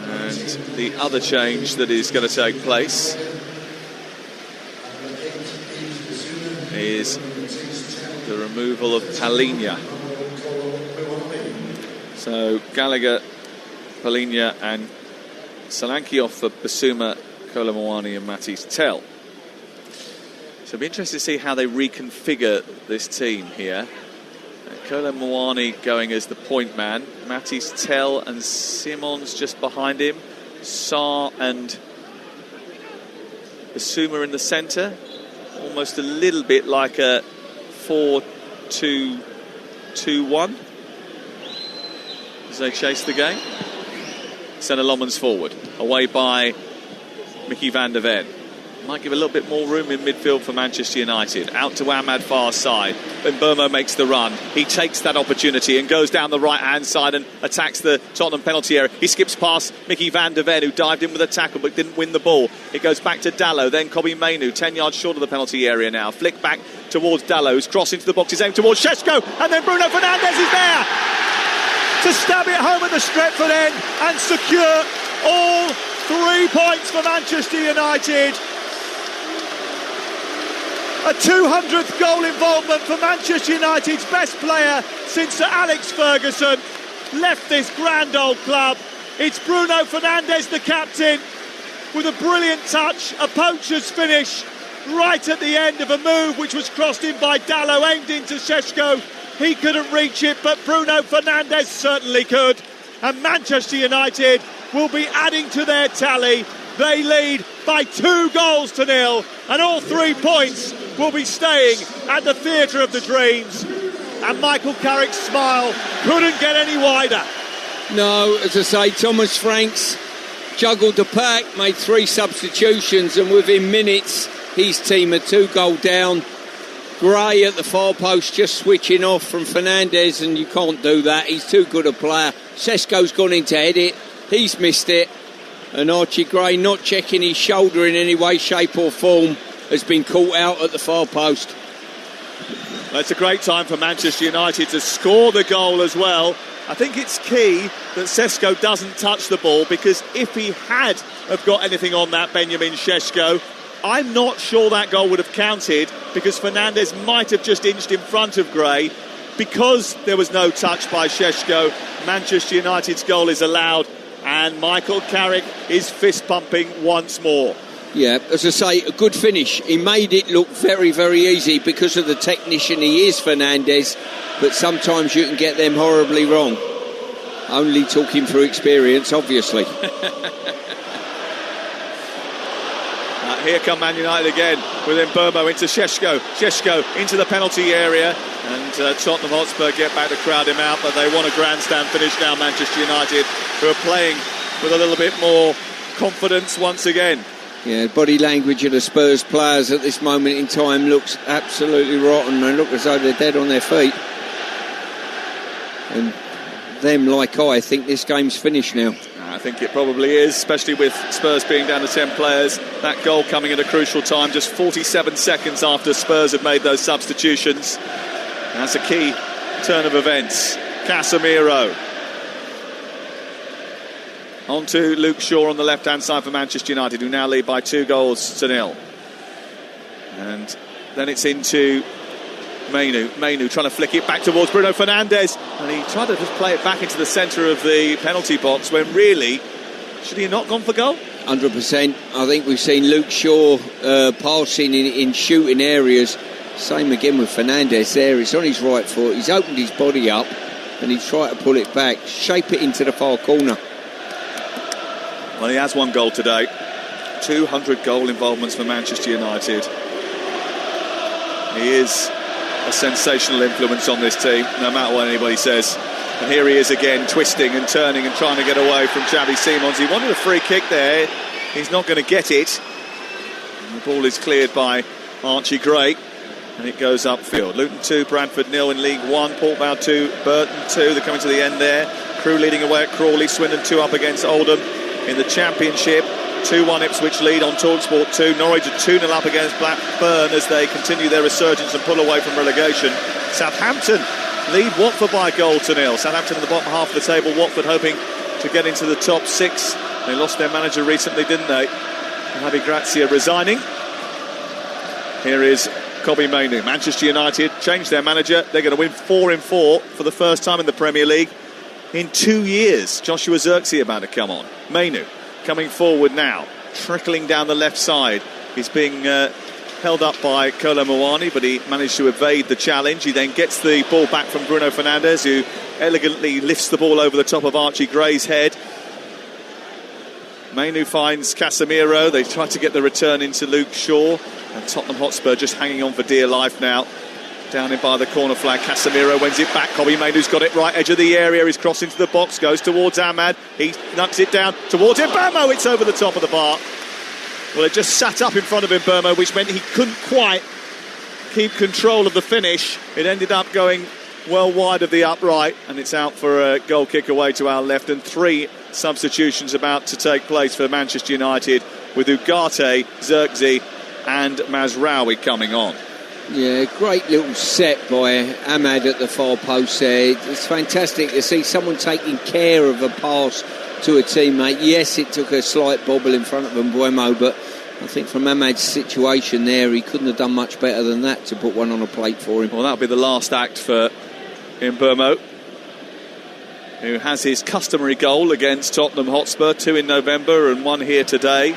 And the other change that is going to take place is the removal of Palhinha. So Gallagher, Palhinha and Solanke off for Basuma, Kolomwani and Matisse Tell. So it'll be interesting to see how they reconfigure this team here. Kolomwani going as the point man, Matisse Tell and Simons just behind him, Sarr and Basuma in the centre, almost a little bit like a 4-2-2-1 as they chase the game. Senna Lommans forward, away by Mickey van der Ven. Might give a little bit more room in midfield for Manchester United. Out to Ahmad far side. Mbeumo makes the run. He takes that opportunity and goes down the right-hand side and attacks the Tottenham penalty area. He skips past Mickey van der Ven, who dived in with a tackle but didn't win the ball. It goes back to Dalot, then Kobbie Mainoo, 10 yards short of the penalty area now. Flick back towards Dalot, who's crossed into the box. He's aimed towards Šeško, and then Bruno Fernandes is there to stab it home at the Stretford end and secure all 3 points for Manchester United. A 200th goal involvement for Manchester United's best player since Sir Alex Ferguson left this grand old club. It's Bruno Fernandes, the captain, with a brilliant touch, a poacher's finish right at the end of a move which was crossed in by Dalot, aimed into Šeško. He couldn't reach it, but Bruno Fernandes certainly could. And Manchester United will be adding to their tally. They lead by 2-0, and all 3 points will be staying at the Theatre of the Dreams. And Michael Carrick's smile couldn't get any wider. No, as I say, Thomas Franks juggled the pack, made 3 substitutions, and within minutes his team are 2 goals down. Gray at the far post just switching off from Fernandes, and you can't do that. He's too good a player. Šeško's gone in to head it. He's missed it. And Archie Gray, not checking his shoulder in any way, shape or form, has been caught out at the far post. Well, it's a great time for Manchester United to score the goal as well. I think it's key that Šeško doesn't touch the ball, because if he had have got anything on that Benjamin Šeško, I'm not sure that goal would have counted, because Fernandes might have just inched in front of Gray. Because there was no touch by Šeško, Manchester United's goal is allowed, and Michael Carrick is fist pumping once more. Yeah, as I say, a good finish. He made it look very, very easy because of the technician he is, Fernandes, but sometimes you can get them horribly wrong. Only talking through experience, obviously. Here come Man United again with Mbeumo into Šeško. Šeško into the penalty area, and Tottenham Hotspur get back to crowd him out, but they want a grandstand finish now, Manchester United, who are playing with a little bit more confidence once again. Yeah, body language of the Spurs players at this moment in time looks absolutely rotten. They look as though they're dead on their feet. And them, like I think this game's finished now. I think it probably is, especially with Spurs being down to 10 players. That goal coming at a crucial time, just 47 seconds after Spurs have made those substitutions. And that's a key turn of events. Casemiro. On to Luke Shaw on the left-hand side for Manchester United, who now lead by 2-0. And then it's into Mainoo trying to flick it back towards Bruno Fernandes, and he tried to just play it back into the centre of the penalty box, when really, should he have not gone for goal? 100%. I think we've seen Luke Shaw passing in shooting areas. Same again with Fernandes there. It's on his right foot. He's opened his body up and he's tried to pull it back, shape it into the far corner. Well, he has 1 goal today. 200 goal involvements for Manchester United. He is a sensational influence on this team, no matter what anybody says. And here he is again, twisting and turning and trying to get away from Xavi Simons. He wanted a free kick there. He's not going to get it. And the ball is cleared by Archie Gray, and it goes upfield. Luton 2, Bradford 0 in League 1. Port Vale 2, Burton 2. They're coming to the end there. Crewe leading away at Crawley. Swindon 2 up against Oldham in the Championship. 2-1 Ipswich lead on Talksport 2. Norwich are 2-0 up against Blackburn as they continue their resurgence and pull away from relegation. Southampton lead Watford by a goal to 0. Southampton in the bottom half of the table. Watford hoping to get into the top 6. They lost their manager recently, didn't they? Javi Grazia resigning. Here is Kobbie Mainoo. Manchester United changed their manager. They're going to win 4 in 4 for the first time in the Premier League in 2 years. Joshua Zirkzee about to come on. Mainoo coming forward now, trickling down the left side. He's being held up by Kolo Muani, but he managed to evade the challenge. He then gets the ball back from Bruno Fernandes, who elegantly lifts the ball over the top of Archie Gray's head. Mainoo finds Casemiro. They try to get the return into Luke Shaw, and Tottenham Hotspur just hanging on for dear life now. Down in by the corner flag, Casemiro wins it back. Kobbie Mainoo's got it right edge of the area. He's crossed into the box, goes towards Ahmad. He knocks it down towards Mbeumo. It's over the top of the bar. Well, it just sat up in front of Mbeumo, which meant he couldn't quite keep control of the finish. It ended up going well wide of the upright, and it's out for a goal kick away to our left. And 3 substitutions about to take place for Manchester United, with Ugarte, Zirkzee and Mazraoui coming on. Yeah, great little set by Ahmad at the far post there. It's fantastic to see someone taking care of a pass to a teammate. Yes, it took a slight bobble in front of Mbeumo, but I think from Ahmad's situation there, he couldn't have done much better than that to put one on a plate for him. Well, that'll be the last act for Mbeumo, who has his customary goal against Tottenham Hotspur, 2 in November and 1 here today.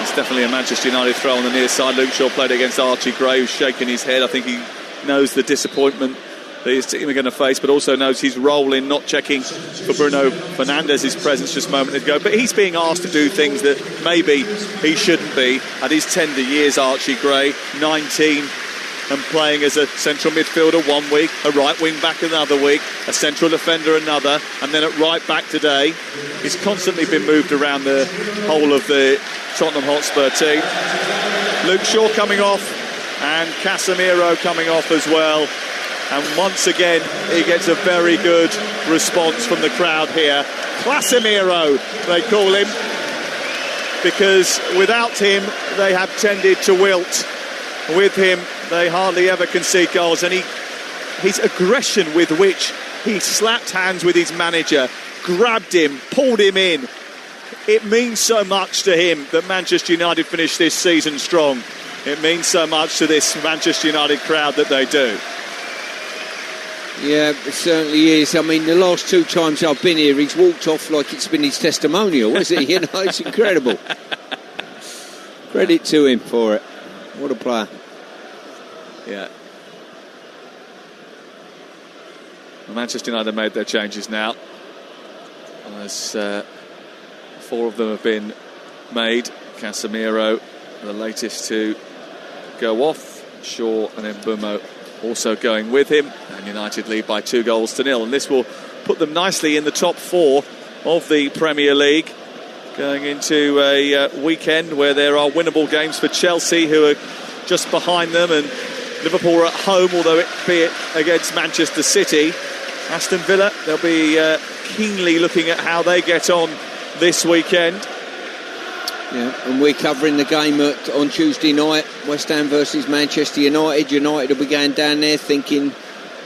It's definitely a Manchester United throw on the near side. Luke Shaw played against Archie Gray, who's shaking his head. I think he knows the disappointment that his team are going to face, but also knows his role in not checking for Bruno Fernandes' presence just a moment ago. But he's being asked to do things that maybe he shouldn't be. At his tender years, Archie Gray, 19, and playing as a central midfielder 1 week, a right wing back another week, a central defender another, and then at right back today. He's constantly been moved around the whole of the Tottenham Hotspur team. Luke Shaw coming off, and Casemiro coming off as well. And once again, he gets a very good response from the crowd here. Casemiro, they call him, because without him, they have tended to wilt. With him, they hardly ever concede goals, and his aggression with which he slapped hands with his manager, grabbed him, pulled him in. It means so much to him that Manchester United finished this season strong. It means so much to this Manchester United crowd that they do. Yeah, it certainly is. I mean, the last 2 times I've been here, he's walked off like it's been his testimonial, isn't it? You know, it's incredible. Credit to him for it. What a player. Yeah. Well, Manchester United made their changes now. As 4 of them have been made. Casemiro, the latest to go off. Shaw and Mbeumo also going with him. And United lead by 2-0. And this will put them nicely in the top 4 of the Premier League, going into a weekend where there are winnable games for Chelsea, who are just behind them, and Liverpool are at home, although it be it against Manchester City. Aston Villa, they'll be keenly looking at how they get on this weekend. Yeah, and we're covering the game on Tuesday night, West Ham versus Manchester United. United will be going down there thinking,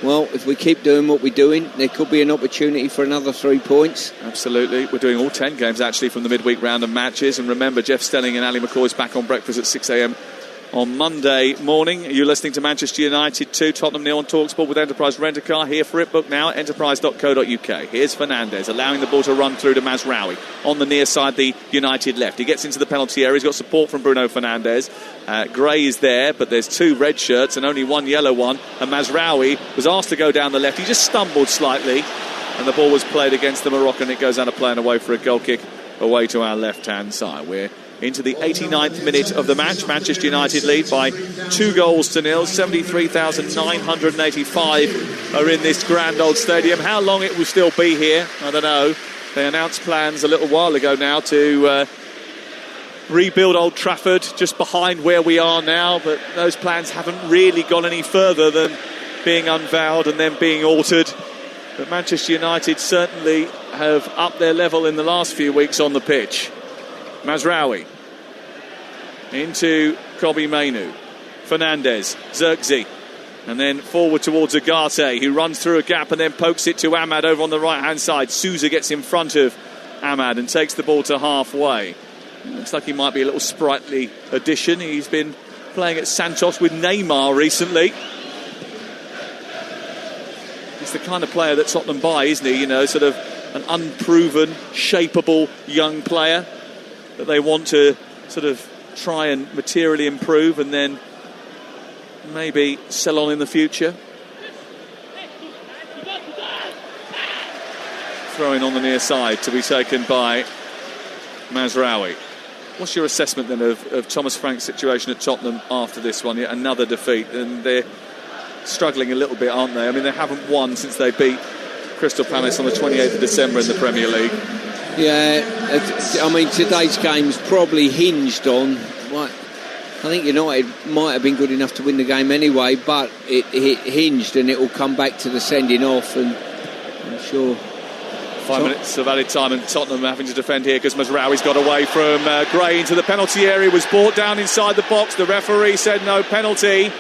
well, if we keep doing what we're doing, there could be an opportunity for another 3 points. Absolutely. We're doing all 10 games, actually, from the midweek round of matches. And remember, Jeff Stelling and Ali McCoy's back on breakfast at 6 a.m. on Monday morning. You're listening to Manchester United 2, Tottenham 0 on Talksport with Enterprise Rent-A-Car. Here for it, book now at enterprise.co.uk. Here's Fernandes, allowing the ball to run through to Mazraoui. On the near side, the United left. He gets into the penalty area. He's got support from Bruno Fernandes. Gray is there, but there's 2 red shirts and only 1 yellow one. And Mazraoui was asked to go down the left. He just stumbled slightly, and the ball was played against the Moroccan. It goes out of play and away for a goal kick away to our left-hand side. We're into the 89th minute of the match. Manchester United lead by 2-0. 73,985 are in this grand old stadium. How long it will still be here, I don't know. They announced plans a little while ago now to rebuild Old Trafford just behind where we are now, but those plans haven't really gone any further than being unveiled and then being altered. But Manchester United certainly have upped their level in the last few weeks on the pitch. Mazraoui into Kobbie Mainoo. Fernandez, Xerxes, and then forward towards Ugarte, who runs through a gap and then pokes it to Ahmad over on the right-hand side. Sousa gets in front of Ahmad and takes the ball to halfway. Looks like he might be a little sprightly addition. He's been playing at Santos with Neymar recently. He's the kind of player that Tottenham buy, isn't he? You know, sort of an unproven, shapeable young player that they want to sort of try and materially improve and then maybe sell on in the future. Throwing on the near side to be taken by Mazraoui. What's your assessment then of Thomas Frank's situation at Tottenham after this one? Yet another defeat, and they're struggling a little bit, aren't they? I mean, they haven't won since they beat Crystal Palace on the 28th of December in the Premier League. Yeah, I mean, today's game's probably hinged on, I think United might have been good enough to win the game anyway, but it hinged, and it will come back to the sending off, and I'm sure... 5 minutes of added time, and Tottenham having to defend here because Mazraoui's got away from Gray into the penalty area, was brought down inside the box. The referee said no penalty.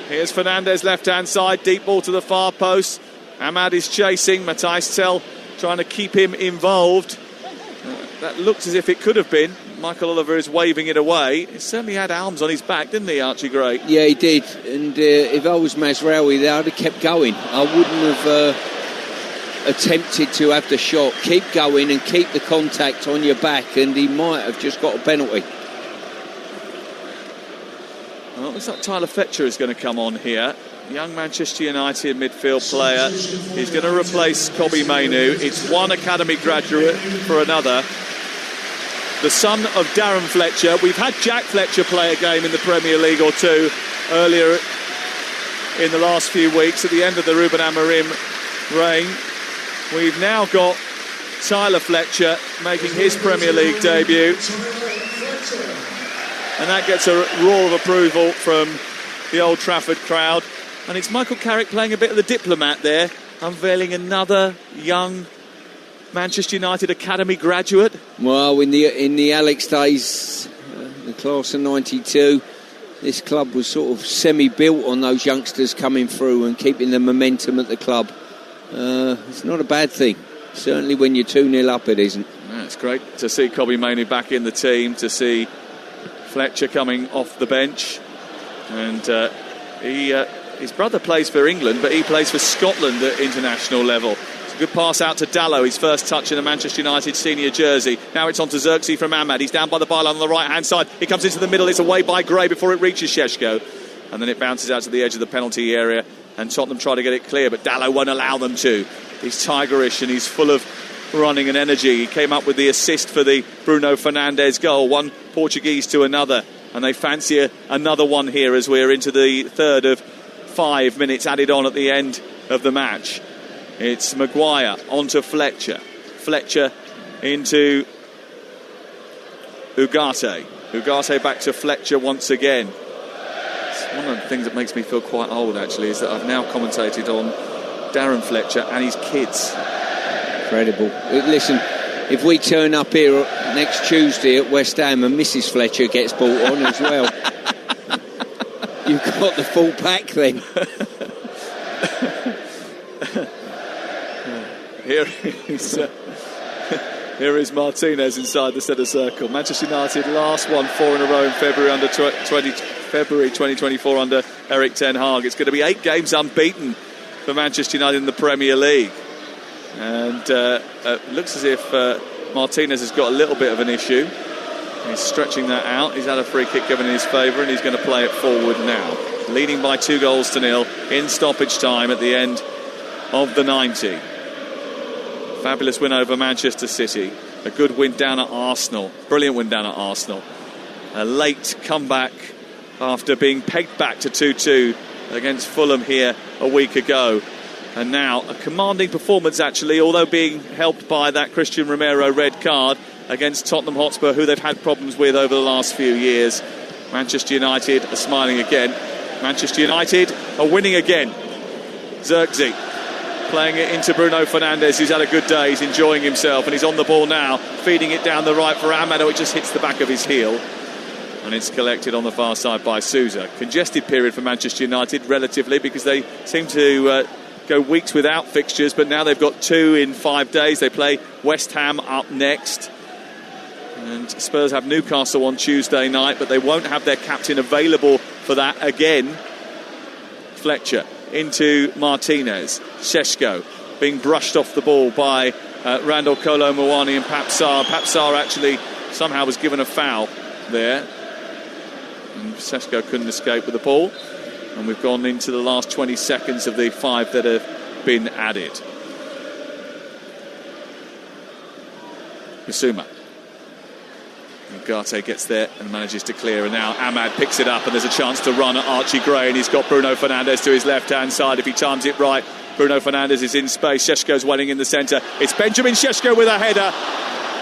Here's Fernandez, left-hand side, deep ball to the far post. Ahmad is chasing, Matthijs Tel trying to keep him involved. That looks as if it could have been. Michael Oliver is waving it away. He certainly had arms on his back, didn't he, Archie Gray? Yeah, he did. And if I was Mazraoui there, I'd have kept going. I wouldn't have attempted to have the shot. Keep going and keep the contact on your back, and he might have just got a penalty. Well, it looks like Tyler Fletcher is going to come on here. Young Manchester United midfield player. He's going to replace Kobbie Mainoo. It's one academy graduate for another. The son of Darren Fletcher. We've had Jack Fletcher play a game in the Premier League or two earlier in the last few weeks at the end of the Ruben Amorim reign. We've now got Tyler Fletcher making his Premier League debut. And that gets a roar of approval from the Old Trafford crowd. And it's Michael Carrick playing a bit of the diplomat there, unveiling another young Manchester United academy graduate. Well, in the Alex days, the class of 92, this club was sort of semi-built on those youngsters coming through and keeping the momentum at the club. It's not a bad thing. Certainly when you're 2-0 up, it isn't. Yeah, it's great to see Kobbie Mainoo back in the team, to see Fletcher coming off the bench. And his brother plays for England, but he plays for Scotland at international level. It's a good pass out to Dalot, his first touch in a Manchester United senior jersey. Now it's on to Xerxes from Ahmad. He's down by the byline on the right-hand side. He comes into the middle. It's away by Gray before it reaches Šeško. And then it bounces out to the edge of the penalty area. And Tottenham try to get it clear, but Dalot won't allow them to. He's tigerish and he's full of running and energy. He came up with the assist for the Bruno Fernandes goal, one Portuguese to another. And they fancy another one here as we're into the third of 5 minutes added on at the end of the match. It's Maguire onto Fletcher. Fletcher into Ugarte. Ugarte back to Fletcher once again. One of the things that makes me feel quite old, actually, is that I've now commentated on Darren Fletcher and his kids. Incredible. Listen, if we turn up here next Tuesday at West Ham and Mrs. Fletcher gets brought on as well, you've got the full pack then. Here is Martinez inside the centre circle. Manchester United last won 4 in a row in February 2024 under Erik ten Hag. It's going to be 8 games unbeaten for Manchester United in the Premier League. And it looks as if Martinez has got a little bit of an issue. He's stretching that out. He's had a free kick given in his favour, and he's going to play it forward now. Leading by 2-0 in stoppage time at the end of the 90. Fabulous win over Manchester City. A good win down at Arsenal. Brilliant win down at Arsenal. A late comeback after being pegged back to 2-2 against Fulham here a week ago. And now a commanding performance, actually, although being helped by that Christian Romero red card against Tottenham Hotspur, who they've had problems with over the last few years. Manchester United are smiling again. Manchester United are winning again. Xerxes Playing it into Bruno Fernandes, who's had a good day, he's enjoying himself, and he's on the ball now, feeding it down the right for Ahmad. It just hits the back of his heel, and it's collected on the far side by Sousa. Congested period for Manchester United, relatively, because they seem to go weeks without fixtures, but now they've got 2 in 5 days. They play West Ham up next, and Spurs have Newcastle on Tuesday night, but they won't have their captain available for that again. Fletcher into Martinez. Šeško being brushed off the ball by Randall Kolo Muani and Pap Sarr. Pap Sarr actually somehow was given a foul there, and Šeško couldn't escape with the ball. And we've gone into the last 20 seconds of the 5 that have been added. Bissouma. Ugarte gets there and manages to clear, and now Ahmad picks it up, and there's a chance to run at Archie Gray, and he's got Bruno Fernandes to his left-hand side. If he times it right, Bruno Fernandes is in space. Šeško's welling in the centre. It's Benjamin Šeško with a header,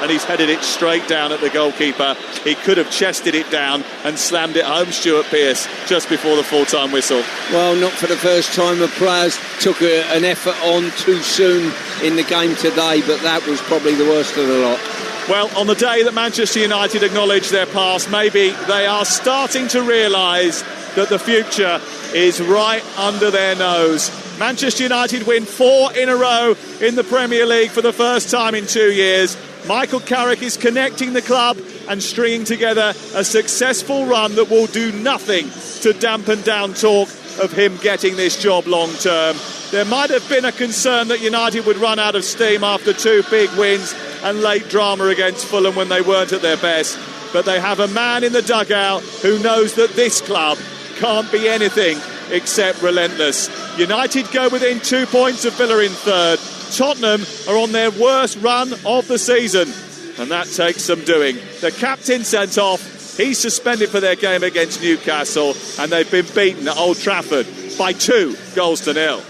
and he's headed it straight down at the goalkeeper. He could have chested it down and slammed it home, Stuart Pearce, just before the full-time whistle. Well, not for the first time the players took an effort on too soon in the game today, but that was probably the worst of the lot. Well, on the day that Manchester United acknowledge their past, maybe they are starting to realise that the future is right under their nose. Manchester United win 4 in a row in the Premier League for the first time in 2 years. Michael Carrick is connecting the club and stringing together a successful run that will do nothing to dampen down talk of him getting this job long term. There might have been a concern that United would run out of steam after 2 big wins and late drama against Fulham when they weren't at their best, but they have a man in the dugout who knows that this club can't be anything except relentless. United go within 2 points of Villa in third. Tottenham are on their worst run of the season, and that takes some doing. The captain sent off, he's suspended for their game against Newcastle, and they've been beaten at Old Trafford by 2-0.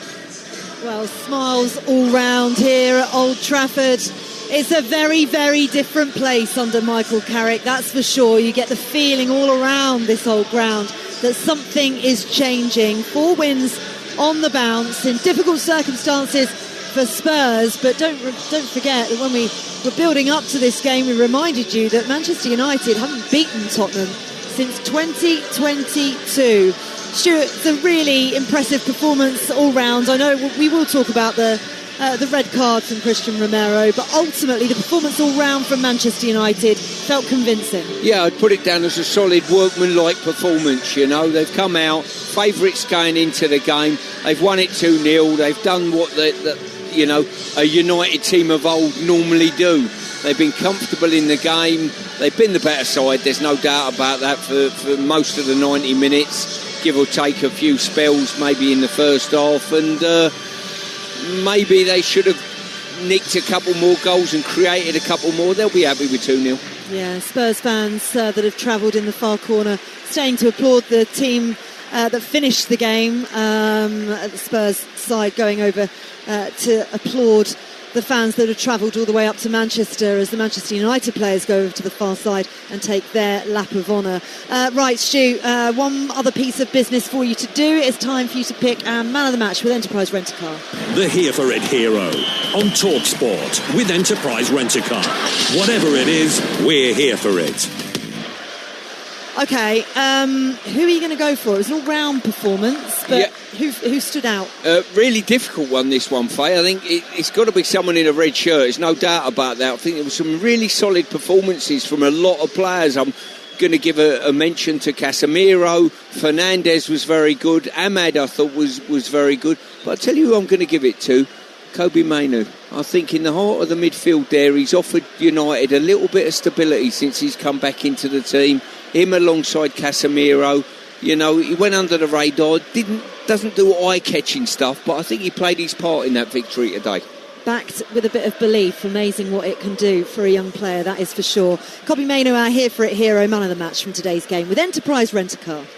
Well, smiles all round here at Old Trafford. It's a very, very different place under Michael Carrick, that's for sure. You get the feeling all around this old ground that something is changing. 4 wins on the bounce in difficult circumstances for Spurs, but don't forget that when we were building up to this game, we reminded you that Manchester United haven't beaten Tottenham since 2022. Stuart, it's a really impressive performance all round. I know we will talk about the red card from Christian Romero, but ultimately the performance all round from Manchester United felt convincing. Yeah, I'd put it down as a solid workmanlike performance. You know, they've come out favourites going into the game. They've won it 2-0. They've done what a United team of old normally do. They've been comfortable in the game. They've been the better side. There's no doubt about that for most of the 90 minutes, give or take a few spells maybe in the first half, and maybe they should have nicked a couple more goals and created a couple more. They'll be happy with 2-0. Yeah, Spurs fans that have travelled in the far corner staying to applaud the team that finished the game. The Spurs side going over to applaud the fans that have travelled all the way up to Manchester as the Manchester United players go over to the far side and take their lap of honour. Right, Stu, one other piece of business for you to do. It's time for you to pick our man of the match with Enterprise Rent-A-Car. The Here For It hero on Talksport with Enterprise Rent-A-Car. Whatever it is, we're here for it. OK, who are you going to go for? It was an all-round performance, but yeah. Who stood out? Really difficult one, this one, Faye. I think it's got to be someone in a red shirt. There's no doubt about that. I think there were some really solid performances from a lot of players. I'm going to give a mention to Casemiro. Fernandes was very good. Ahmad, I thought, was very good. But I'll tell you who I'm going to give it to. Kobbie Mainoo. I think in the heart of the midfield there, he's offered United a little bit of stability since he's come back into the team. Him alongside Casemiro, you know, he went under the radar, doesn't do eye-catching stuff, but I think he played his part in that victory today. Backed with a bit of belief, amazing what it can do for a young player, that is for sure. Kobbie Mainoo, our Here For It hero, man of the match from today's game with Enterprise Rent-A-Car.